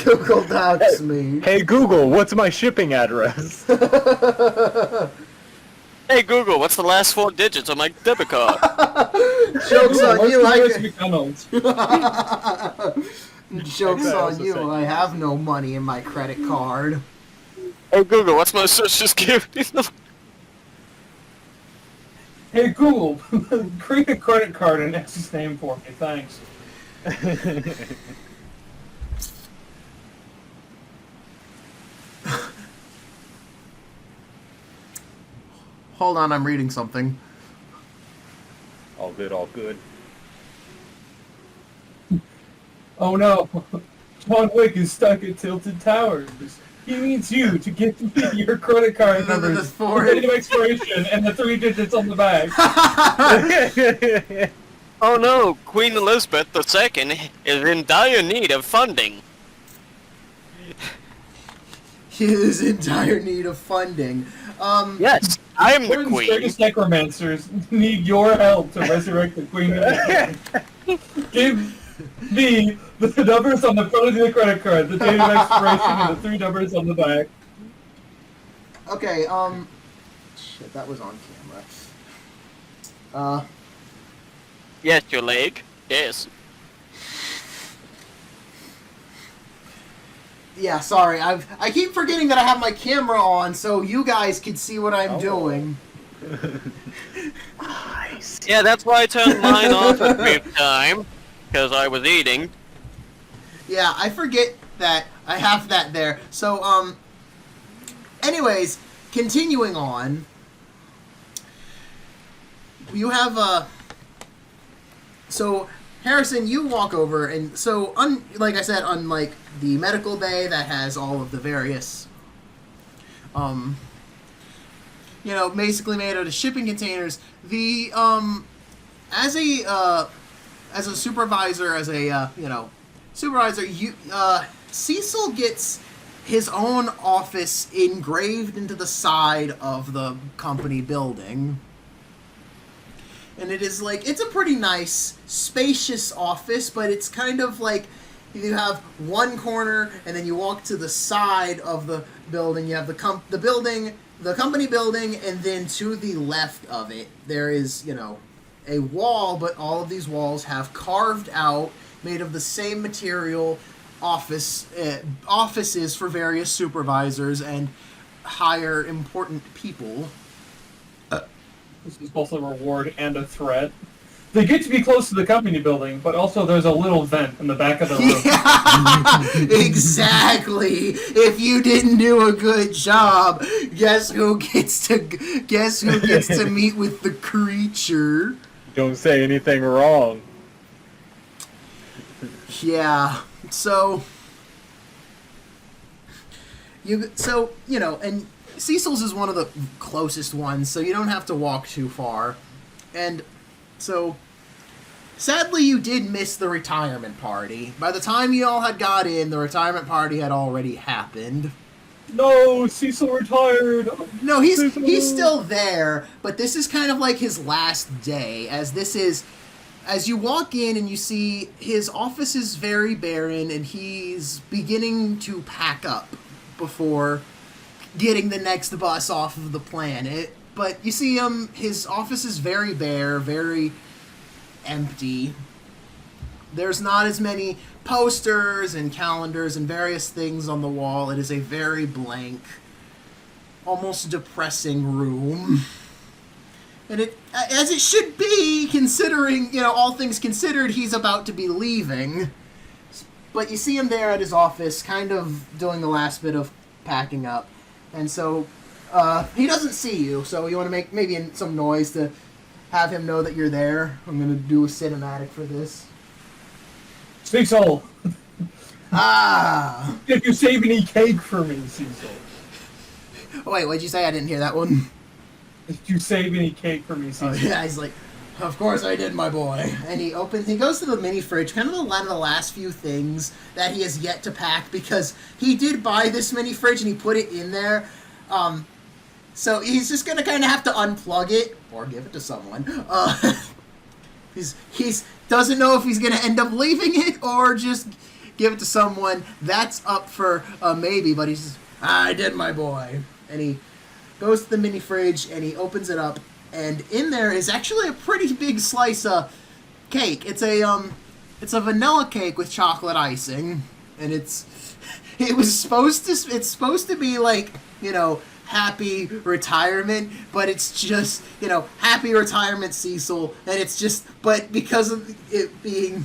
Google docs me. Hey Google, what's my shipping address? Hey, Google, what's the last 4 digits on my debit card? Joke's Google, on where's you, the I nearest can... McDonald's? Joke's That's what I on was you, saying. I have no money in my credit card. Hey, Google, what's my social security number? Hey, Google, create a credit card in X's name for me, thanks. Hold on, I'm reading something. All good, all good. Oh no, John Wick is stuck at Tilted Towers. He needs you to give me your credit card numbers, For the date of expiration, and the 3 digits on the back. Oh no, Queen Elizabeth II is in dire need of funding. He is in dire need of funding. Yes, I'm the Britain's queen. greatest necromancers need your help to resurrect the Queen. Give me the numbers on the front of the credit card, the date of expiration, and the 3 numbers on the back. Okay, shit, that was on camera. Yes, your leg. Yes. Yeah, sorry, I keep forgetting that I have my camera on so you guys can see what I'm doing. Yeah, that's why I turned mine off at fifth time, because I was eating. Yeah, I forget that I have that there. So, anyways, continuing on. You have, so, Harrison, you walk over, and so, like I said, unlike the medical bay that has all of the various, basically made out of shipping containers, the, as a supervisor, supervisor, Cecil gets his own office engraved into the side of the company building. And it is it's a pretty nice, spacious office, but it's kind of like you have one corner, and then you walk to the side of the building. You have the company building, and then to the left of it, there is, a wall, but all of these walls have carved out, made of the same material, offices for various supervisors and higher important people. This is both a reward and a threat. They get to be close to the company building, but also there's a little vent in the back of the room. Yeah, exactly. If you didn't do a good job, guess who gets to meet with the creature? Don't say anything wrong. Yeah. So and Cecil's is one of the closest ones, so you don't have to walk too far. And so, sadly, you did miss the retirement party. By the time you all had got in, the retirement party had already happened. No, Cecil retired. No, he's still there, but this is kind of like his last day, as you walk in and you see his office is very barren, and he's beginning to pack up before getting the next bus off of the planet. But you see his office is very bare, very empty. There's not as many posters and calendars and various things on the wall. It is a very blank, almost depressing room. And it, as it should be, considering, all things considered, he's about to be leaving. But you see him there at his office, kind of doing the last bit of packing up. And so, he doesn't see you, so you want to make maybe some noise to have him know that you're there. I'm going to do a cinematic for this. Cecil, Ah! did you save any cake for me, Cecil? Oh, wait, what'd you say? I didn't hear that one. Did you save any cake for me, Cecil? Oh, yeah, he's like, Of course I did, my boy. And he goes to the mini fridge, kind of one of the last few things that he has yet to pack, because he did buy this mini fridge and he put it in there. So he's just gonna kind of have to unplug it or give it to someone. He's doesn't know if he's gonna end up leaving it or just give it to someone. That's up for a maybe, but he's I did, my boy. And he goes to the mini fridge and he opens it up, and in there is actually a pretty big slice of cake. It's a vanilla cake with chocolate icing, and it's supposed to be like, happy retirement, but it's just, happy retirement, Cecil, and it's just, but because of it being,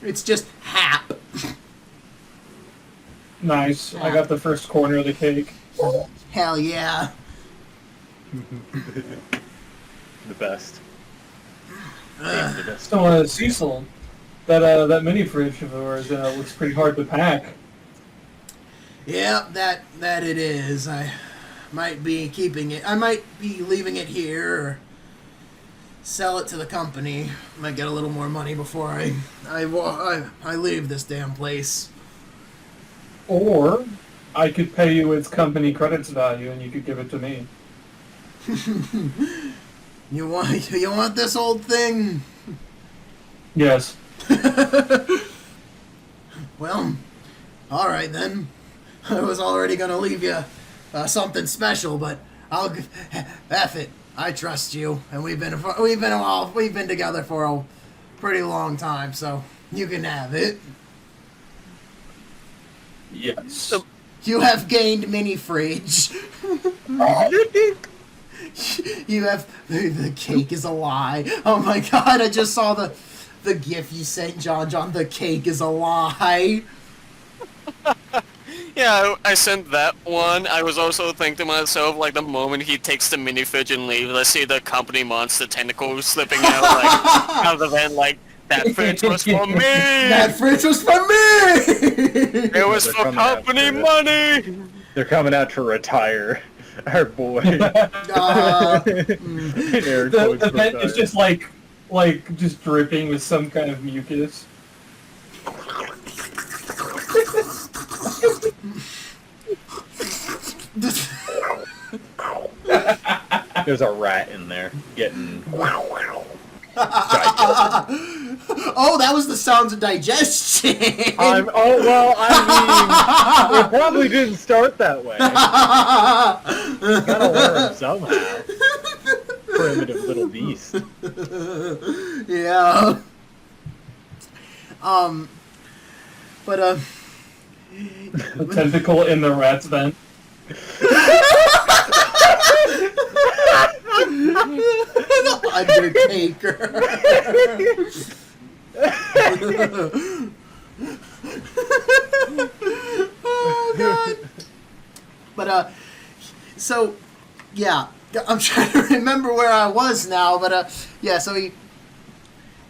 it's just hap. Nice. I got the first corner of the cake. Hell yeah. The best. The best. So, Cecil, that mini fridge of yours looks pretty hard to pack. Yeah, that it is. I might be keeping it. I might be leaving it here, or sell it to the company. Might get a little more money before I leave this damn place. Or I could pay you its company credits value, and you could give it to me. You want this old thing? Yes. Well, all right then. I was already gonna leave you something special, but I'll F it. I trust you, and we've been together for a pretty long time, so you can have it. Yes. You have gained mini fridge. You have the cake is a lie. Oh my god! I just saw the GIF you sent, Jonjon. The cake is a lie. Yeah, I sent that one. I was also thinking to myself, like, the moment he takes the mini fridge and leaves, let's see the company monster tentacles slipping out, like, out of the vent, like, that fridge was for me! That fridge was for me! It was for company money! They're coming out to retire our boy. The vent is just like just dripping with some kind of mucus. There's a rat in there getting Oh, that was the sounds of digestion. I mean, it probably didn't start that way. Gotta learn somehow. Primitive little beast. Yeah. But A tentacle in the rat's vent. The Undertaker. Oh god. But so yeah, I'm trying to remember where I was now, but yeah, so he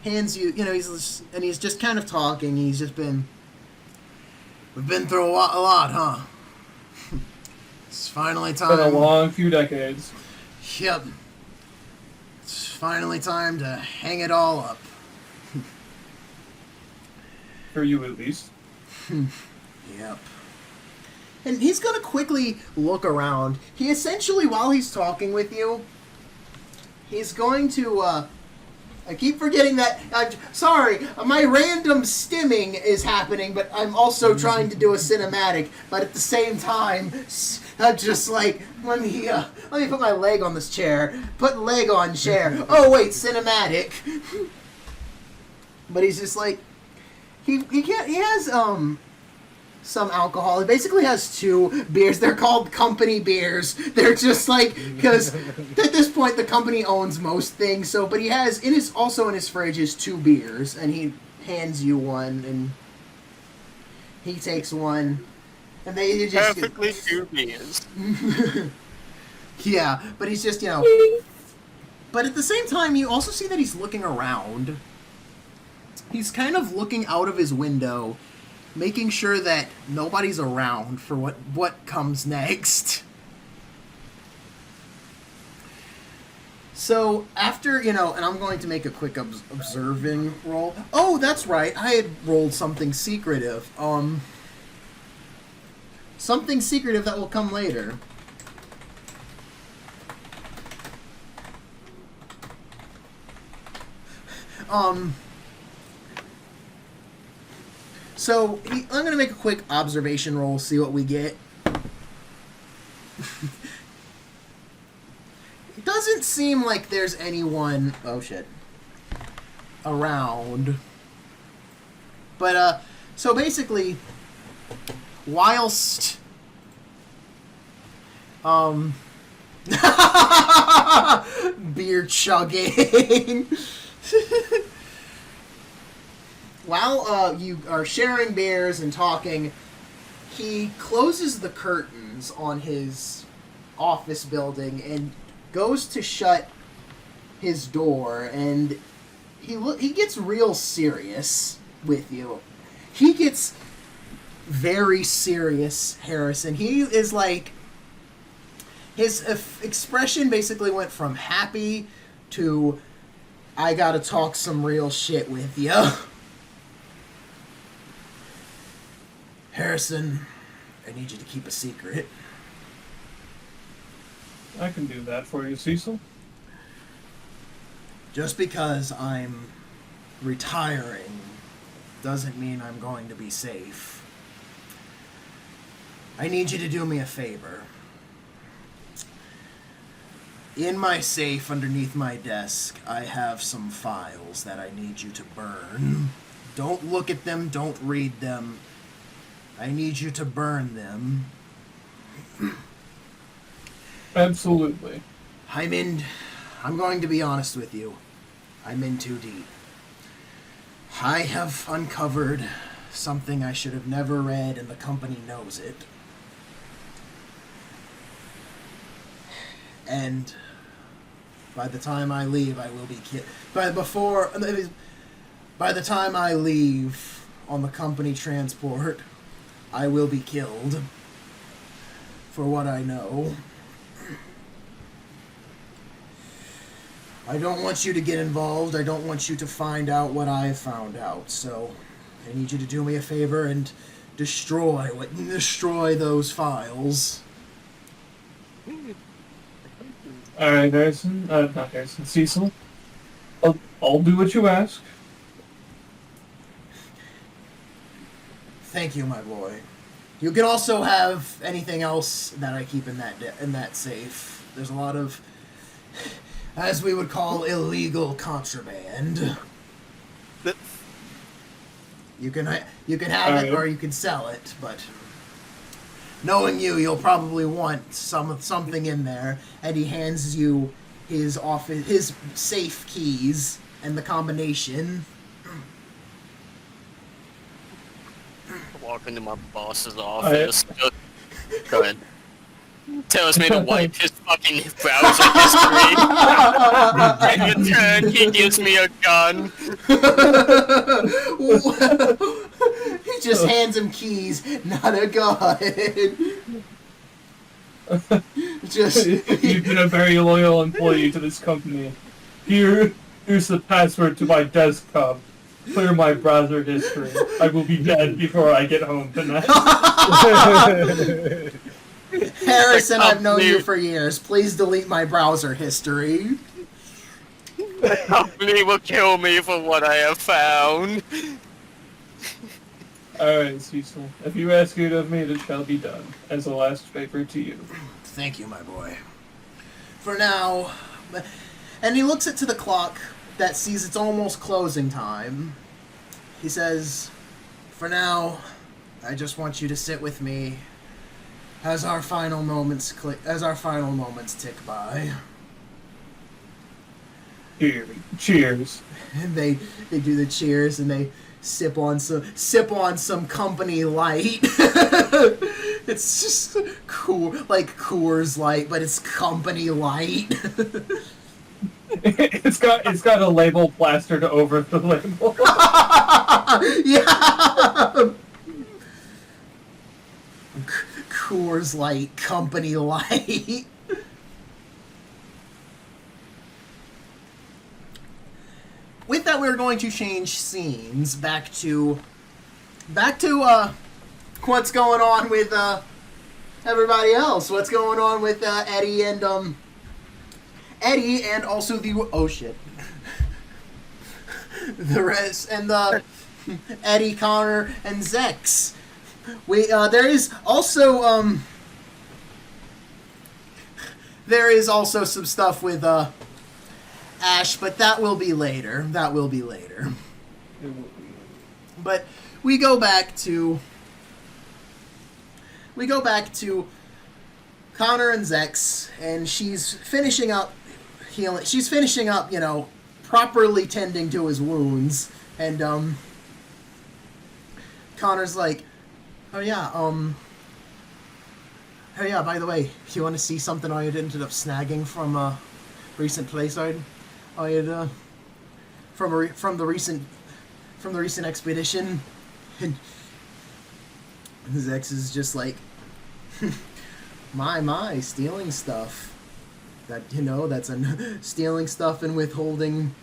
hands you, he's just kind of talking. We've been through a lot, huh? It's finally time. Been a long few decades. Yep. It's finally time to hang it all up. For you, at least. Yep. And he's going to quickly look around. He essentially, while he's talking with you, he's going to, I keep forgetting that, I'm sorry, my random stimming is happening, but I'm also trying to do a cinematic, but at the same time, I'm just like, let me put my leg on this chair, put leg on chair, oh wait, cinematic. But he's just like, he has, some alcohol. He basically has 2 beers. They're called company beers. They're just like, because at this point the company owns most things. So, but he has in his fridge is 2 beers, and he hands you one, and he takes one, and they just Perfectly 2 beers. Yeah, but he's just But at the same time, you also see that he's looking around. He's kind of looking out of his window, making sure that nobody's around for what comes next. So after, and I'm going to make a quick observing roll. Oh, that's right. I had rolled something secretive. Something secretive that will come later. So I'm going to make a quick observation roll, see what we get. It doesn't seem like there's anyone, around. But, so basically, whilst, beer chugging. While you are sharing beers and talking, he closes the curtains on his office building and goes to shut his door, and he gets real serious with you. He gets very serious, Harrison. He is like, his expression basically went from happy to, I gotta talk some real shit with you. Harrison, I need you to keep a secret. I can do that for you, Cecil. Just because I'm retiring doesn't mean I'm going to be safe. I need you to do me a favor. In my safe underneath my desk, I have some files that I need you to burn. Don't look at them, don't read them. I need you to burn them. Absolutely. I'm going to be honest with you. I'm in too deep. I have uncovered something I should have never read, and the company knows it. And by the time I leave, I will be killed. By the time I leave on the company transport, I will be killed. For what I know. I don't want you to get involved. I don't want you to find out what I've found out. So, I need you to do me a favor and destroy those files. Alright, Harrison. Not Harrison. Cecil. I'll do what you ask. Thank you, my boy. You can also have anything else that I keep in that safe. There's a lot of, as we would call, illegal contraband. You can have it or you can sell it, but knowing you'll probably want something in there. And he hands you his safe keys and the combination. Walk into my boss's office. Go ahead. Tells me to wipe his fucking browser history. In return, he gives me a gun. He just hands him keys, not a gun. You've been a very loyal employee to this company. Here's the password to my desktop. Clear my browser history. I will be dead before I get home tonight. Harrison, I've known you for years. Please delete my browser history. The company will kill me for what I have found. Alright, Cecil. If you ask it of me, it shall be done. As a last favor to you. Thank you, my boy. For now... And he looks to the clock that sees it's almost closing time. He says, for now, I just want you to sit with me as our final moments tick by. Cheers. And they do the cheers and they sip on some company light. It's just cool, like Coors Light, but it's company light. It's got a label plastered over the label. Yeah. Coors Light, company light. we're going to change scenes back to what's going on with everybody else. What's going on with Eddie and also the the rest and the Eddie, Connor, and Zex. There is also some stuff with Ash, but that will be later. But we go back to Connor and Zex, and she's finishing up healing. She's finishing up, properly tending to his wounds, and Connor's like, oh yeah, by the way, if you want to see something I had ended up snagging from a recent place I had from the recent expedition, and Zex is just like, my, stealing stuff. That's stealing stuff and withholding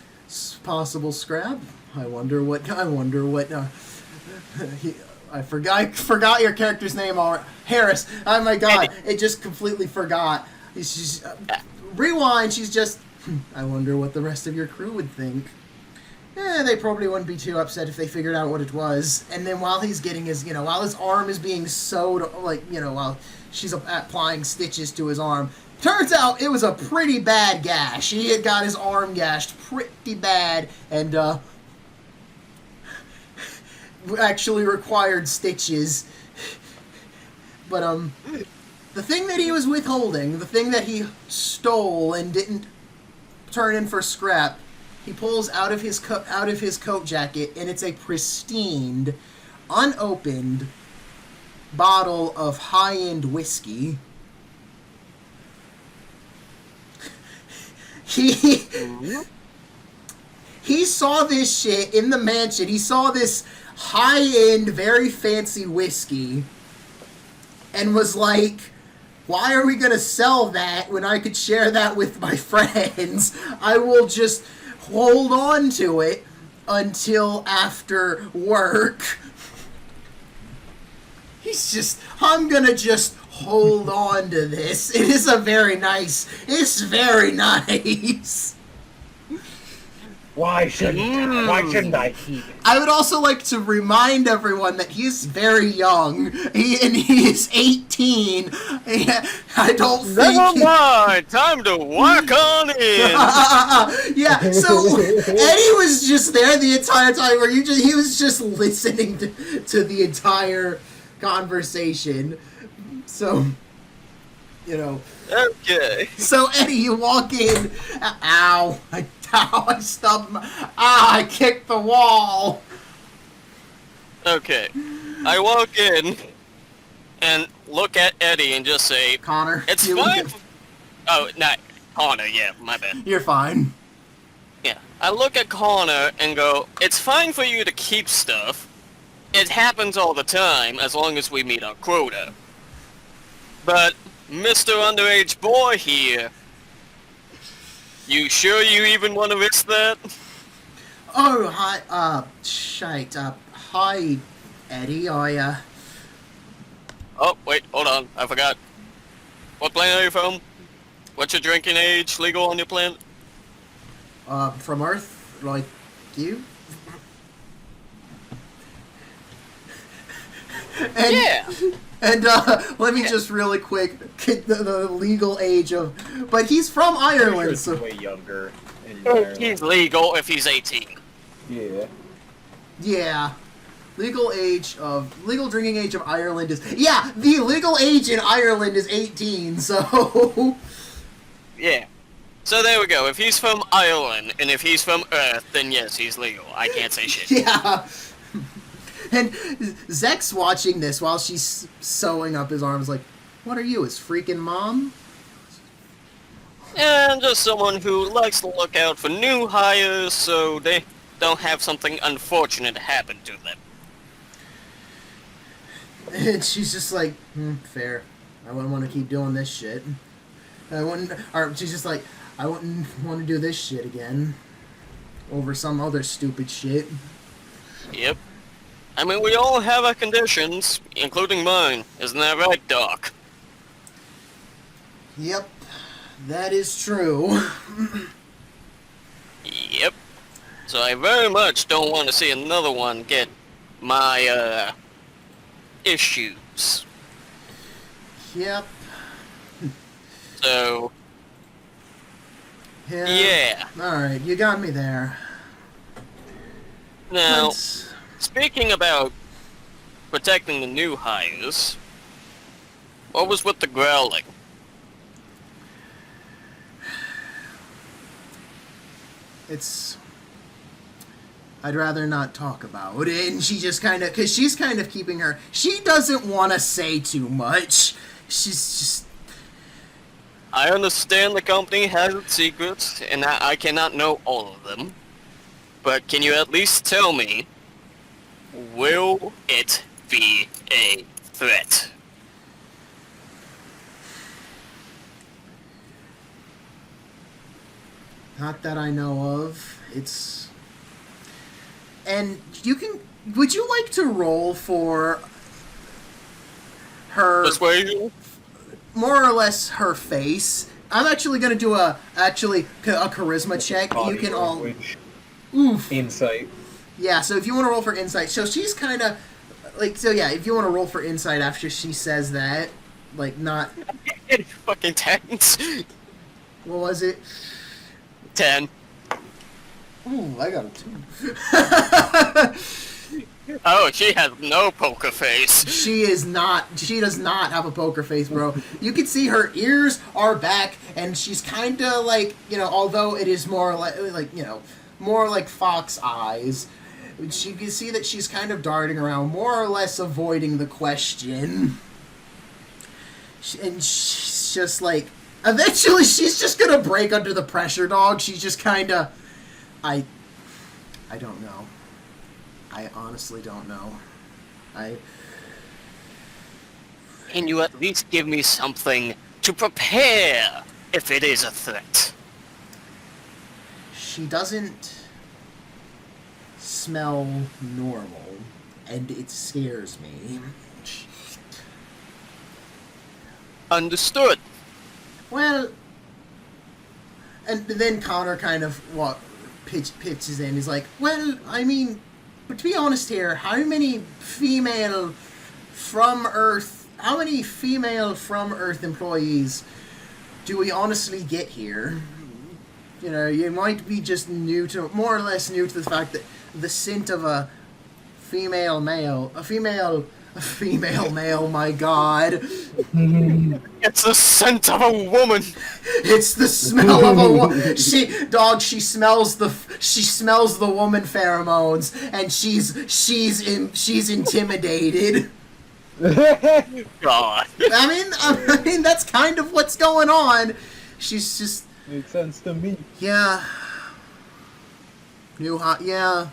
possible scrap. I wonder what. I forgot your character's name. Harris. Oh my god! It just completely forgot. She's rewind. She's just. I wonder what the rest of your crew would think. They probably wouldn't be too upset if they figured out what it was. And then while he's getting his, while his arm is being sewed, while she's applying stitches to his arm, turns out it was a pretty bad gash. He had got his arm gashed pretty bad, and actually required stitches. But the thing that he was withholding, the thing that he stole and didn't turn in for scrap, he pulls out of his coat jacket, and it's a pristine, unopened bottle of high-end whiskey. He saw this shit in the mansion. He saw this high-end, very fancy whiskey, and was like, why are we going to sell that when I could share that with my friends? I will just hold on to it until after work. I'm going to just hold on to this. It's very nice. Why shouldn't I keep it? I would also like to remind everyone that he's very young. He is 18. I don't think. Never mind. Time to walk on in. Yeah. So Eddie was just there the entire time, where he was just listening to the entire conversation. So, Okay. So Eddie, you walk in. Ow! I stubbed I kicked the wall. Okay. I walk in and look at Eddie and just say, Connor, it's fine. Oh, no. Connor, yeah, my bad. You're fine. Yeah. I look at Connor and go, it's fine for you to keep stuff. It happens all the time as long as we meet our quota. But Mr. Underage Boy here, you sure you even want to risk that? Oh, hi, shite, hi, Eddie, Oh, wait, hold on, I forgot. What planet are you from? What's your drinking age legal on your planet? From Earth, like you? And, yeah! And, let me just really quick get the legal age of... But he's from Ireland, so... so... way younger in Ireland. He's legal if he's 18. Yeah. Yeah. Legal drinking age of Ireland is... Yeah, the legal age in Ireland is 18, so... Yeah. So there we go. If he's from Ireland, and if he's from Earth, then yes, he's legal. I can't say shit. Yeah. And Zek's watching this while she's sewing up his arms like, what are you, his freaking mom? And just someone who likes to look out for new hires so they don't have something unfortunate happen to them. And she's just like, fair. I wouldn't want to keep doing this shit. She's just like, I wouldn't want to do this shit again. over some other stupid shit. Yep. I mean, we all have our conditions, including mine. Isn't that right, Doc? Yep, that is true. Yep. So I very much don't want to see another one get my, issues. Yep. So, Yeah. yeah. Alright, you got me there. Now, Let's- speaking about protecting the new hires, what was with the growling? It's... I'd rather not talk about it, and she just kind of... Because she's kind of keeping her... She doesn't want to say too much. She's just... I understand the company has its secrets, and I cannot know all of them. But can you at least tell me, will it be a threat? Not that I know of. It's... And you can... Would you like to roll for her... Persuasion? More or less her face? I'm actually going to do a charisma check. You can all... Language. Oof. Insight. Yeah, so if you want to roll for insight... So she's kind of... Like, so yeah, if you want to roll for insight after she says that, like, not... Fucking 10s. What was it? 10. Ooh, I got a 2. Oh, she has no poker face. She does not have a poker face, bro. You can see her ears are back, and she's kind of like, although it is more like, more like fox eyes, you can see that she's kind of darting around, more or less avoiding the question. And she's just like, eventually she's just gonna break under the pressure, dog. She's just kind of, I don't know. I honestly don't know. Can you at least give me something to prepare if it is a threat? She doesn't smell normal, and it scares me. Understood. Well, and then Connor kind of pitches in. He's like, well, I mean, but to be honest here, how many female from Earth employees do we honestly get here? You might be just more or less new to the fact that the scent of a female male, my god. It's the scent of a woman. It's the smell of a woman. She smells the woman pheromones, and she's intimidated. God. I mean that's kind of what's going on. She's just... Makes sense to me. Yeah. Yeah.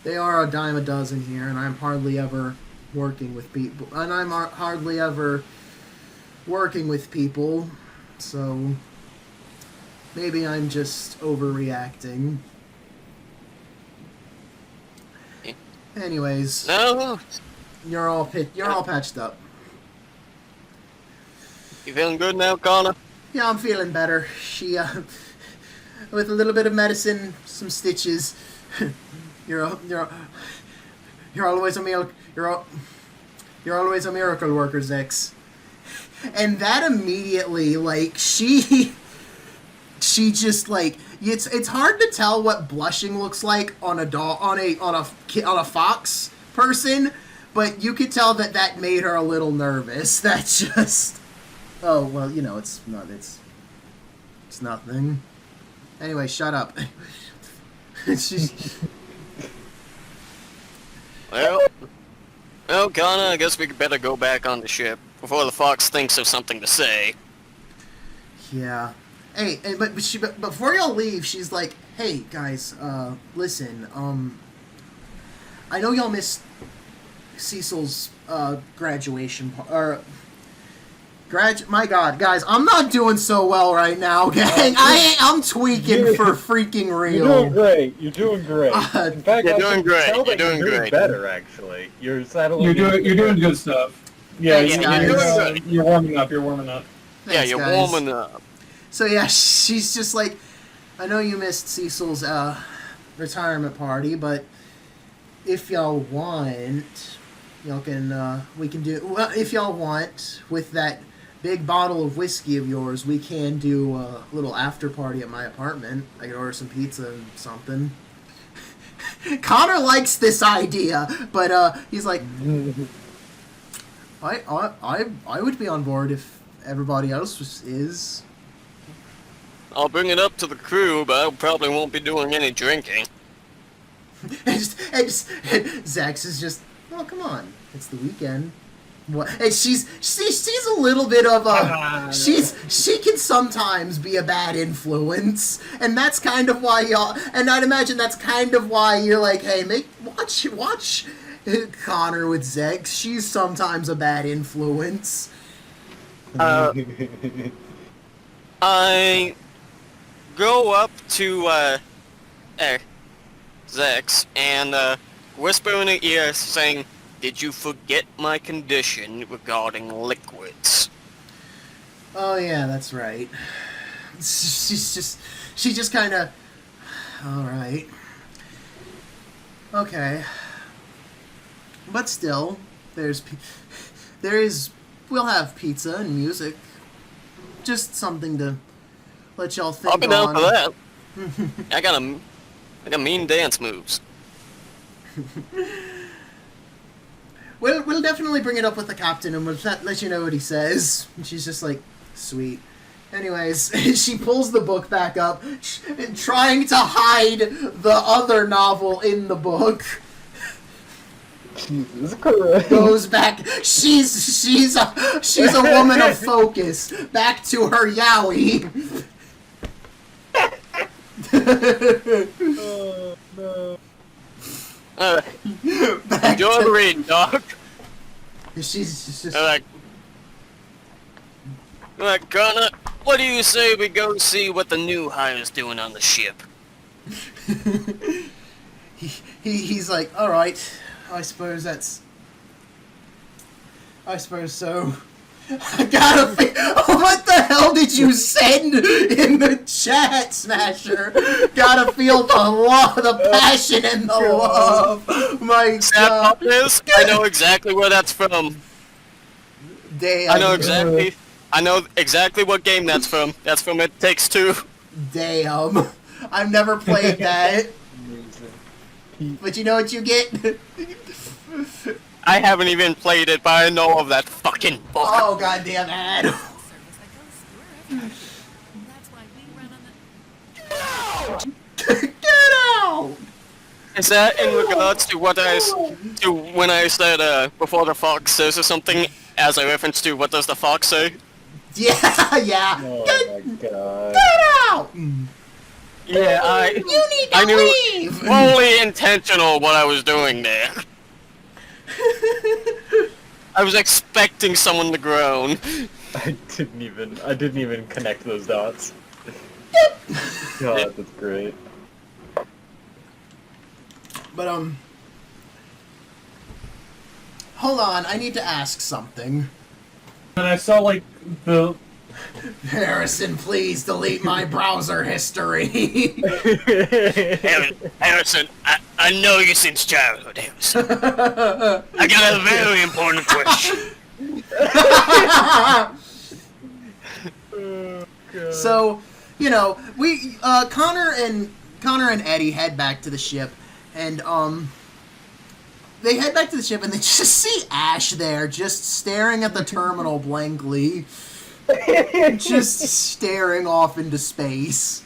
They are a dime a dozen here, and I'm hardly ever working with people. And I'm hardly ever working with people, so maybe I'm just overreacting. Anyways, No. you're all patched up. You feeling good now, Connor? Yeah, I'm feeling better. She, with a little bit of medicine, some stitches. You're always a miracle worker, Zex. And that immediately, like, she just like it's hard to tell what blushing looks like on a fox person, but you could tell that made her a little nervous. That's just... Oh, well, it's nothing. Anyway, shut up. She's... Well, Connor, I guess we better go back on the ship before the fox thinks of something to say. Yeah. Hey, but before y'all leave, she's like, "Hey guys, listen. I know y'all missed Cecil's graduation My God, guys, I'm not doing so well right now, gang. I'm tweaking for freaking real. You're doing great. You're doing great. In fact, You're I doing can great. tell that You're you're doing doing great. better, actually. You're settling. You're doing good stuff. Yeah, Thanks, guys. You're warming up. You're warming up. Yeah, Thanks, you're guys. warming up. So yeah, she's just like, I know you missed Cecil's retirement party, but if y'all want, y'all can we can do well. If y'all want, with that big bottle of whiskey of yours, we can do a little after party at my apartment. I could order some pizza and something. Connor likes this idea, but he's like, I would be on board if everybody else is. I'll bring it up to the crew, but I probably won't be doing any drinking. and Zax is just, oh, come on, it's the weekend. What? And she's a little bit of a she can sometimes be a bad influence, and that's kind of why y'all. And I'd imagine that's kind of why you're like, hey, watch Connor with Zex. She's sometimes a bad influence. I go up to Zex and whisper in her ear, saying, "Did you forget my condition regarding liquids?" Oh yeah, that's right. She just kind of. All right. Okay. But still, we'll have pizza and music. Just something to let y'all think I'll be down on. for that. I got mean dance moves. We'll definitely bring it up with the captain, and we'll let you know what he says. And she's just like, sweet. Anyways, she pulls the book back up, trying to hide the other novel in the book. Jesus Christ. Goes back. She's a woman of focus. Back to her yaoi. Oh, no. Enjoy the read, dog. She's just. Like, Connor, what do you say we go see what the new hire's doing on the ship? He's like, all right. I suppose so. I gotta think. Oh, what the hell did you send in the chat, Smasher? Gotta feel the passion and the love. My God. I know exactly where that's from. Damn. I know exactly what game that's from. That's from It Takes Two. Damn. I've never played that. But you know what you get? I haven't even played it, but I know of that fucking book. Oh, goddamn Adam. Get out! Is that in regards to what when I said before the fox says or something, as a reference to what does the fox say? Yeah. Oh my God. Get out! Yeah, You need to I knew leave! fully intentional what I was doing there. I was expecting someone to groan. I didn't even connect those dots. God, that's great. But, hold on, I need to ask something. And I saw like the Harrison, please delete my browser history. Harrison, I know you since childhood, Harrison. I got a very important question. So, you know, we Connor and Eddie head back to the ship, and they head back to the ship and they just see Ash there, just staring at the terminal blankly, just staring off into space.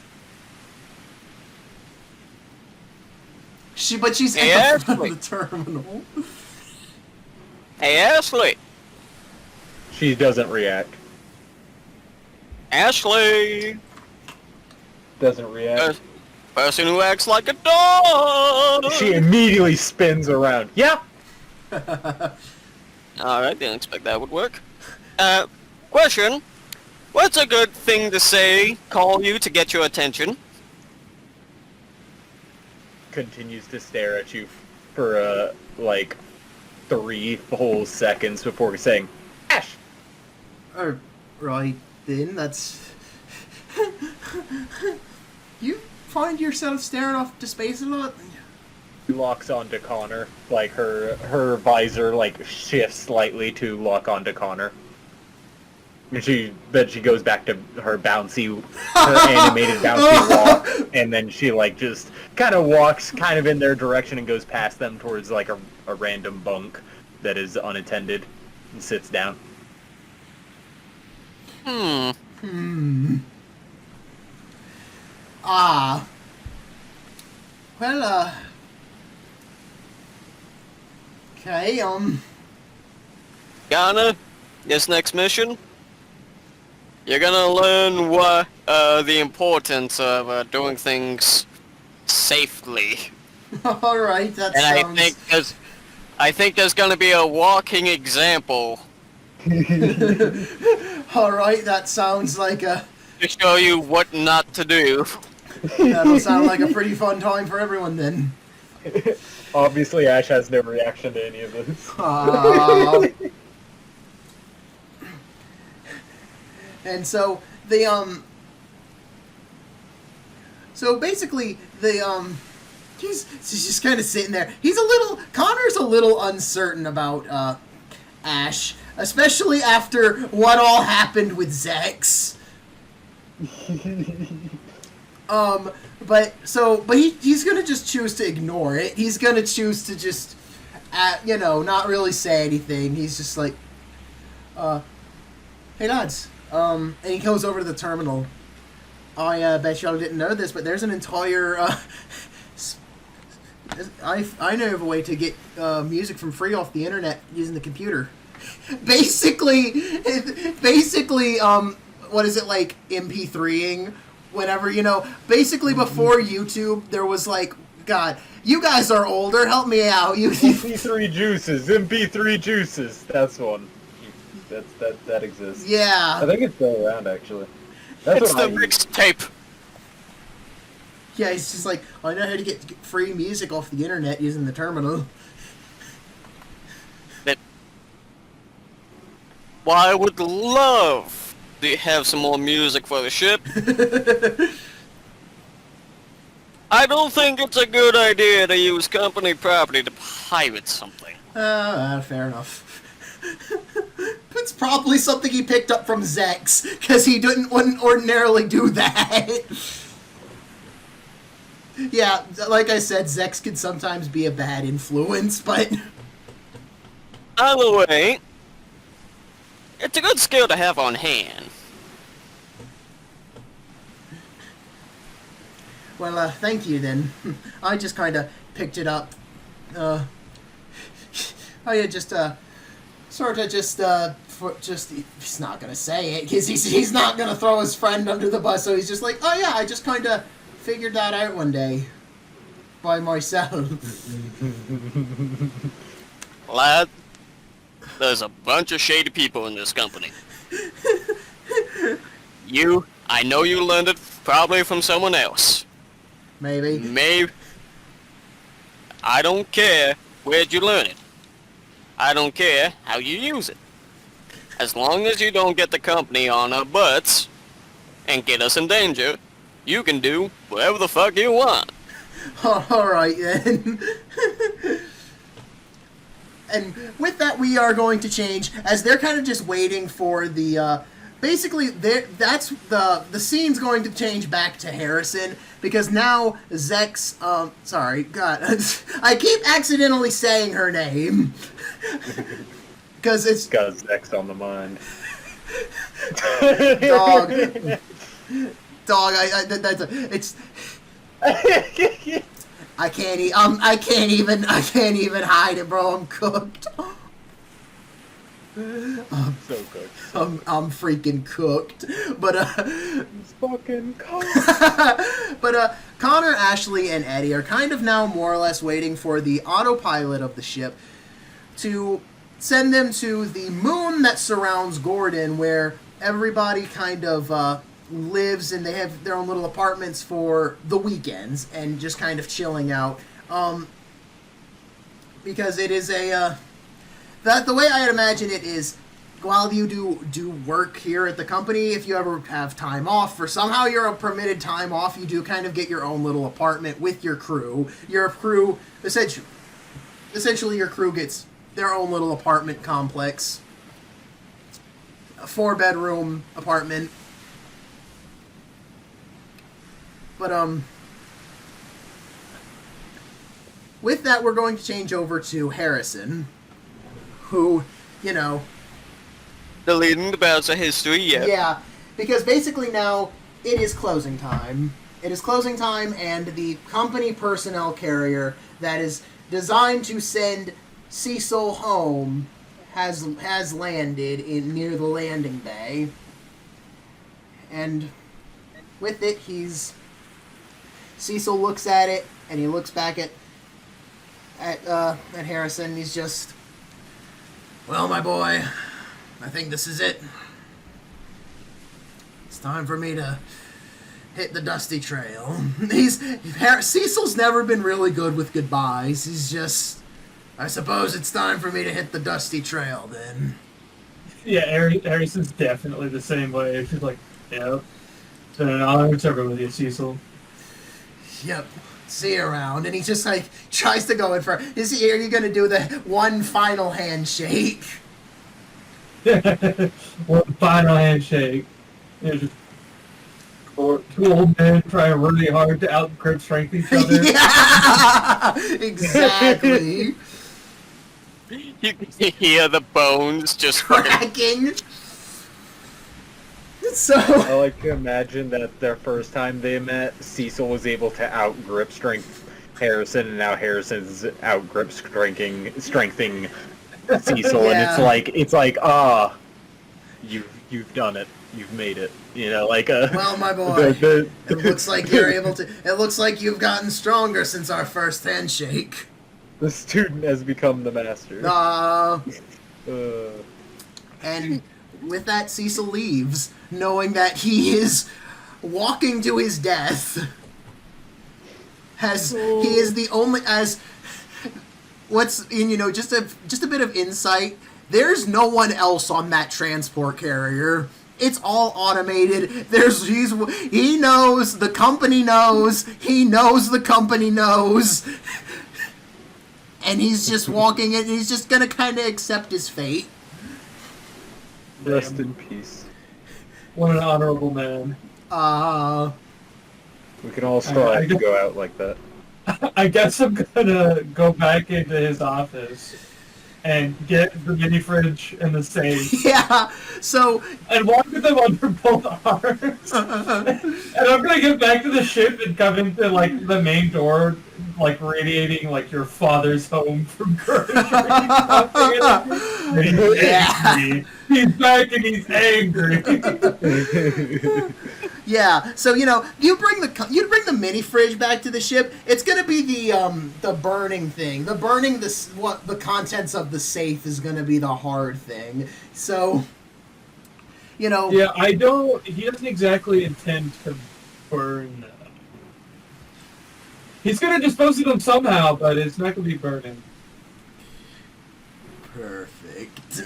But she's at the front of the terminal. Hey, Ashley. She doesn't react. Ashley. Doesn't react. Person who acts like a dog. She immediately spins around. Yeah. Alright, didn't expect that would work. Question. What's a good thing to say, call you to get your attention? Continues to stare at you for, like, 3 whole seconds before saying, Ash! Right then, that's... You find yourself staring off to space a lot? She locks onto Connor. Like, her visor, like, shifts slightly to lock onto Connor. And she goes back to her animated bouncy walk, and then she, like, just kind of walks kind of in their direction and goes past them towards, like, a random bunk that is unattended and sits down. Ah. Well, okay, Ghana, this next mission, you're gonna learn what, the importance of, doing things safely. alright, that And sounds... I think there's gonna be a walking example Alright, that sounds like a... to show you what not to do. That'll sound like a pretty fun time for everyone then. Obviously, Ash has no reaction to any of this. And so so basically he's just kind of sitting there. Connor's a little uncertain about Ash, especially after what all happened with Zex. But he's gonna just choose to ignore it. He's gonna choose to just, not really say anything. He's just like, hey lads, and he goes over to the terminal. I bet y'all didn't know this, but there's an entire, I know of a way to get music from free off the internet using the computer. Basically, what is it, like, MP3ing? Whenever, basically before YouTube, there was like, God, you guys are older, help me out. MP3 juices, that's one. That exists. Yeah. I think it's still around, actually. It's the mixtape. Yeah, he's just like, I know how to get free music off the internet using the terminal. Well, I would love to have some more music for the ship. I don't think it's a good idea to use company property to pirate something. Fair enough. It's probably something he picked up from Zex, because he wouldn't ordinarily do that. Yeah, like I said, Zex can sometimes be a bad influence, but... Either way, it's a good skill to have on hand. Well, thank you then. I just kind of picked it up. I had just, he's not gonna say it, because he's not gonna throw his friend under the bus, so he's just like, oh yeah, I just kind of figured that out one day. By myself. Lad, there's a bunch of shady people in this company. I know you learned it probably from someone else. Maybe. I don't care where'd you learn it. I don't care how you use it. As long as you don't get the company on our butts and get us in danger, you can do whatever the fuck you want. Alright then. And with that, we are going to change, as they're kind of just waiting for the, basically, that's the scene's going to change back to Harrison, because now Zex, sorry, God, I keep accidentally saying her name. Because it's... got Zex on the mind. Dog, it's... I can't even hide it, bro. I'm cooked. So cooked. I'm freaking cooked. But It's fucking cooked. but Connor, Ashley, and Eddie are kind of now more or less waiting for the autopilot of the ship to send them to the moon that surrounds Gordon, where everybody kind of lives, and they have their own little apartments for the weekends and just kind of chilling out. Because it is the way I'd imagine it is, while you do work here at the company, if you ever have time off, or somehow you're permitted time off, you do kind of get your own little apartment with your crew. Your crew, essentially your crew gets their own little apartment complex. A 4-bedroom apartment. But, with that, we're going to change over to Harrison, who, you know... Deleting the Bowser history, yeah. Yeah, because basically now it is closing time. It is closing time, and the company personnel carrier that is designed to send Cecil home has landed near the landing bay. And with it, Cecil looks at it, and he looks back at Harrison, and he's just, well, my boy, I think this is it. It's time for me to hit the dusty trail. Cecil's never been really good with goodbyes. He's just, I suppose it's time for me to hit the dusty trail then. Yeah, Harrison's definitely the same way. She's like, yeah, it's been an honor to serve with you, Cecil. Yep. See you around. And he just like tries to go in for, are you gonna do the one final handshake? One final handshake. Two old men trying really hard to out-grip strength each other. Yeah! Exactly. You can hear the bones just cracking. So I like to imagine that their first time they met, Cecil was able to out-grip strength Harrison, and now Harrison's out-grip strengthening Cecil, Yeah. and it's like you've done it, you've made it, you know, like well, my boy, it looks like you're able to. It looks like you've gotten stronger since our first handshake. The student has become the master. And with that, Cecil leaves, knowing that he is walking to his death. He is the only just a bit of insight. There's no one else on that transport carrier. It's all automated. He knows, the company knows, he knows the company knows. And he's just walking and he's just gonna kind of accept his fate. Rest in peace. What an honorable man. We can all strive to go out like that. I guess I'm gonna go back into his office and get the mini fridge and the safe. Yeah, so... And walk with them under both arms. And I'm gonna get back to the ship and come into, like, the main door, like, radiating, like, your father's home from grocery shopping. And he's angry. He's back and he's angry. Yeah, so you bring the mini fridge back to the ship. It's gonna be the burning thing. The contents of the safe is gonna be the hard thing. So, Yeah, he doesn't exactly intend to burn them. He's gonna dispose of them somehow, but it's not gonna be burning. Perfect.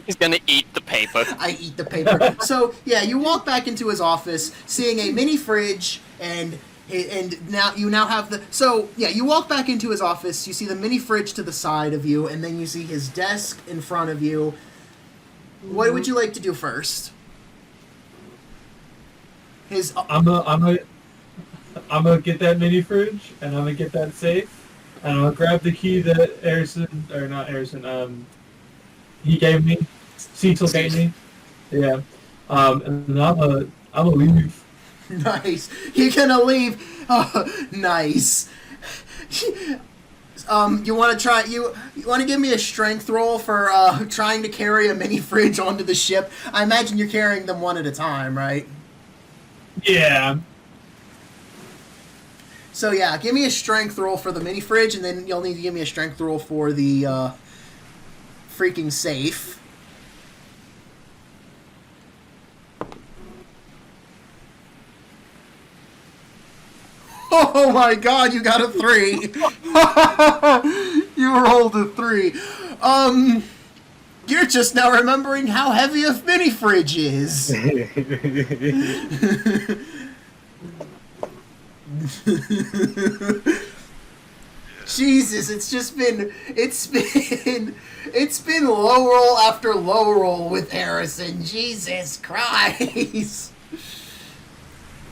He's gonna eat the paper. I eat the paper. So, yeah, you walk back into his office, seeing a mini fridge, and now you have the... So, yeah, you walk back into his office, you see the mini fridge to the side of you, and then you see his desk in front of you. What would you like to do first? I'm gonna get that mini fridge, and I'm gonna get that safe, and I'm gonna grab the key that he gave me. Cecil gave me. Yeah. And then I'm gonna leave. Nice. You're gonna leave. Oh, nice. You want to give me a strength roll for trying to carry a mini fridge onto the ship? I imagine you're carrying them one at a time, right? Yeah. So yeah, give me a strength roll for the mini fridge, and then you'll need to give me a strength roll for the freaking safe. Oh my god, you got a 3. You rolled a 3. You're just now remembering how heavy a mini fridge is. Jesus, it's been low roll after low roll with Harrison. Jesus Christ.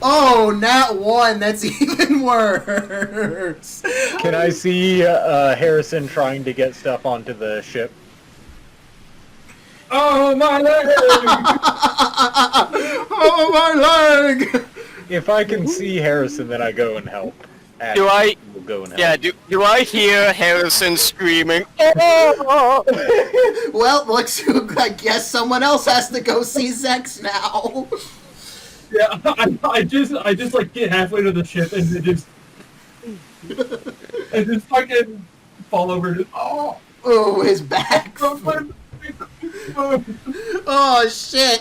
Oh, nat 1. That's even worse. Can I see Harrison trying to get stuff onto the ship? Oh, my leg! Oh, my leg! If I can see Harrison, then I go and help. Do I? We'll go and help. Yeah, do I hear Harrison screaming? Oh! Well, I guess someone else has to go see Zex now. Yeah, I just like get halfway to the ship and just fucking fall over. Oh, his back. Oh shit.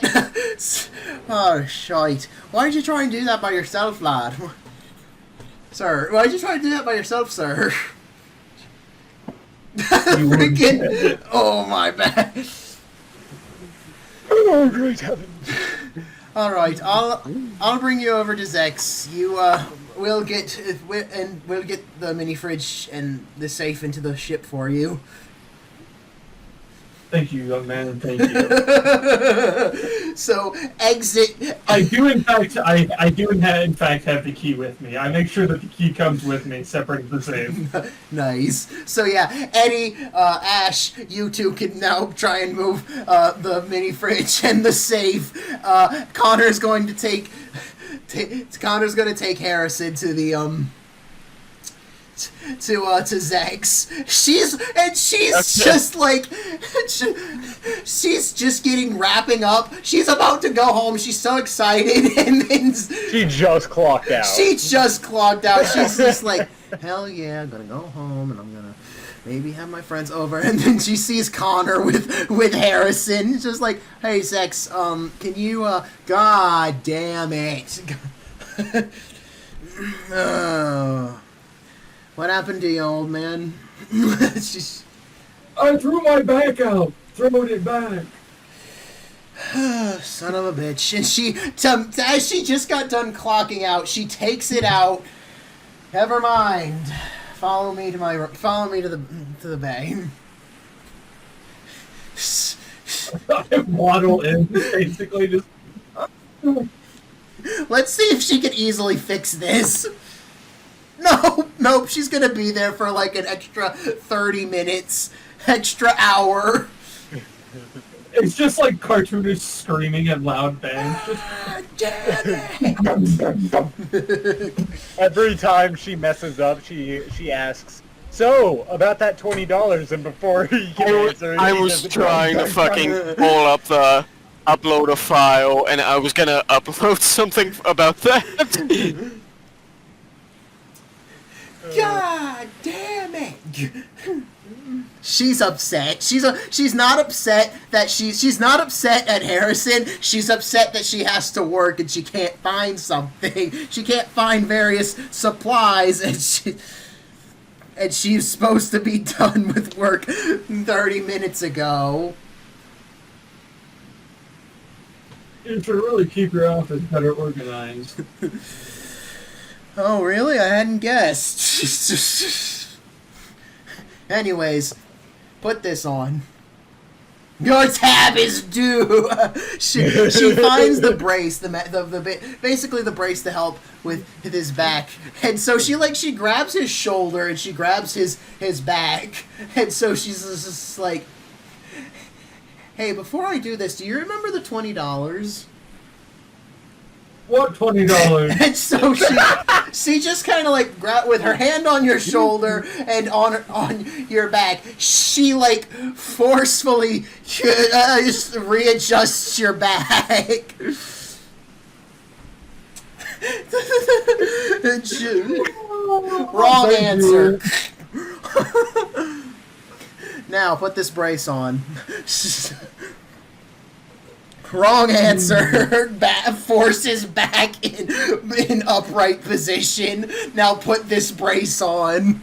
Oh shite. Why did you try and do that by yourself, lad? Sir, why did you try and do that by yourself, sir? Freaking. Oh my bad. Oh, great heavens. All right, I'll bring you over to Zex. We'll get the mini fridge and the safe into the ship for you. Thank you, young man. Thank you. So exit. I do in fact have the key with me. I make sure that the key comes with me, separate the safe. Nice. So yeah, Eddie, Ash, you two can now try and move the mini fridge and the safe. Connor's going to take Harrison to the to Zex. She's just like she's just wrapping up. She's about to go home. She's so excited, and then She just clocked out. She's just like, hell yeah, I'm gonna go home and I'm gonna maybe have my friends over. And then she sees Connor with Harrison. It's just like, hey Zex, can you God damn it. What happened to you, old man? I threw my back out. Throwing it back. Son of a bitch. And as she just got done clocking out, she takes it out. Never mind. Follow me to the bay. I waddle in, basically just. Let's see if she can easily fix this. Nope, she's gonna be there for like an extra 30 minutes, extra hour. It's just like cartoonish screaming and loud bangs. Every time she messes up, she asks, "So, about that $20?" And before he can answer, I was trying to fucking pull up the upload a file, and I was gonna upload something about that. God damn it! She's upset. She's not upset that she's not upset at Harrison. She's upset that she has to work and she can't find something. She can't find various supplies, and she's supposed to be done with work 30 minutes ago. You should really keep your office better organized. Oh, really? I hadn't guessed. Anyways, put this on. Your tab is due. She finds the brace, basically the brace to help with his back, and so she grabs his shoulder and she grabs his back, and so she's just like, "Hey, before I do this, do you remember the $20? What $20? And so she just kind of like with her hand on your shoulder and on your back, she like forcefully just readjusts your back. Wrong answer. Now, put this brace on. Wrong answer. Forces back in upright position. Now put this brace on.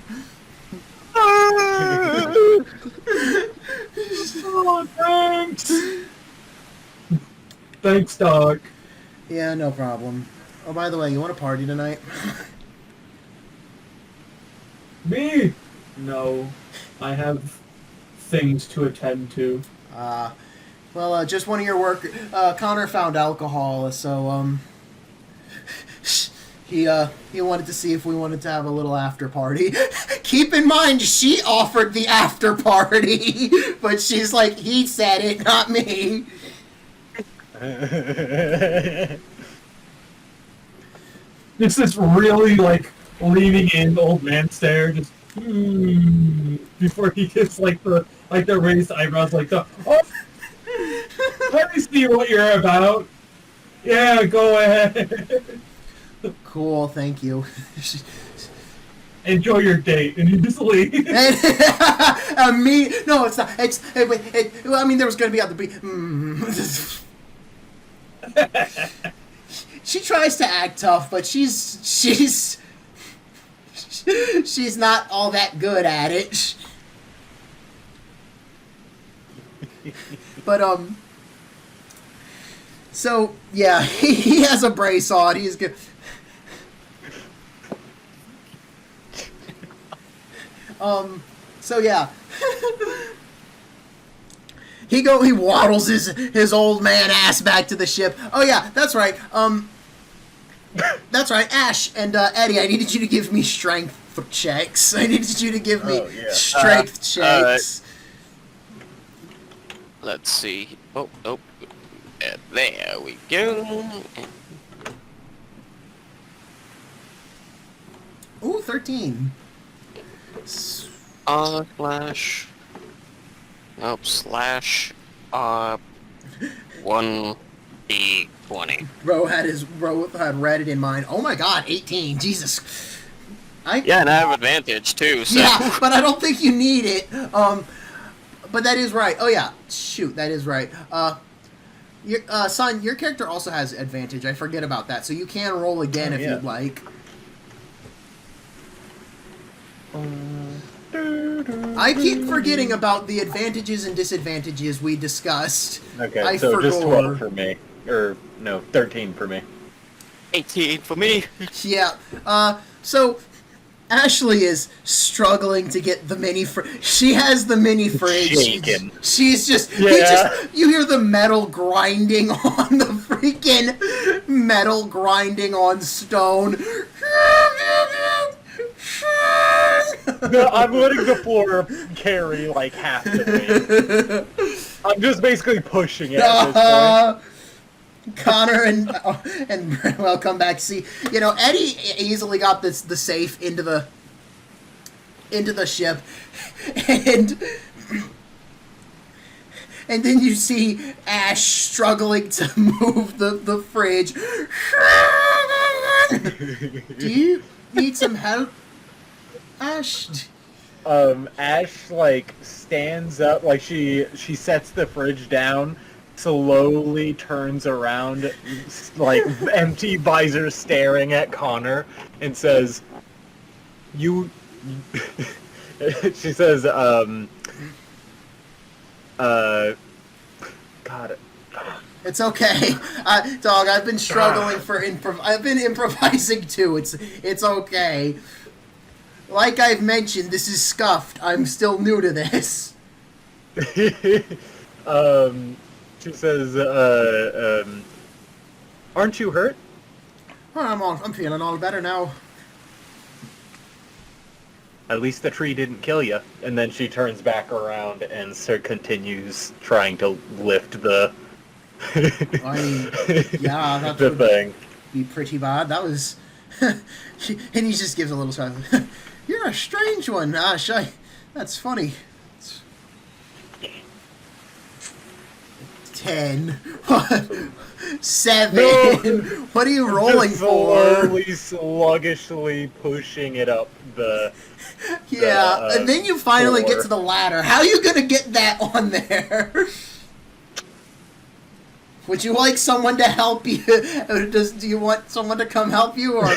Oh, thanks. Thanks, dog. Yeah, no problem. Oh, by the way, you want to party tonight? Me? No. I have things to attend to. Well, just one of your work. Connor found alcohol, so he wanted to see if we wanted to have a little after party. Keep in mind, she offered the after party, but she's like, he said it, not me. It's this really, like, leaning in old man stare, just, before he gets, like, the raised eyebrows, like the, oh, let me see what you're about. Yeah, go ahead. Cool, thank you. Enjoy your date, and you just leave. No, it's not. I mean, there was going to be other She tries to act tough, but she's not all that good at it. But so yeah, he has a brace on. He's good. So yeah. He waddles his old man ass back to the ship. Oh yeah, that's right. That's right, Ash and Eddie, I needed you to give me strength checks. I needed you to give me strength checks. Let's see. Oh. There we go. Ooh, 13. Slash. Nope, slash. 1d20. Bro had read it in mind. Oh my god, 18. Jesus. Yeah, and I have advantage too, so. Yeah, but I don't think you need it. But that is right. Oh yeah, shoot, that is right. Son, your character also has advantage. I forget about that, so you can roll again if you'd like. I keep forgetting about the advantages and disadvantages we discussed. Okay, so just 12 for me. Or, no, 13 for me. 18 for me. Yeah, so Ashley is struggling to get the mini fridge. She has the mini fridge. Shaking. She's just, you hear the metal grinding on the freaking metal grinding on stone. No, I'm letting the floor carry like half the weight. I'm just basically pushing it at this point. Connor and Brenwell come back. See, Eddie easily got the safe into the ship, and then you see Ash struggling to move the fridge. Do you need some help, Ash? Ash stands up, she sets the fridge down, slowly turns around, empty visor staring at Connor, and says, she says, God. It's okay, dog. I've been struggling I've been improvising too. It's okay. Like I've mentioned, this is scuffed. I'm still new to this. She says, aren't you hurt? I'm feeling all better now. At least the tree didn't kill you. And then she turns back around and continues trying to lift the that the thing. Be pretty bad. That was... and he just gives a little sigh. You're a strange one, Ash. That's funny. 10. 7. No. What are you rolling Just for? slowly, sluggishly pushing it up the... Yeah, and then you finally get floor. to the ladder. How are you gonna get that on there? Would you like someone to help you? Do you want someone to come help you, or?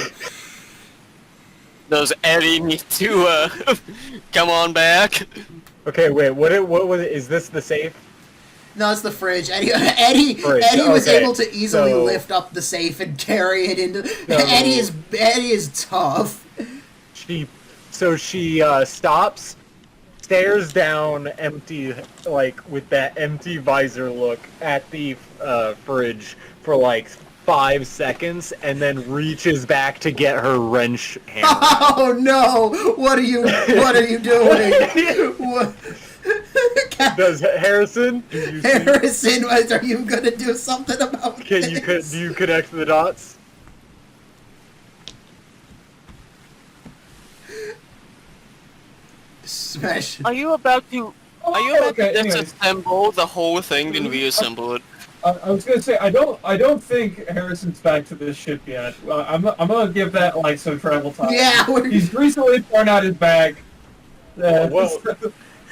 Does Eddie need to come on back? Okay, wait, what was it? Is this the safe? No, it's the fridge. Eddie was okay. able to easily So- lift up the safe and carry it into. No. Eddie is tough. She stops, stares down empty, like, with that empty visor look at the fridge for like 5 seconds, and then reaches back to get her wrench hammer. Oh no! What are you doing? What? Does Harrison? Do you see- Harrison, are you gonna do something about do this? you connect the dots? Smash. Are you about to Okay, anyways. disassemble the whole thing and reassemble it? I was gonna say I don't think Harrison's back to this ship yet. I'm gonna give that like some travel time. Yeah, He's recently torn out his bag. Well,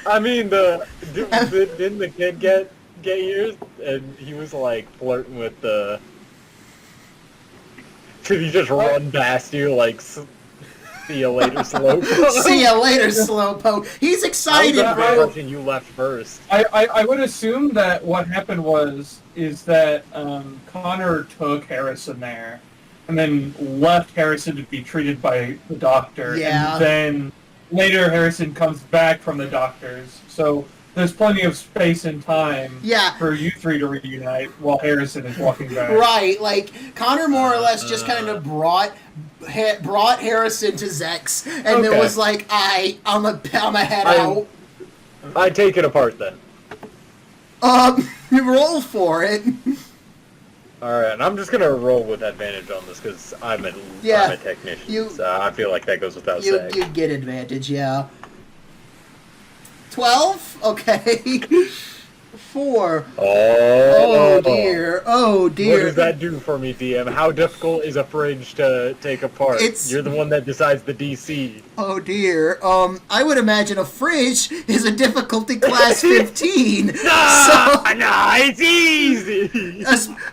I mean, didn't the kid get yours? And he was like flirting with the. Could he just run past you like, see you later, slowpoke? See ya later, slowpoke. He's excited, I was bro. imagine you left first. I would assume that what happened is that Connor took Harrison there, and then left Harrison to be treated by the doctor. Yeah. And then later Harrison comes back from the doctors. So there's plenty of space and time Yeah. for you three to reunite while Harrison is walking back. Right, like Connor more or less just kind of brought Harrison to Zex, and then Okay. was like, I'm a head I'm- out. I take it apart then. Roll for it. Alright, and I'm just gonna roll with advantage on this because I'm a technician, so I feel like that goes without saying. You get advantage, yeah. 12? Okay. 4. Oh dear. Oh dear. What does that do for me, DM? How difficult is a fridge to take apart? You're the one that decides the DC. Oh dear. I would imagine a fridge is a difficulty class 15. Nah, it's easy!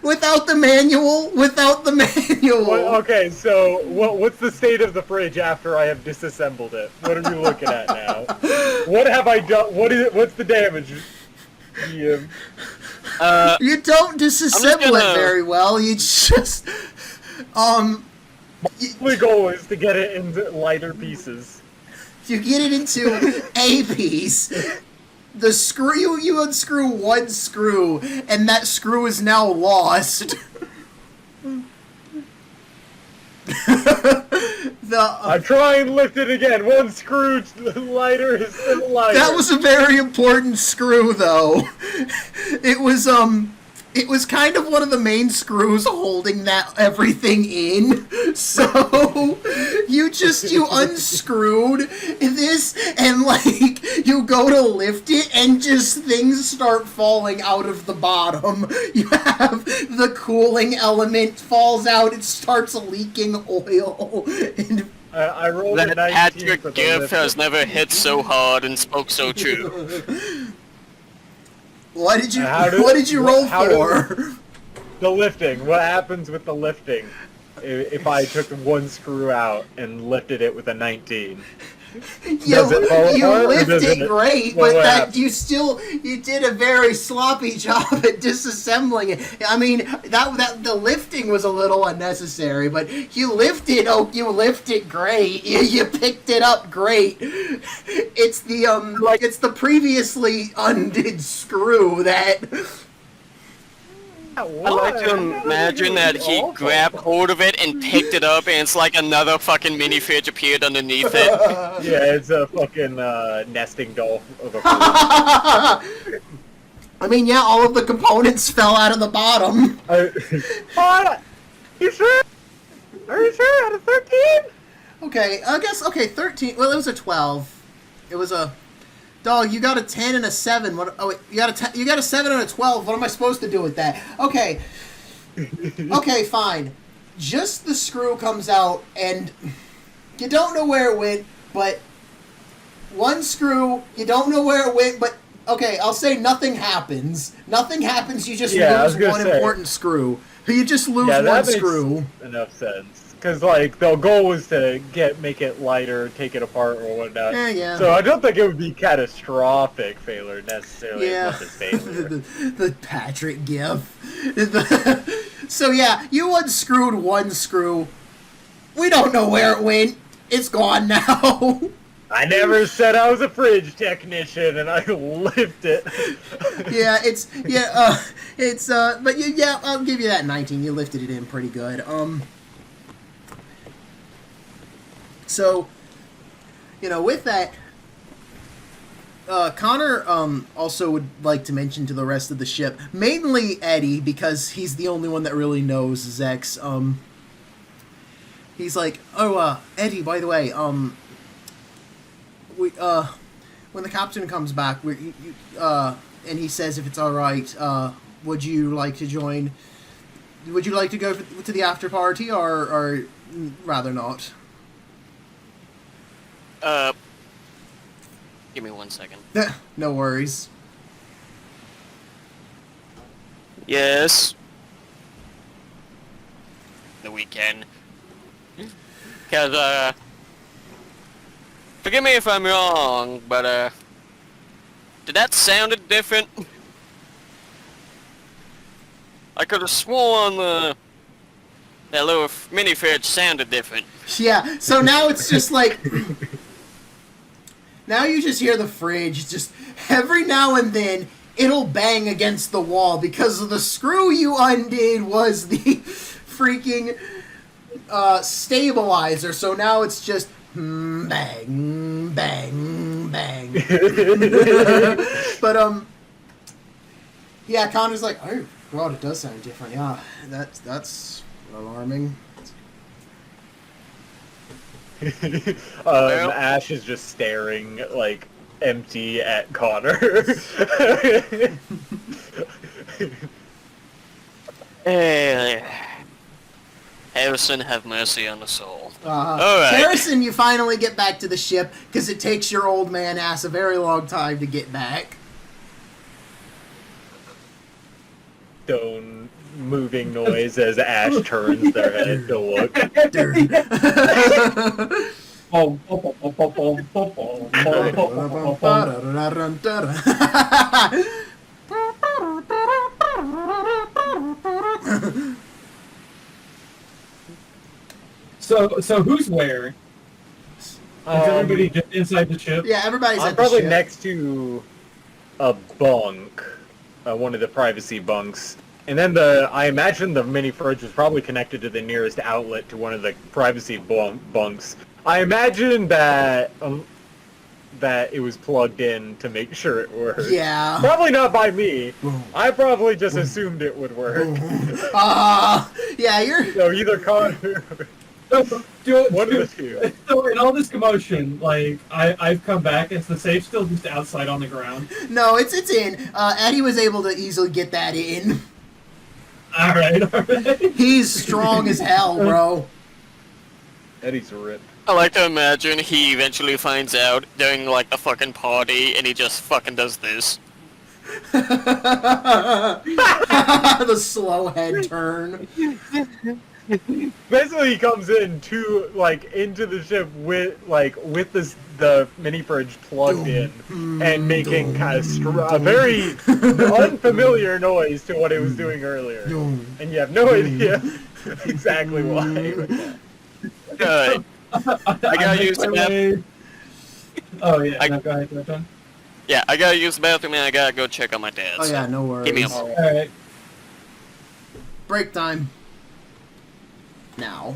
Without the manual. Well, okay, so what's the state of the fridge after I have disassembled it? What are we looking at now? What have I done? What's the damage? DM. You don't disassemble it very well. You just My goal is to get it into lighter pieces. you get it into a piece. The screw you unscrew one screw, and that screw is now lost. I try and lift it again. One screw lighter is still lighter. That was a very important screw, though. It was kind of one of the main screws holding that everything in. So you unscrewed this, and like you go to lift it, and just things start falling out of the bottom. You have the cooling element falls out. It starts leaking oil. And I rolled a That 19 Patrick for the Giff lift. has never hit so hard and spoke so true. what did you How roll how for? The lifting. What happens with the lifting if I took one screw out and lifted it with a 19? Does it fall You apart, or does lifted it- great, what but happens? you did a very sloppy job at disassembling it. I mean, that the lifting was a little unnecessary, but you lifted great. You picked it up great. It's the previously undid screw that. I like to imagine that he grabbed hold of it and picked it up, and it's like another fucking mini fridge appeared underneath it. Yeah, it's a fucking nesting doll of a I mean, yeah, all of the components fell out of the bottom. You sure? Are you sure? Out of 13? Okay, I guess, 13. Well, it was a 12. It was a Dog, you got a 10 and a 7. What? Oh, wait, you got a 7 and a 12. What am I supposed to do with that? Okay. Okay, fine. Just the screw comes out, and you don't know where it went, but one screw, you don't know where it went, but okay, I'll say nothing happens. Nothing happens, you just lose one important screw. You just lose one screw. Enough sense. Because, like, the goal was to make it lighter, take it apart, or whatnot. Yeah. So I don't think it would be catastrophic failure, necessarily, Yeah. as much as failure. the Patrick gif. So, yeah, you unscrewed one screw. We don't know where it went. It's gone now. I never said I was a fridge technician, and I lived it. But yeah, I'll give you that 19. You lifted it in pretty good. So, with that, Connor also would like to mention to the rest of the ship, mainly Eddie, because he's the only one that really knows Zex. He's like, oh, Eddie, by the way, when the captain comes back, and he says if it's all right, would you like to join? Would you like to go to the after party, or rather not? Give me 1 second. No worries. Yes. The weekend. Cause, forgive me if I'm wrong, but, did that sounded different? I could have sworn, that little mini fridge sounded different. Yeah, so now it's just like... Now you just hear the fridge, just every now and then, it'll bang against the wall, because the screw you undid was the freaking stabilizer, so now it's just bang, bang, bang. But, yeah, Connor's like, oh, God, it does sound different, yeah, that's alarming. Ash is just staring, like, empty at Connor. Harrison, have mercy on the soul. All right. Harrison, you finally get back to the ship, because it takes your old man ass a very long time to get back. Stone moving noise as Ash turns their head to look. So who's where? Is everybody just inside the ship? Yeah, everybody's I'm at the probably ship. next to a bunk, one of the privacy bunks. And then I imagine the mini fridge was probably connected to the nearest outlet to one of the privacy bunks. I imagine that it was plugged in to make sure it worked. Yeah. Probably not by me. I probably just assumed it would work. Yeah, you're... So either Connor... One of the two. So in all this commotion, like, I've come back, is the safe still just outside on the ground? No, it's in. Eddie was able to easily get that in. Alright. He's strong as hell, bro. Eddie's a rip. I like to imagine he eventually finds out during, like, the fucking party, and he just fucking does this. The slow head turn. Basically, he comes in into the ship with the mini fridge plugged in and making kind of a very unfamiliar noise to what it was doing earlier, and you have no idea exactly why. Good. I gotta use the bathroom. Oh yeah, go ahead, Jonjon. Yeah, I gotta use the bathroom and I gotta go check on my dad. Oh yeah, no worries. Give me a moment. Alright. Break time. Now.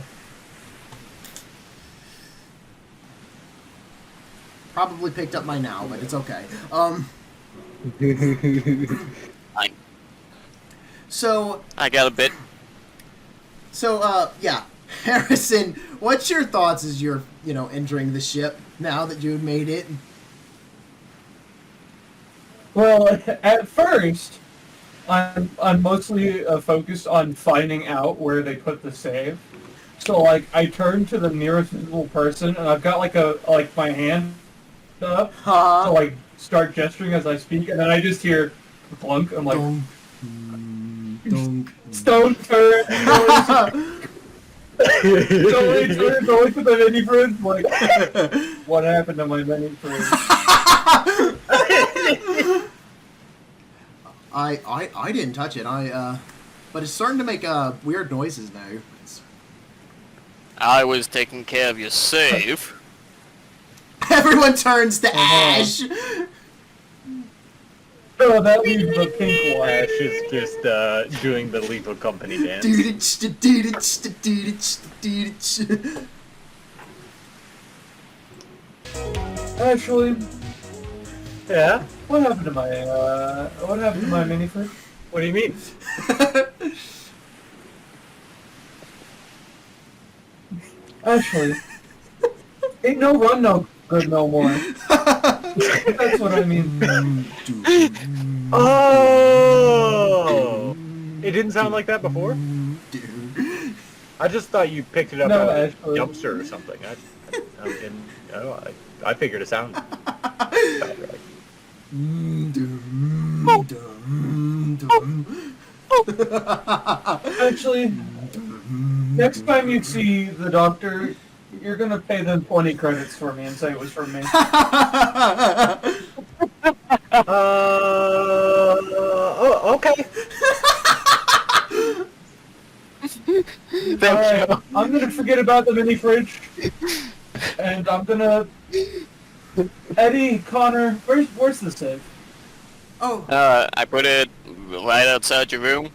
Probably picked up my now, but it's okay. So... I got a bit. So, yeah. Harrison, what's your thoughts as you're, entering the ship now that you've made it? Well, at first, I'm mostly focused on finding out where they put the save. So like I turn to the nearest visible person, and I've got like my hand up to like start gesturing as I speak, and then I just hear clunk. I'm like, Dunk. Dunk. stone turret. Totally turn, going to the mini fridge. Like, what happened to my mini fridge? I didn't touch it. But it's starting to make weird noises now. I was taking care of your save. Everyone turns to Ash. Oh, that leaves the pink one. Ash is just doing the Lethal Company dance. Actually, Yeah? what happened to my mini fridge? What do you mean? Actually, ain't no run no good no more. That's what I mean. Oh! It didn't sound like that before? I just thought you picked it up No, out of a actually. dumpster or something. I figured it sounded about right. Actually, next time you see the doctor, you're gonna pay them 20 credits for me and say it was from me. Okay. Thank you. I'm gonna forget about the mini fridge, and I'm gonna. Eddie, Connor, where's the save? Oh, I put it right outside your room.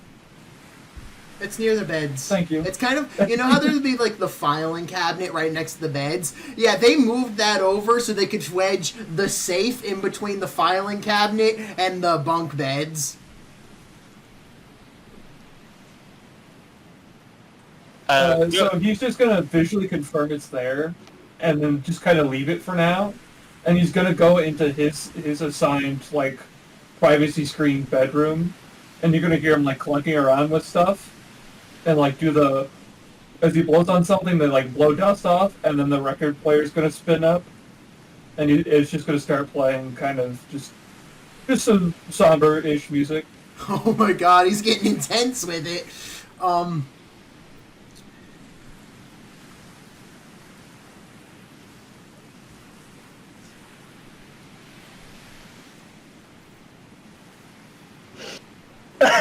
it's near the beds. Thank you. It's kind of, you know how there'd be like the filing cabinet right next to the beds? Yeah, they moved that over so they could wedge the safe in between the filing cabinet and the bunk beds. So he's just gonna visually confirm it's there, and then just kind of leave it for now, and he's gonna go into his assigned like privacy screen bedroom, and you're gonna hear him like clunking around with stuff, and like do the as he blows on something, they like blow dust off, and then the record player's gonna spin up, and it's just gonna start playing kind of just some somber-ish music. Oh my god, he's getting intense with it.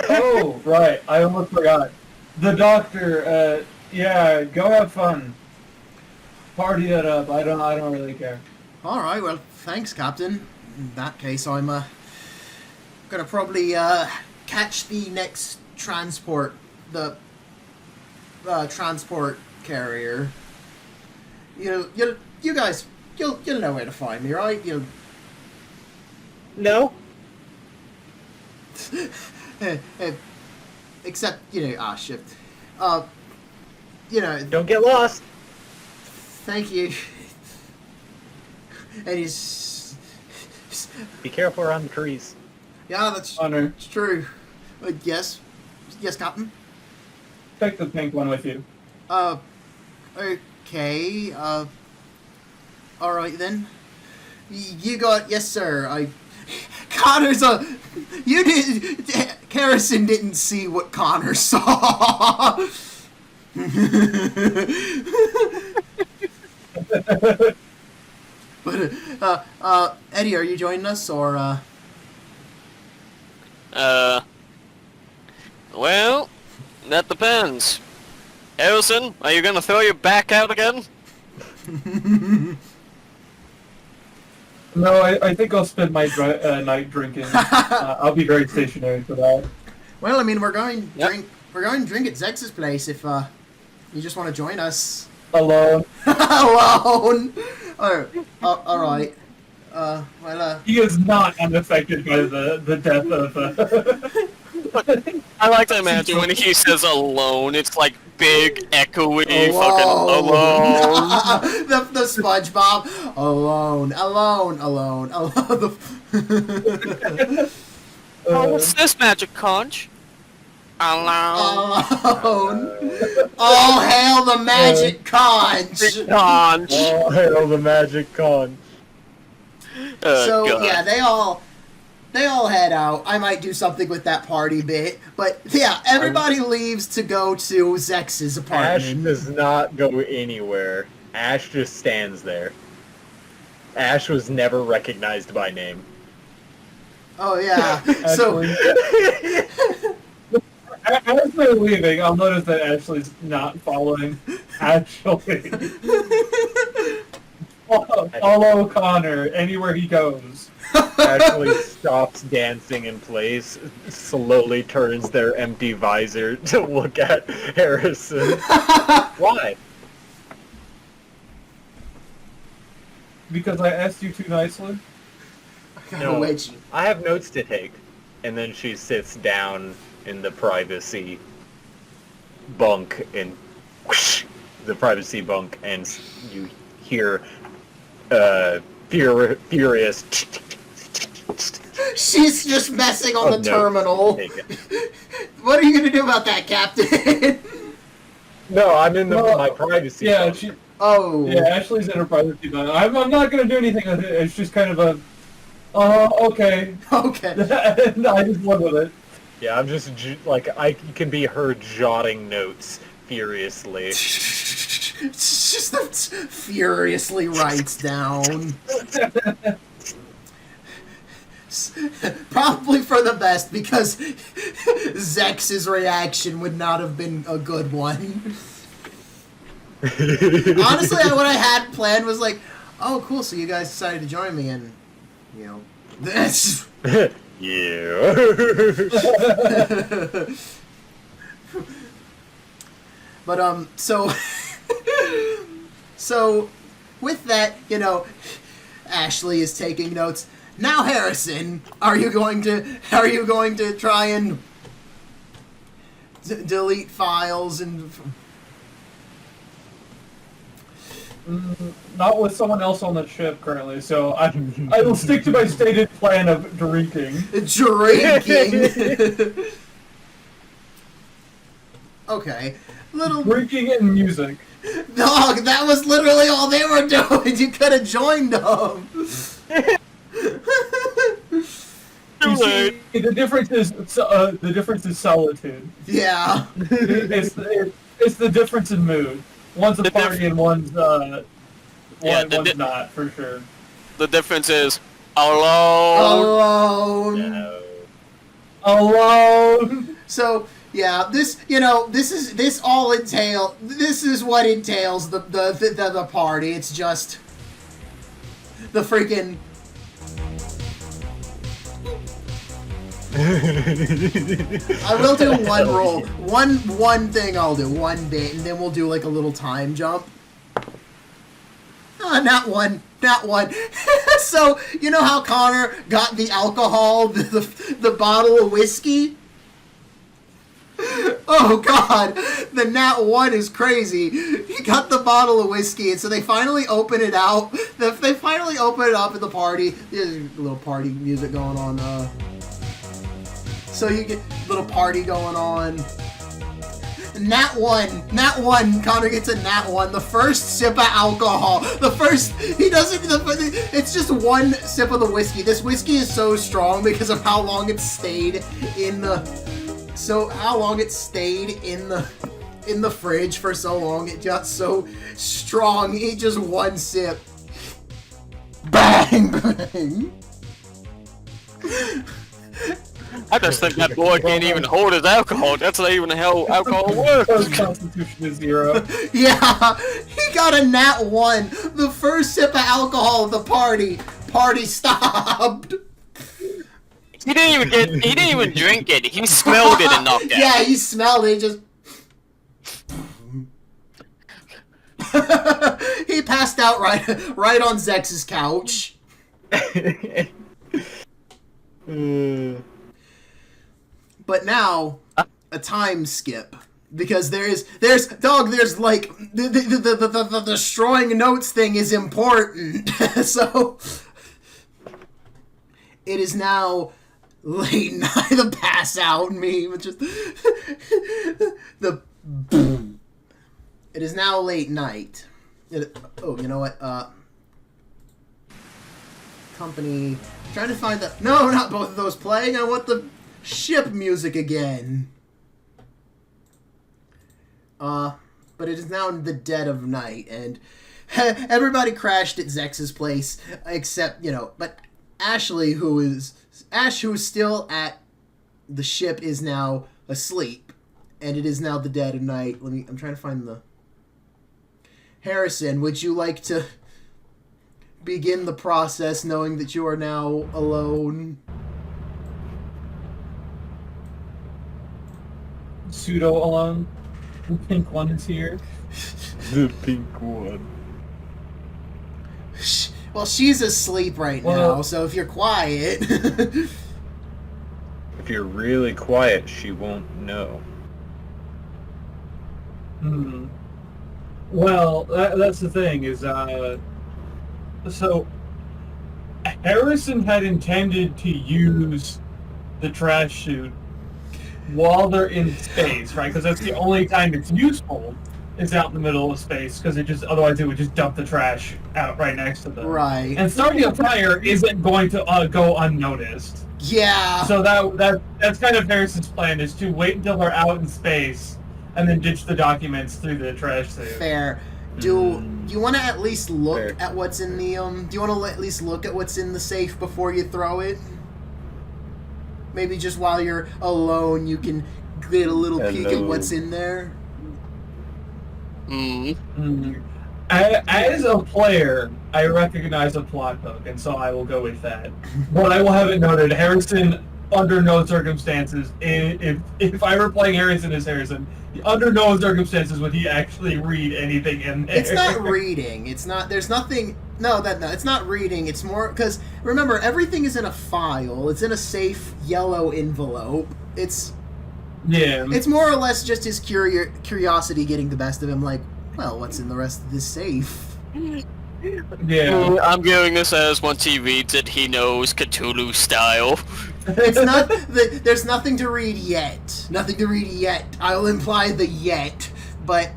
Oh, right. I almost forgot. The doctor, yeah, go have fun. Party it up. I don't really care. Alright, well, thanks, Captain. In that case, I'm, gonna probably, catch the next transport, the, transport carrier. You guys, you'll know where to find me, right? No? Except, shit. Don't get lost. Thank you. And he's... Be careful around the trees. Yeah, that's Honor, it's true. Yes. Yes, Captain. take the pink one with you. Okay, alright then. You got... Yes, sir, Connor's You did... Harrison didn't see what Connor saw. But, Eddie, are you joining us, or, Well, that depends. Harrison, are you gonna throw your back out again? No, I think I'll spend my night drinking. I'll be very stationary for that. Well, I mean, we're going Yep. We're going to drink at Zex's place if you just want to join us. Alone. Alone. Oh, all right. He is not unaffected by the death of I like to imagine when he says alone, it's like big, echoey, fucking alone. the SpongeBob. Alone. Oh, what's this magic conch? Alone. All hail the magic conch. Conch. Oh, hail the magic conch. So God. yeah, they all head out. I might do something with that party bit, but yeah, everybody leaves to go to Zex's Ash apartment. does not go anywhere. Ash just stands there. Ash was never recognized by name. Oh yeah. So As they're leaving, I'll notice that Ashley's not following. Ashley. Follow Connor anywhere he goes. Ashley stops dancing in place, slowly turns their empty visor to look at Harrison. Why? Because I asked you too nicely. No, which I have notes to take. And then she sits down in the privacy bunk and whoosh, the privacy bunk, and you hear furious. she's just messing on Oh, the no. terminal. Take it. What are you gonna do about that, Captain? No, I'm in No. my privacy. Yeah, bunk. she. Oh. Yeah, Ashley's in her privacy bunk. I'm not gonna do anything with it. It's just kind of a. Okay. Okay. And I just went with it. Yeah, I'm just like I can be heard jotting notes furiously. It's just furiously writes down. Probably for the best, because Zex's reaction would not have been a good one. Honestly, what I had planned was like, oh, cool, so you guys decided to join me, and, you know, that's... Yeah. But, so... so, with that, you know, Ashley is taking notes. Now, Harrison, are you going to try and delete files and... Not with someone else on the ship currently, so I will stick to my stated plan of drinking. Drinking. Okay. Drinking and music. Dog, that was literally all they were doing. You could have joined them. You see, the difference is solitude. Yeah. It's the difference in mood. One's a party and one's one's not, for sure. The difference is alone. Alone. Alone. So yeah, this is what entails the party. It's just the freaking. I will do one roll. One thing I'll do. One bit, and then we'll do like a little time jump. Not one. So, you know how Connor got the alcohol, the bottle of whiskey? Oh god, the Nat 1 is crazy. He got the bottle of whiskey, and so they finally open it out. They finally open it up at the party. There's a little party music going on, so you get a little party going on. Nat 1, Connor gets a Nat 1, the first sip of alcohol. It's just one sip of the whiskey. This whiskey is so strong because of how long it stayed in the fridge for so long. It got so strong. He just one sip. Bang, bang. I just think that boy can't even hold his alcohol. That's not even how alcohol works. Constitution is 0. Yeah, he got a Nat 1. The first sip of alcohol at the party. Party stopped. He didn't even drink it. He smelled it and knocked out. Yeah, he smelled it. Just. He passed out right on Zex's couch. but now a time skip. Because there's like the destroying notes thing is important. So it is now late night. The pass out meme, just the it is now late night. Oh, you know what? Company trying to find the no, not both of those playing. I want the ship music again. But it is now the dead of night, and everybody crashed at Zex's place, except, but Ashley, who is still at the ship, is now asleep, and it is now the dead of night. I'm trying to find the... Harrison, would you like to begin the process knowing that you are now alone? Pseudo alone. The pink one is here. The pink one. Well, she's asleep right now, so if you're quiet... If you're really quiet, she won't know. Well, that's the thing, is, so, Harrison had intended to use the trash chute while they're in space, right? Because that's the only time it's useful, is out in the middle of space, because otherwise it would just dump the trash out right next to them. Right. And starting a fire isn't going to go unnoticed. Yeah. So that's kind of Harrison's plan, is to wait until they're out in space and then ditch the documents through the trash chute. Fair. Do you want to at least look at what's in the do you want to at least look at what's in the safe before you throw it? Maybe just while you're alone, you can get a little peek at what's in there. As a player, I recognize a plot hook, and so I will go with that. But I will have it noted, Harrison, under no circumstances, if I were playing Harrison as Harrison, under no circumstances would he actually read anything in there. It's not reading. It's not. There's nothing. No, it's not reading. It's more because remember, everything is in a file. It's in a safe yellow envelope. It's more or less just his curiosity getting the best of him. Like, well, what's in the rest of this safe? Yeah. I'm viewing this as once he reads it, he knows Cthulhu style. It's not. There's nothing to read yet. Nothing to read yet. I'll imply the yet, but.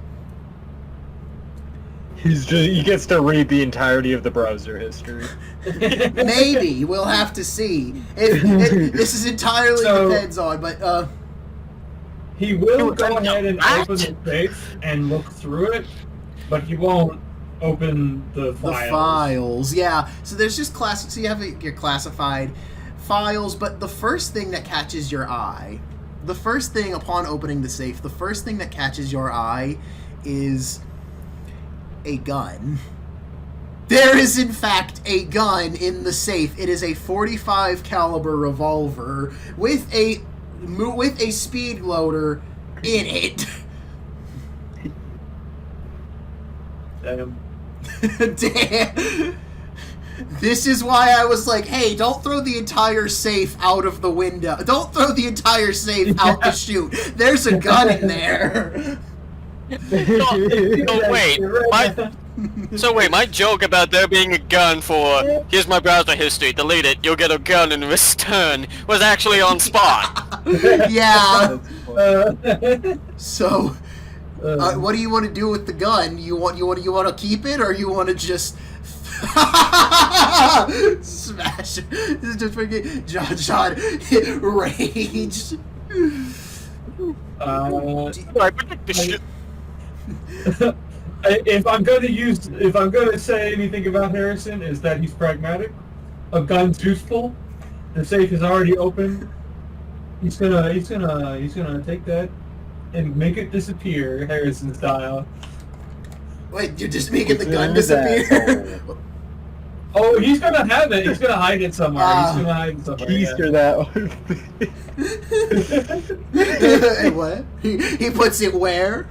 He gets to read the entirety of the browser history. Maybe we'll have to see. This is entirely depends on, but he will go ahead and open the safe and look through it, but he won't open the files. The files, yeah. So there's just so you have your classified files, but the first thing that catches your eye, upon opening the safe, the first thing that catches your eye is a gun. There is in fact a gun in the safe. It is a .45 caliber revolver with a speed loader in it. Damn. Damn. This is why I was like, hey, don't throw the entire safe out of the window. Don't throw the entire safe out the chute. There's a gun in there. Wait, my joke about there being a gun for, here's my browser history, delete it, you'll get a gun in return, was actually on spot. Yeah. So, what do you want to do with the gun? You want to keep it, or you want to just smash it? This is just freaking Jonjon rage. If I'm going to say anything about Harrison, is that he's pragmatic. A gun's useful. The safe is already open. He's gonna take that and make it disappear, Harrison style. Wait, you're just making the gun disappear? Oh, he's gonna have it. He's gonna hide it somewhere. He's gonna hide it somewhere. Easter that one. What? He puts it where?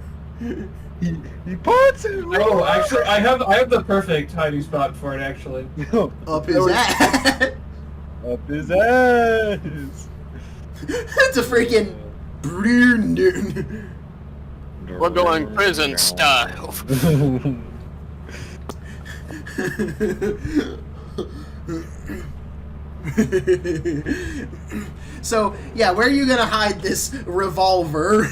He puts it. Oh, actually, I have the perfect hiding spot for it. Actually, Up his ass. Up his ass. It's a freaking... We're going prison style. So, yeah, where are you gonna hide this revolver?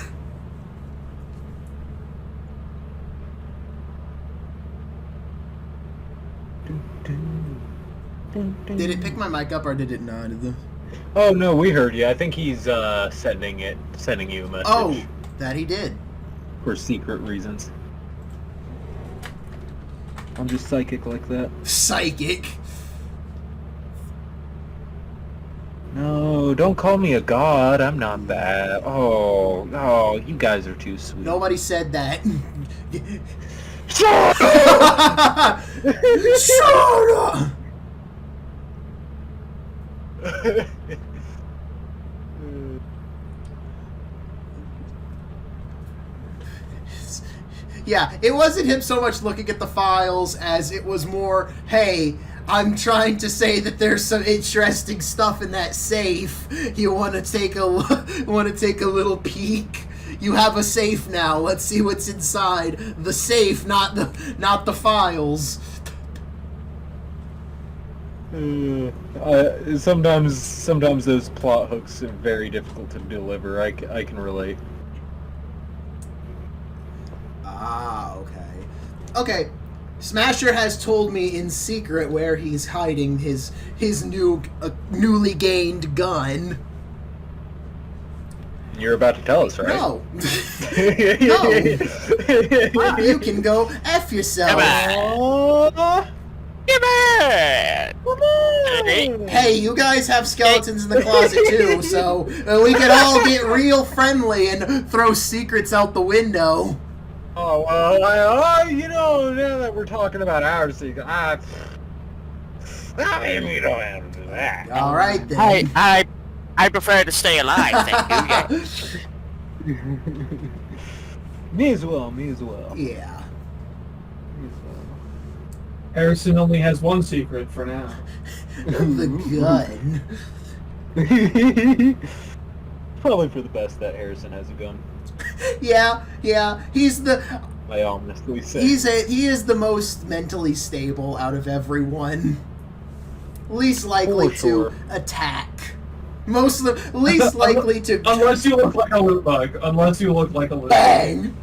Did it pick my mic up or did it not? Oh no, we heard you. I think he's sending you a message. Oh, that he did. For secret reasons. I'm just psychic like that. Psychic. No, don't call me a god. I'm not that. Oh, you guys are too sweet. Nobody said that. Shut up! Shut up! Yeah, it wasn't him so much looking at the files as it was more, hey, I'm trying to say that there's some interesting stuff in that safe. You want to take a little peek? You have a safe now. Let's see what's inside the safe, not the files. Sometimes those plot hooks are very difficult to deliver. I can relate. Ah, okay. Okay, Smasher has told me in secret where he's hiding his newly gained gun. You're about to tell us, right? No. No. You can go F yourself. Hey, you guys have skeletons in the closet too, so we can all get real friendly and throw secrets out the window. Oh, well, now that we're talking about our secret, I mean, we don't have to do that. All right, then. I prefer to stay alive, thank you. Me as well. Yeah. Harrison only has one secret for now. The gun. Probably for the best that Harrison has a gun. Yeah. He's the... I honestly say. He is the most mentally stable out of everyone. Least likely to attack. Least likely to... Unless you look like a loot bug. Bang!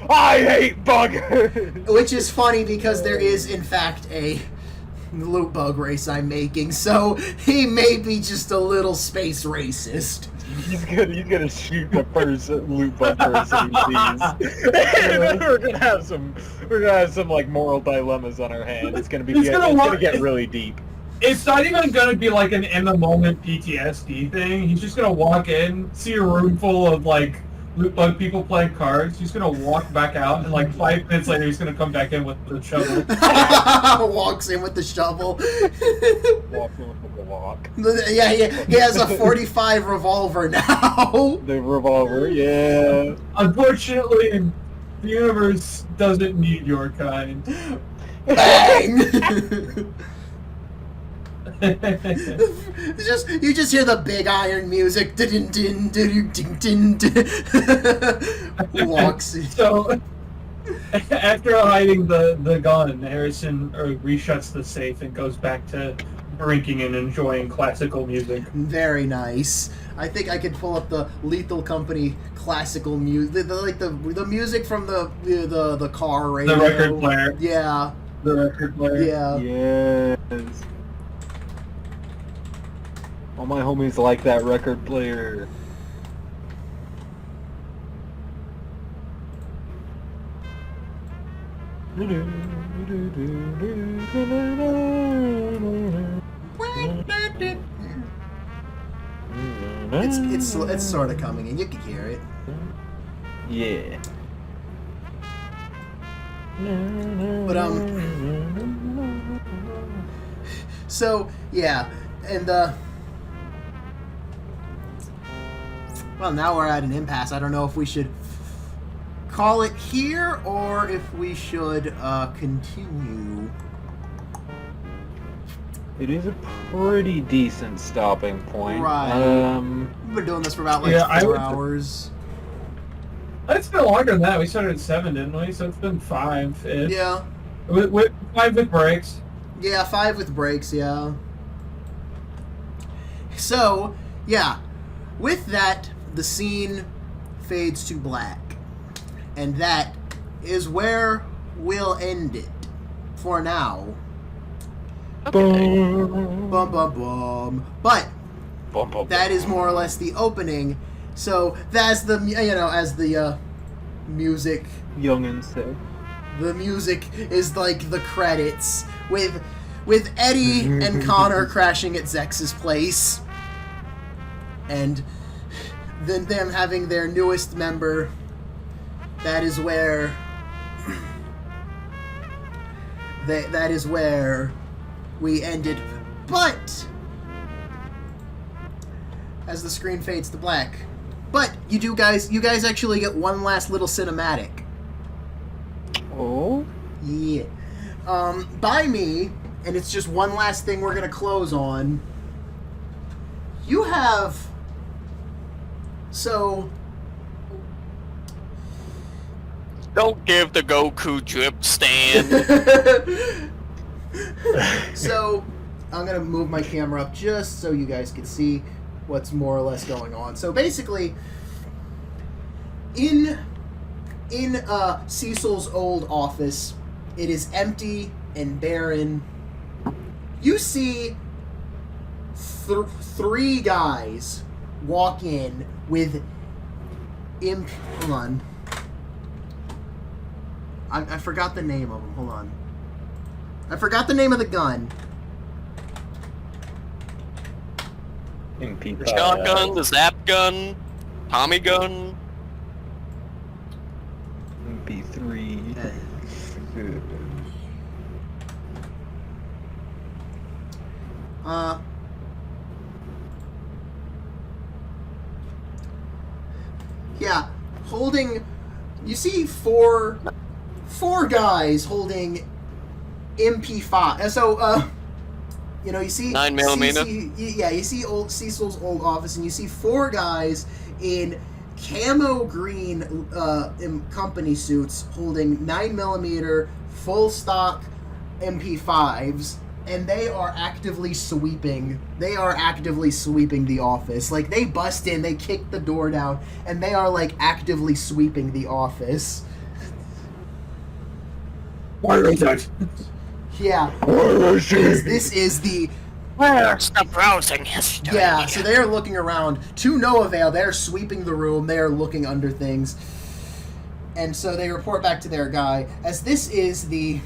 I hate buggers! Which is funny because there is, in fact, a loot bug race I'm making, so he may be just a little space racist. He's gonna shoot the first loot bug person he sees. And then we're gonna have some like moral dilemmas on our hand. It's gonna get really deep. It's not even gonna be like an in the moment PTSD thing. He's just gonna walk in, see a room full of like loot bug people playing cards. He's gonna walk back out, and like 5 minutes later, he's gonna come back in with the shovel. Walks in with the shovel. Walks in with the walk. Yeah, he has a 45 revolver now. The revolver, yeah. Unfortunately, the universe doesn't need your kind. Bang! You just hear the big iron music. Walks. So, after hiding the gun, Harrison reshuts the safe and goes back to drinking and enjoying classical music. Very nice. I think I could pull up the Lethal Company classical music, the music from the car radio. The record player. Yeah. The record player. Yeah. Yes. All my homies like that record player. It's sort of coming in. You can hear it. Yeah. But so yeah, and well, now we're at an impasse. I don't know if we should call it here or if we should continue. It is a pretty decent stopping point. Right. We've been doing this for about 4 hours. It's been longer than that. We started at 7, didn't we? So it's been 5. Yeah. With 5 with breaks. Yeah, 5 with breaks, yeah. So, yeah. With that, the scene fades to black. And that is where we'll end it. For now. Okay. Bum, bum, bum. But that is more or less the opening. So that's the as the music. Youngins say. The music is like the credits with Eddie and Connor crashing at Zex's place, and then them having their newest member. That is where. That is where we ended, but as the screen fades to black. But you guys actually get one last little cinematic. Oh? Yeah. By me, and it's just one last thing we're gonna close on. You have... So... Don't give the Goku drip stand. So, I'm gonna move my camera up just so you guys can see what's more or less going on. So basically, in Cecil's old office, it is empty and barren. You see three guys walk in with hold on. I forgot the name of them. Hold on. I forgot the name of the gun. The shotgun, the zap gun, Tommy gun. MP3. Yeah, holding. You see four guys holding MP5. So, you see 9mm. You see old Cecil's old office, and you see four guys in camo green company suits holding 9mm full stock MP5s, and they are actively sweeping. They are actively sweeping the office. Like, they bust in, they kick the door down, and they are like actively sweeping the office. Why is that? Yeah. This is the... Where's the browsing history? Yeah, so they are looking around to no avail. They're sweeping the room. They are looking under things. And so they report back to their guy, as this is the...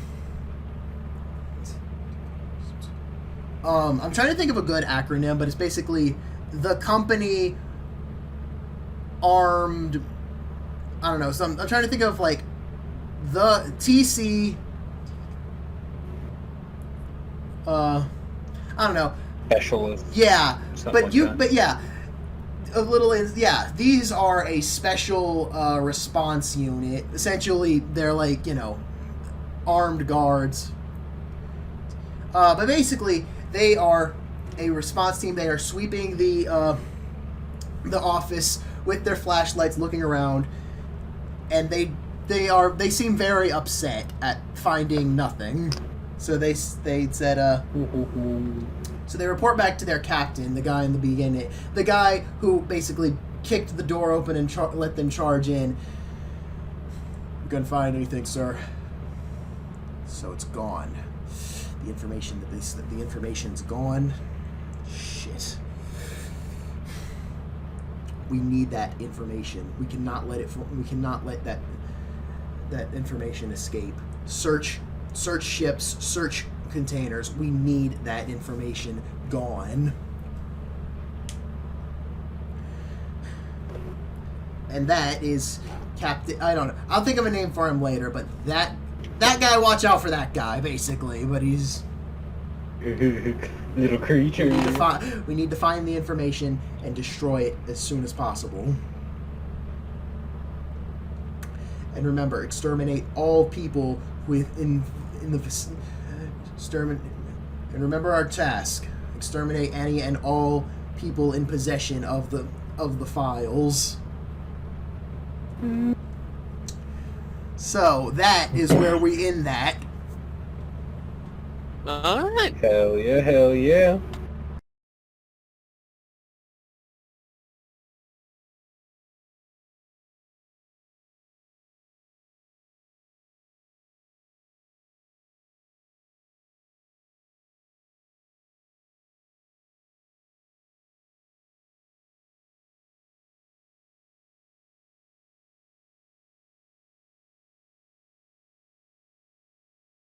I'm trying to think of a good acronym, but it's basically the company armed... I don't know. So I'm trying to think of, like, the TC... I don't know. Specialist. Yeah, but like yeah, a little. Yeah, these are a special response unit. Essentially, they're like armed guards. But basically, they are a response team. They are sweeping the office with their flashlights, looking around, and they seem very upset at finding nothing. So they said, so they report back to their captain, the guy in the beginning, the guy who basically kicked the door open and let them charge in. We couldn't find anything, sir. So it's gone. The information's gone. Shit. We need that information. We cannot let that information escape. Search ships, search containers. We need that information gone. And that is Captain... I don't know. I'll think of a name for him later, but that guy, watch out for that guy, basically. But he's... Little creature. We need to find the information and destroy it as soon as possible. And remember, exterminate all people And remember our task: exterminate any and all people in possession of the files. So that is where we end that. Alright. Hell yeah, hell yeah.